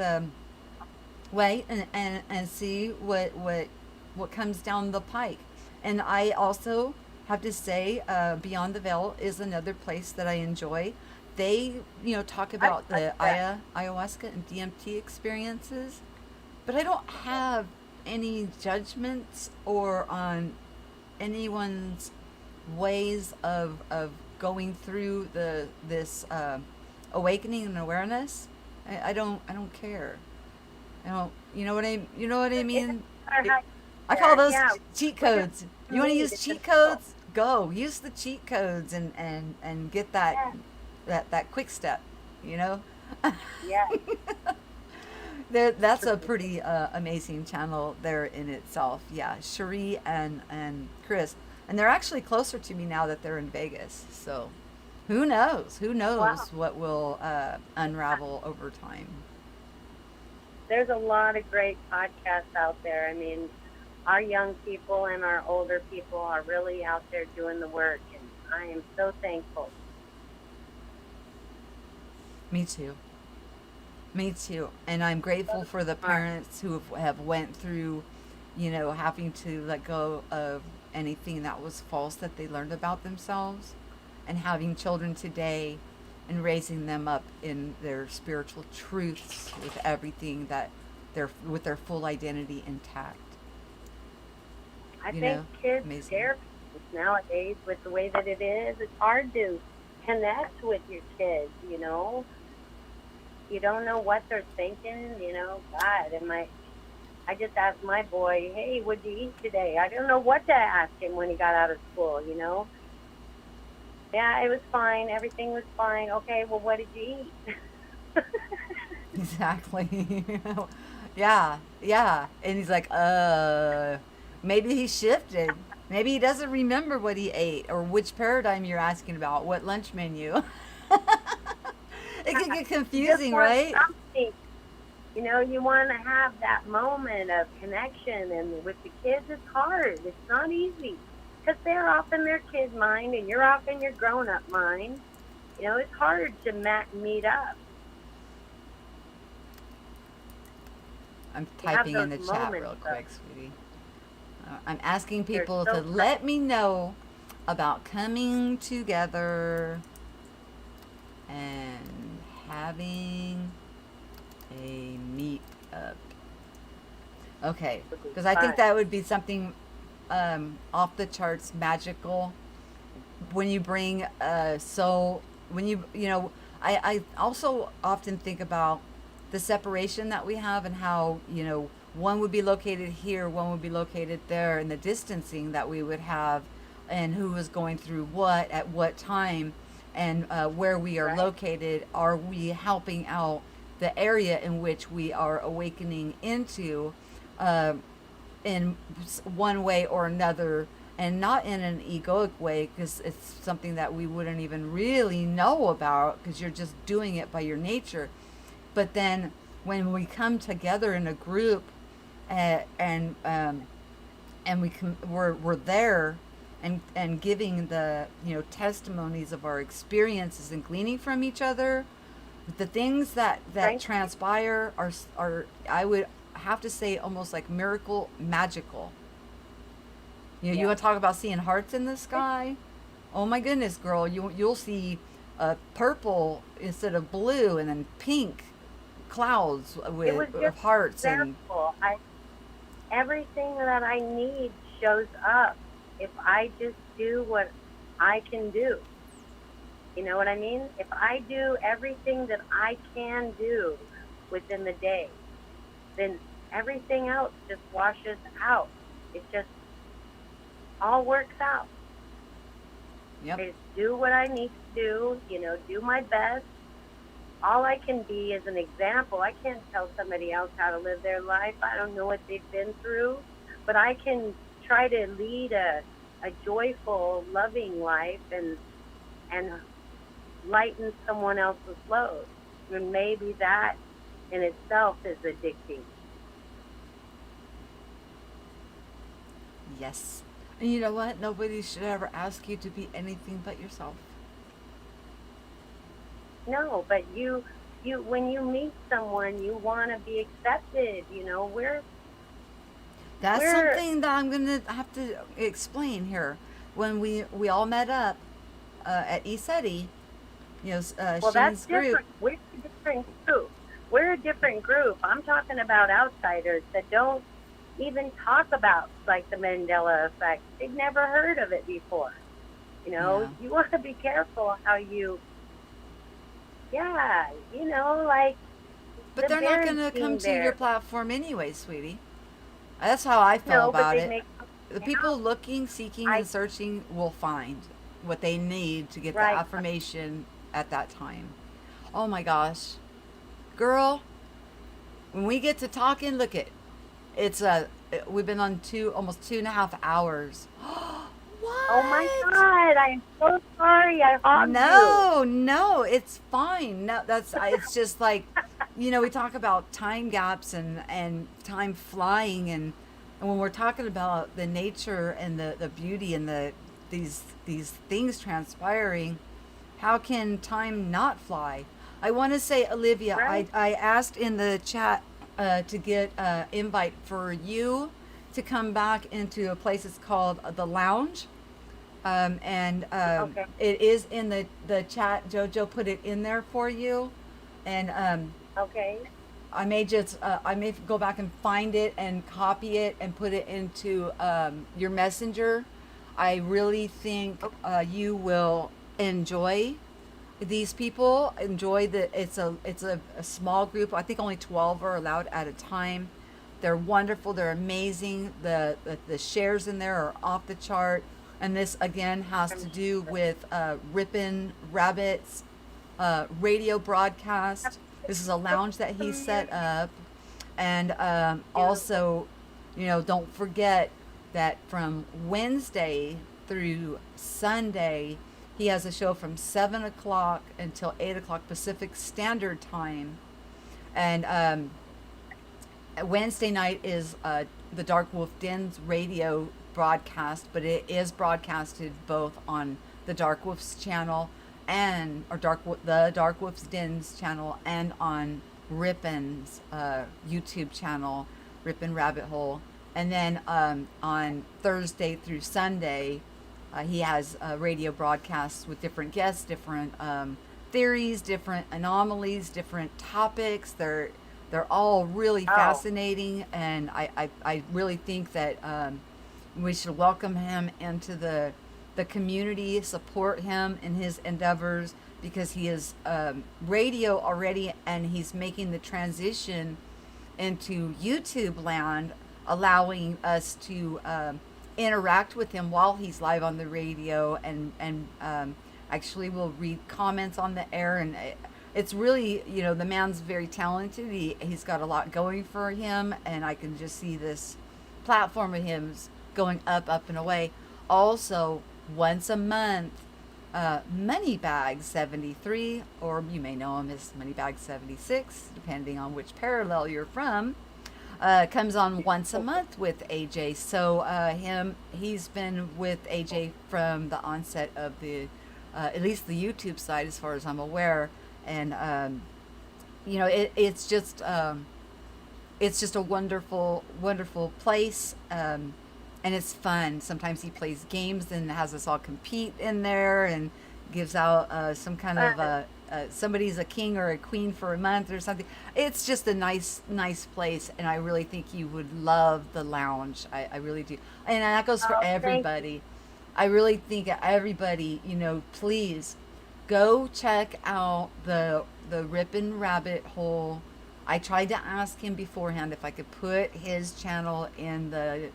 wait and see what comes down the pike. And I also have to say, Beyond the Veil is another place that I enjoy. They, you know, talk I've about touched the that. ayahuasca and DMT experiences, but I don't have any judgments or on anyone's ways of going through this awakening and awareness. I don't care. I don't, you know what I It's mean? our It, high I call there. those Yeah. cheat We just codes. You want to need use it's just cheat cool. codes? Go use the cheat codes, and get Yeah. that quick step. You know, Yeah. that's a pretty amazing channel there in itself. Yeah, Cherie and Chris, and they're actually closer to me now that they're in Vegas. So, who knows? Who Wow. knows what will unravel over time? There's a lot of great podcasts out there. I mean, our young people and our older people are really out there doing the work, and I am so thankful. Me too. Me too. And I'm grateful So for the smart. parents who have went through, having to let go of anything that was false that they learned about themselves, and having children today and raising them up in their spiritual truths with everything that they're with their full identity intact. I You think know, kids amazing. scare parents nowadays with the way that it is. It's hard to connect with your kids, you know. You don't know what they're thinking, you know. God, I just asked my boy, hey, what'd you eat today? I don't know what to ask him when he got out of school, you know. Yeah, it was fine. Everything was fine. Okay, well, what did you eat? Exactly. Yeah, yeah. And he's like, maybe he shifted. Maybe he doesn't remember what he ate or which paradigm you're asking about, what lunch menu. It can get You just confusing, want right? something. You know, you want to have that moment of connection, and with the kids, it's hard. It's not easy because they're off in their kid mind, and you're off in your grown-up mind. You know, it's hard to meet up. I'm You have typing in those the chat moments, real though. quick, sweetie. I'm asking They're people to so let me know about coming together and having a meet up. Okay, precious. because I think Fun. that would be something off the charts magical when you bring when I also often think about the separation that we have and how one would be located here, one would be located there, and the distancing that we would have, and who was going through what at what time, and where we are Right? located. Are we helping out the area in which we are awakening into, uh, in one way or another, and not in an egoic way, because it's something that we wouldn't even really know about because you're just doing it by your nature. But then when we come together in a group, and we're there, and giving the testimonies of our experiences and gleaning from each other, the things that Strength. transpire are, I would have to say, almost like miracle magical. You Yeah. want to talk about seeing hearts in the sky? Oh my goodness, girl, you'll see purple instead of blue, and then pink clouds It was with just hearts. an And example. Everything that I need shows up if I just do what I can do. You know what I mean? If I do everything that I can do within the day, then everything else just washes out. It just all works out. yep, I just do what I need to do, you know, do my best. All I can be is an example. I can't tell somebody else how to live their life. I don't know what they've been through, but I can try to lead a joyful, loving life, and lighten someone else's load. And maybe that in itself is addicting. yes. And you know what? Nobody should ever ask you to be anything but yourself. No, but you when you meet someone, you want to be accepted. You know, That's we're something that I'm gonna have to explain here. When we all met up at ESETI, well, that's Shane's group. different. We're a different group. We're a different group. I'm talking about outsiders that don't even talk about like the Mandela effect. They've never heard of it before. You know, Yeah, you want to be careful how yeah, you know, like but the they're not gonna come Berenstein to your Bears. platform anyway, sweetie. That's how I feel No, but about they it. make The something people out. looking, seeking, I and searching will find what they need to get the right. affirmation at that time. Oh my gosh, girl, when we get to talking, look at it's we've been on almost 2.5 hours. Oh my What? God, I'm so sorry. I hogged you. No, no, it's fine. No, it's just like, we talk about time gaps and time flying, and when we're talking about the nature and the beauty and these things transpiring, how can time not fly? I want to say, Olivia, Right? I asked in the chat to get invite for you to come back into a place it's called the Lounge. And Okay. it is in the chat. Jojo put it in there for you. And Okay. I may go back and find it and copy it and put it into your messenger. I really think Okay. you will enjoy these people. Enjoy a small group. I think only 12 are allowed at a time. They're wonderful. They're amazing. The shares in there are off the chart. And this again has to I'm do with Rippin' Rabbits radio broadcast. This is a lounge that he set up. And beautiful. also, don't forget that from Wednesday through Sunday, he has a show from 7 o'clock until 8 o'clock Pacific Standard Time. And Wednesday night is the Dark Wolf Den's radio broadcast, but it is broadcasted both on the Dark Wolf's channel and or the Dark Wolf's Den's channel and on Rippin's YouTube channel, Rippin' Rabbit Hole. And then on Thursday through Sunday, he has radio broadcasts with different guests, different theories, different anomalies, different topics. They're all really Oh, fascinating, and I really think that we should welcome him into the community, support him in his endeavors because he is radio already, and he's making the transition into YouTube land, allowing us to interact with him while he's live on the radio, and actually we'll read comments on the air, and it's really, the man's very talented. He's got a lot going for him, and I can just see this platform of him's going up, up and away. Also, once a month, Moneybag 73, or you may know him as Moneybag 76, depending on which parallel you're from, comes on once a month with AJ. So he's been with AJ from the onset of the, at least the YouTube side, as far as I'm aware. And it's just a wonderful, wonderful place. And it's fun. Sometimes he plays games and has us all compete in there and gives out some kind of fun. somebody's a king or a queen for a month or something. It's just a nice place, and I really think you would love the lounge. I really do, and that goes for Oh, thank you. everybody. I really think everybody, please go check out the Rippin' Rabbit Hole. I tried to ask him beforehand if I could put his channel in the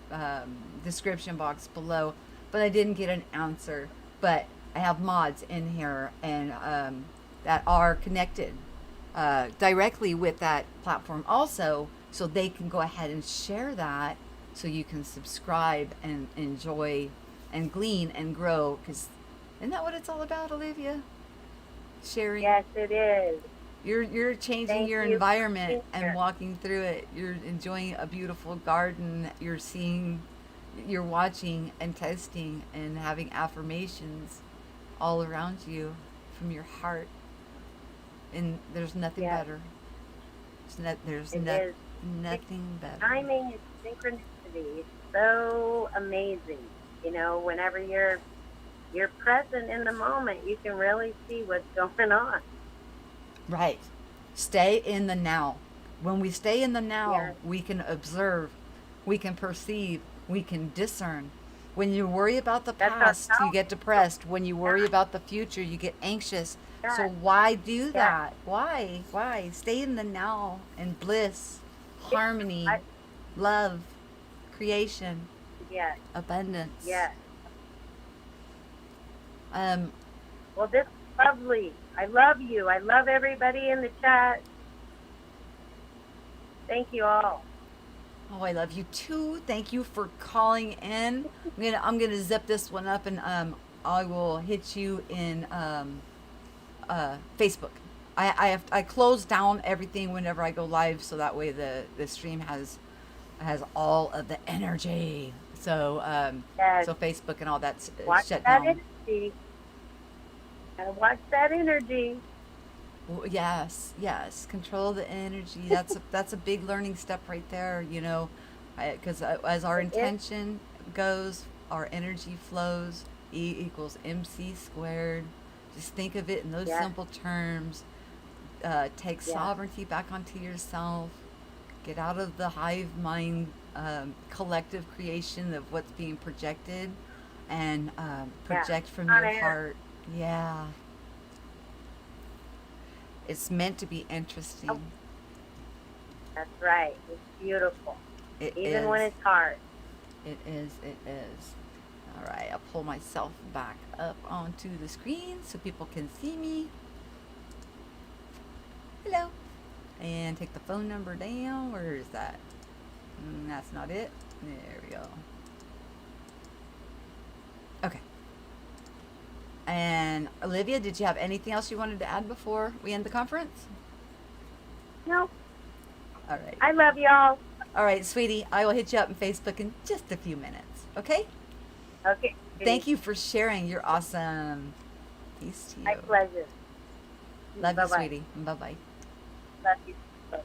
description box below, but I didn't get an answer. But I have mods in here and that are connected directly with that platform also, so they can go ahead and share that, so you can subscribe and enjoy and glean and grow. Because isn't that what it's all about, Olivia? Sharing. Yes, it is. You're changing Thank your you for environment being and here. walking through it. You're enjoying a beautiful garden. You're watching and testing and having affirmations all around you from your heart. And there's nothing Yes, better. There's it is. It's nothing better. timing and synchronicity. It's so amazing. Whenever you're present in the moment, you can really see what's going on. Right. Stay in the now. When we stay in the now, Yes, we can observe, we can perceive, we can discern. When you worry about the that's our past, you power. get depressed. When you worry Yes, about the future, you get anxious. So yes, why do yes. that? Why? Why? Stay in the now and bliss, It, harmony, I, love, creation, yes, abundance. yes. Um, Well, this is lovely. I love you. I love everybody in the chat. Thank you all. oh, I love you too. Thank you for calling in. I'm gonna zip this one up, and I will hit you in Facebook. I close down everything whenever I go live, so that way the stream has all of the energy. So Yes, so Facebook and all that's watch shut that down. energy. Watch that energy. Yes, yes. Control the energy. That's a big learning step right there. Because as our It is. intention goes, our energy flows. E equals mc squared. Just think of it in those Yes. simple terms. Take Yes. sovereignty back onto yourself. Get out of the hive mind collective creation of what's being projected, and Yes. project from On your air. heart. Yeah, it's meant to be Oh, interesting. that's right. It's beautiful, It even when is. it's hard. It is. It is. All right, I'll pull myself back up onto the screen so people can see me. Hello. And take the phone number down. Where is that? That's not it. There we go. Okay. And Olivia, did you have anything else you wanted to add before we end the conference? No, All right. I love y'all. All right, sweetie. I will hit you up on Facebook in just a few minutes. Okay? Okay. Thank you for sharing. You're awesome. Peace to My you. pleasure. Love you, Bye bye. sweetie. Bye bye. Love you. Bye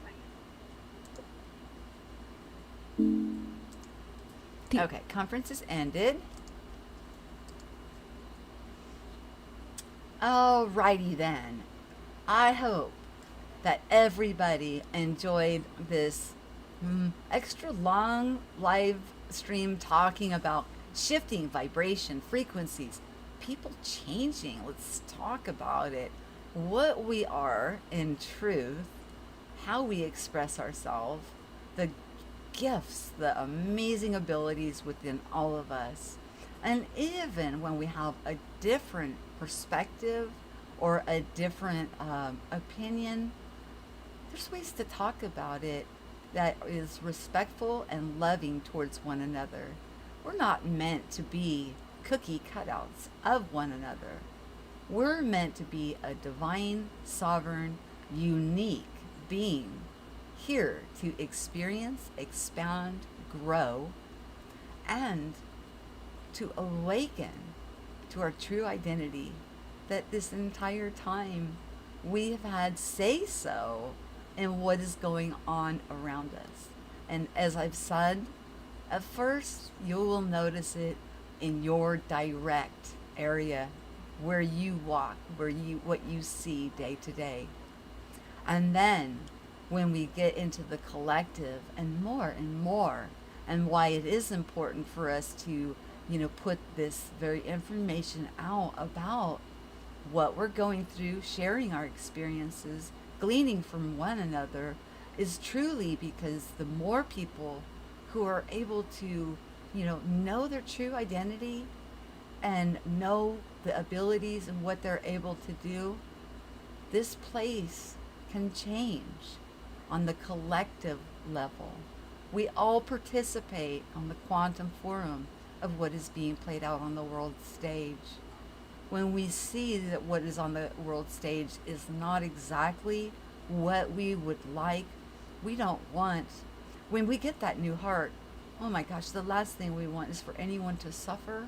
bye. Okay, conference is ended. Alrighty then. I hope that everybody enjoyed this extra long live stream talking about shifting vibration frequencies, people changing. Let's talk about it. What we are in truth, how we express ourselves, the gifts, the amazing abilities within all of us. And even when we have a different perspective or a different opinion, there's ways to talk about it that is respectful and loving towards one another. We're not meant to be cookie cutouts of one another. We're meant to be a divine, sovereign, unique being here to experience, expand, grow, and to awaken to our true identity that this entire time we have had say so in what is going on around us. And as I've said, at first you will notice it in your direct area where you walk, where you what you see day to day. And then when we get into the collective and more, and why it is important for us to, put this very information out about what we're going through, sharing our experiences, gleaning from one another, is truly because the more people who are able to, know their true identity and know the abilities and what they're able to do, this place can change on the collective level. We all participate on the quantum forum of what is being played out on the world stage. When we see that what is on the world stage is not exactly what we would like, we don't want, when we get that new heart, oh my gosh, the last thing we want is for anyone to suffer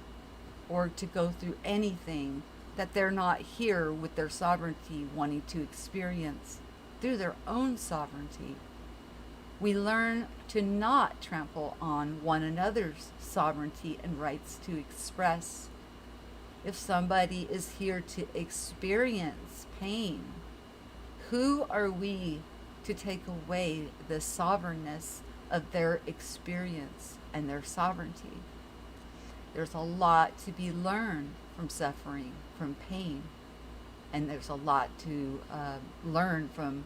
or to go through anything that they're not here with their sovereignty wanting to experience through their own sovereignty. We learn to not trample on one another's sovereignty and rights to express. If somebody is here to experience pain, who are we to take away the sovereignness of their experience and their sovereignty? There's a lot to be learned from suffering, from pain, and there's a lot to learn from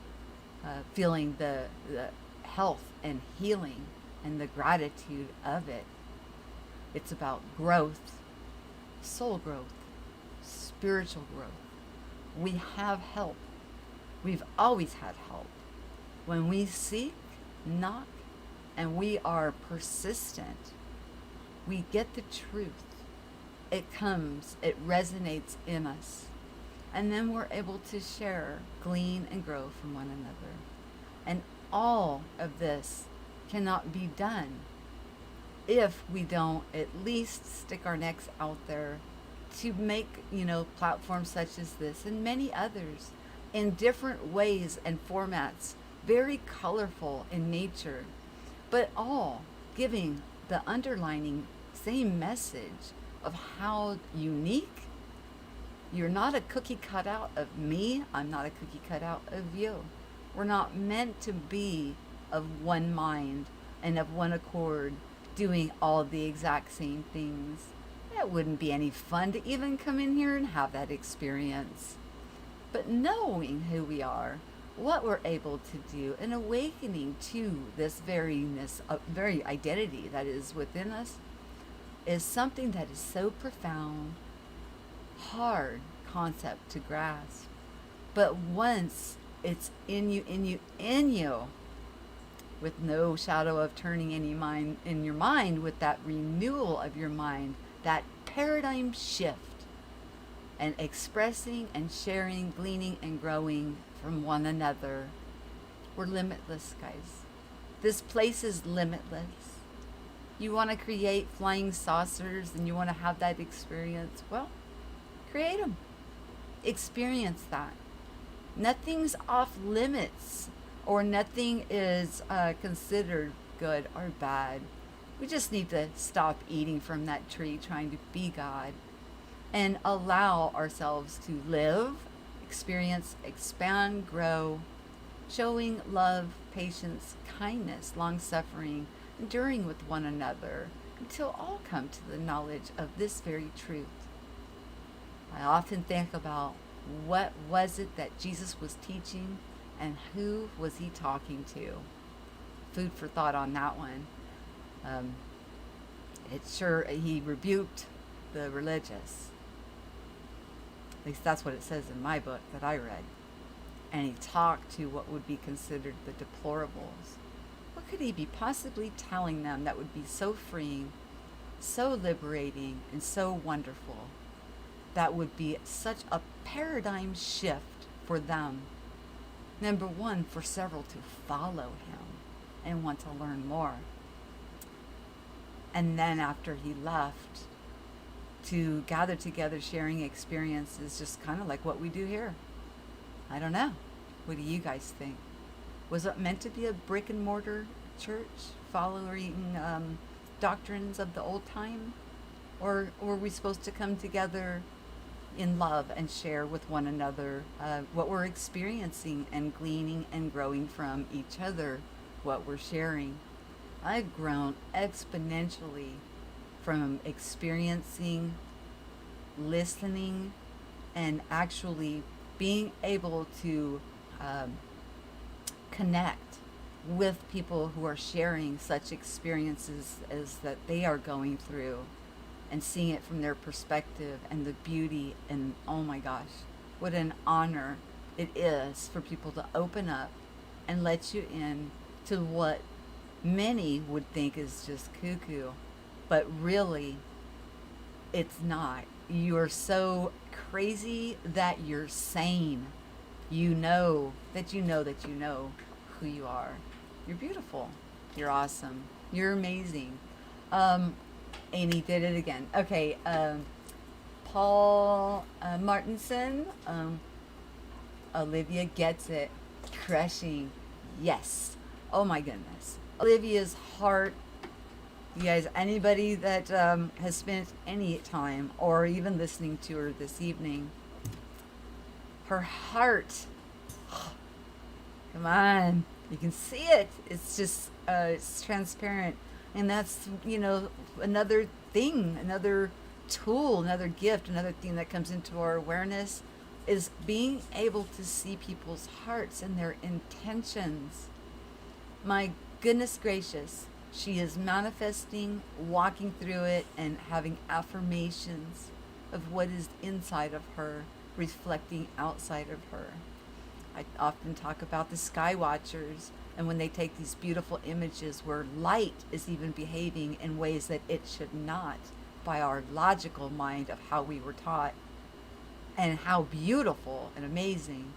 feeling the health and healing and the gratitude of it. It's about growth, soul growth, spiritual growth. We have help. We've always had help. When we seek, knock, and we are persistent, we get the truth. It comes, it resonates in us. And then we're able to share, glean, and grow from one another. And all of this cannot be done if we don't at least stick our necks out there to make, platforms such as this and many others in different ways and formats, very colorful in nature, but all giving the underlining same message of how unique. You're not a cookie cutout of me. I'm not a cookie cutout of you. We're not meant to be of one mind and of one accord, doing all the exact same things. It wouldn't be any fun to even come in here and have that experience. But knowing who we are, what we're able to do, and awakening to this very identity that is within us, is something that is so profound, hard concept to grasp. But once it's in you, with no shadow of turning any mind in your mind, with that renewal of your mind, that paradigm shift, and expressing and sharing, gleaning and growing from one another. We're limitless, guys. This place is limitless. You want to create flying saucers and you want to have that experience? Well, create them. Experience that. Nothing's off limits, or nothing is considered good or bad. We just need to stop eating from that tree trying to be God and allow ourselves to live, experience, expand, grow, showing love, patience, kindness, long suffering, enduring with one another until all come to the knowledge of this very truth. I often think about what was it that Jesus was teaching and who was he talking to. Food for thought on that one. He rebuked the religious. At least that's what it says in my book that I read. And he talked to what would be considered the deplorables. What could he be possibly telling them that would be so freeing, so liberating, and so wonderful? That would be such a paradigm shift for them. Number one, for several to follow him and want to learn more. And then after he left, to gather together, sharing experiences, just kind of like what we do here. I don't know. What do you guys think? Was it meant to be a brick and mortar church following doctrines of the old time? Or were we supposed to come together in love and share with one another what we're experiencing and gleaning and growing from each other, what we're sharing? I've grown exponentially from experiencing, listening, and actually being able to connect with people who are sharing such experiences as that they are going through, and seeing it from their perspective and the beauty. And oh my gosh, what an honor it is for people to open up and let you in to what many would think is just cuckoo, but really it's not. You're so crazy that you're sane. You know that you know that you know who you are. You're beautiful. You're awesome. You're amazing. Amy did it again. Okay. Paul Martinson. Olivia gets it. Crushing. Yes. Oh my goodness. Olivia's heart. You guys, anybody that has spent any time or even listening to her this evening, her heart, come on, you can see it. It's just, it's transparent. And that's, another thing, another tool, another gift, another thing that comes into our awareness is being able to see people's hearts and their intentions. My goodness gracious. She is manifesting, walking through it, and having affirmations of what is inside of her, reflecting outside of her. I often talk about the sky watchers, and when they take these beautiful images where light is even behaving in ways that it should not, by our logical mind of how we were taught, and how beautiful and amazing,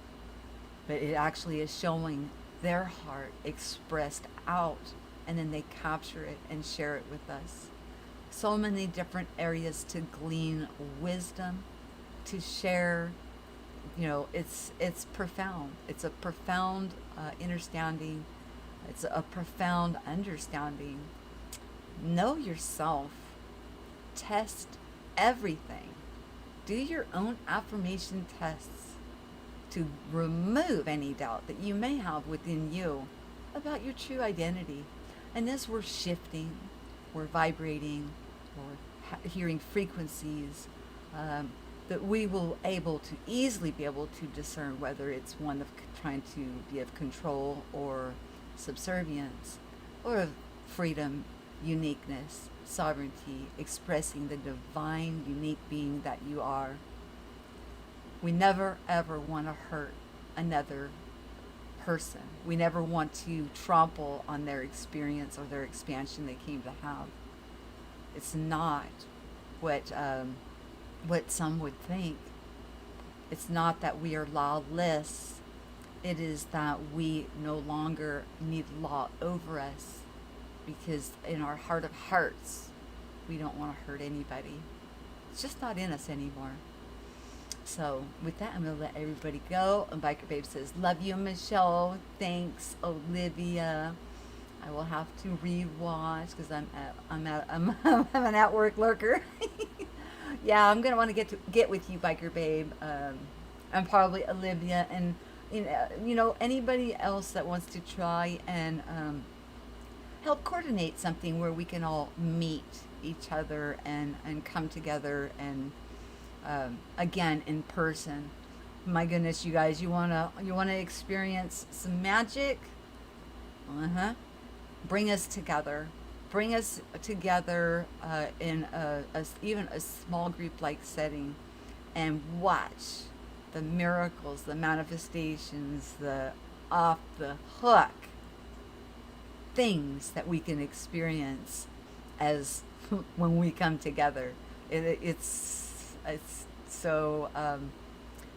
but it actually is showing their heart expressed out, and then they capture it and share it with us. So many different areas to glean wisdom, to share it's profound. It's a profound understanding. It's a profound understanding. Know yourself. Test everything. Do your own affirmation tests to remove any doubt that you may have within you about your true identity. And as we're shifting, we're vibrating, we're hearing frequencies, that we will able to easily be able to discern whether it's one of trying to be of control or subservience, or of freedom, uniqueness, sovereignty, expressing the divine, unique being that you are. We never ever want to hurt another person. We never want to trample on their experience or their expansion they came to have. It's not what what some would think. It's not that we are lawless. It is that we no longer need law over us, because in our heart of hearts, we don't want to hurt anybody. It's just not in us anymore. So with that, I'm going to let everybody go. And Biker Babe says, love you, Michelle. Thanks, Olivia. I will have to rewatch because I'm an at work lurker. Yeah, I'm gonna want to get with you, Biker Babe. I'm probably Olivia, and anybody else that wants to try and help coordinate something where we can all meet each other and come together and again in person. My goodness, you guys, you wanna experience some magic? Bring us together. Bring us together in even a small group like setting, and watch the miracles, the manifestations, the off the hook things that we can experience as when we come together. It's so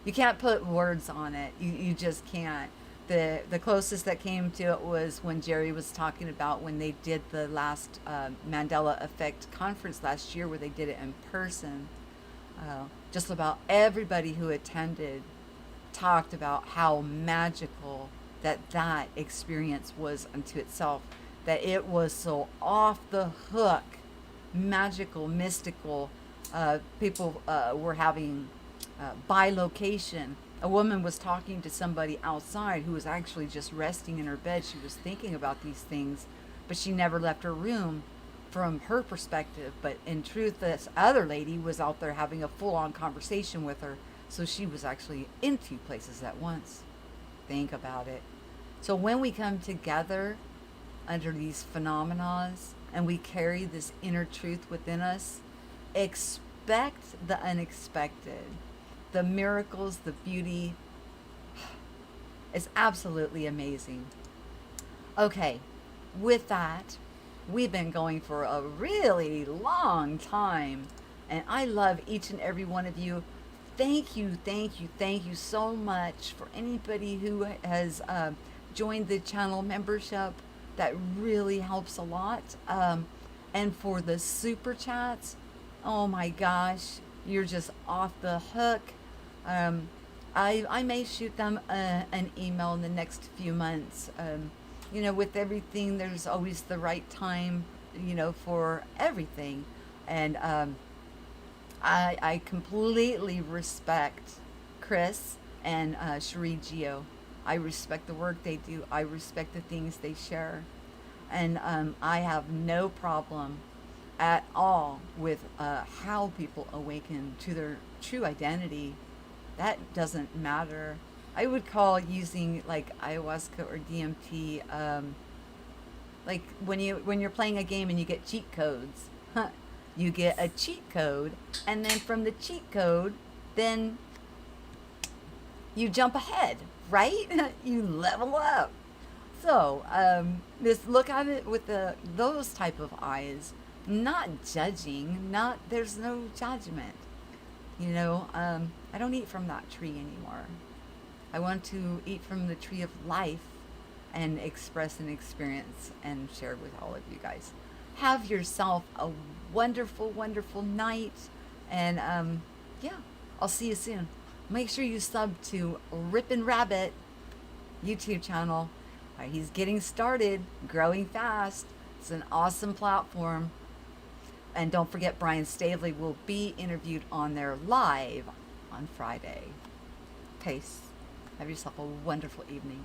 you can't put words on it. You just can't. The closest that came to it was when Jerry was talking about when they did the last Mandela Effect conference last year, where they did it in person. Just about everybody who attended talked about how magical that experience was unto itself, that it was so off the hook, magical, mystical. People were having bilocation. A woman was talking to somebody outside who was actually just resting in her bed. She was thinking about these things, but she never left her room from her perspective. But in truth, this other lady was out there having a full-on conversation with her. So she was actually in two places at once. Think about it. So when we come together under these phenomena and we carry this inner truth within us, expect the unexpected. The miracles, the beauty is absolutely amazing. Okay, with that, we've been going for a really long time, and I love each and every one of you. Thank you so much for anybody who has joined the channel membership. That really helps a lot. And for the super chats, oh my gosh, you're just off the hook. I may shoot them an email in the next few months. With everything, there's always the right time, for everything. And I completely respect Chris and Cherie Geo. I respect the work they do. I respect the things they share. And I have no problem at all with how people awaken to their true identity. That doesn't matter. I would call using like ayahuasca or DMT, like when you're playing a game and you get cheat codes. You get a cheat code, and then from the cheat code, then you jump ahead, right? You level up. So just look at it with those type of eyes, not judging. There's no judgment. I don't eat from that tree anymore. I want to eat from the tree of life and express and experience and share with all of you guys. Have yourself a wonderful, wonderful night. And yeah, I'll see you soon. make sure you sub to Rippin' Rabbit YouTube channel. He's getting started, growing fast. It's an awesome platform. And don't forget, Brian Stavely will be interviewed on there live on Friday. Peace. Have yourself a wonderful evening.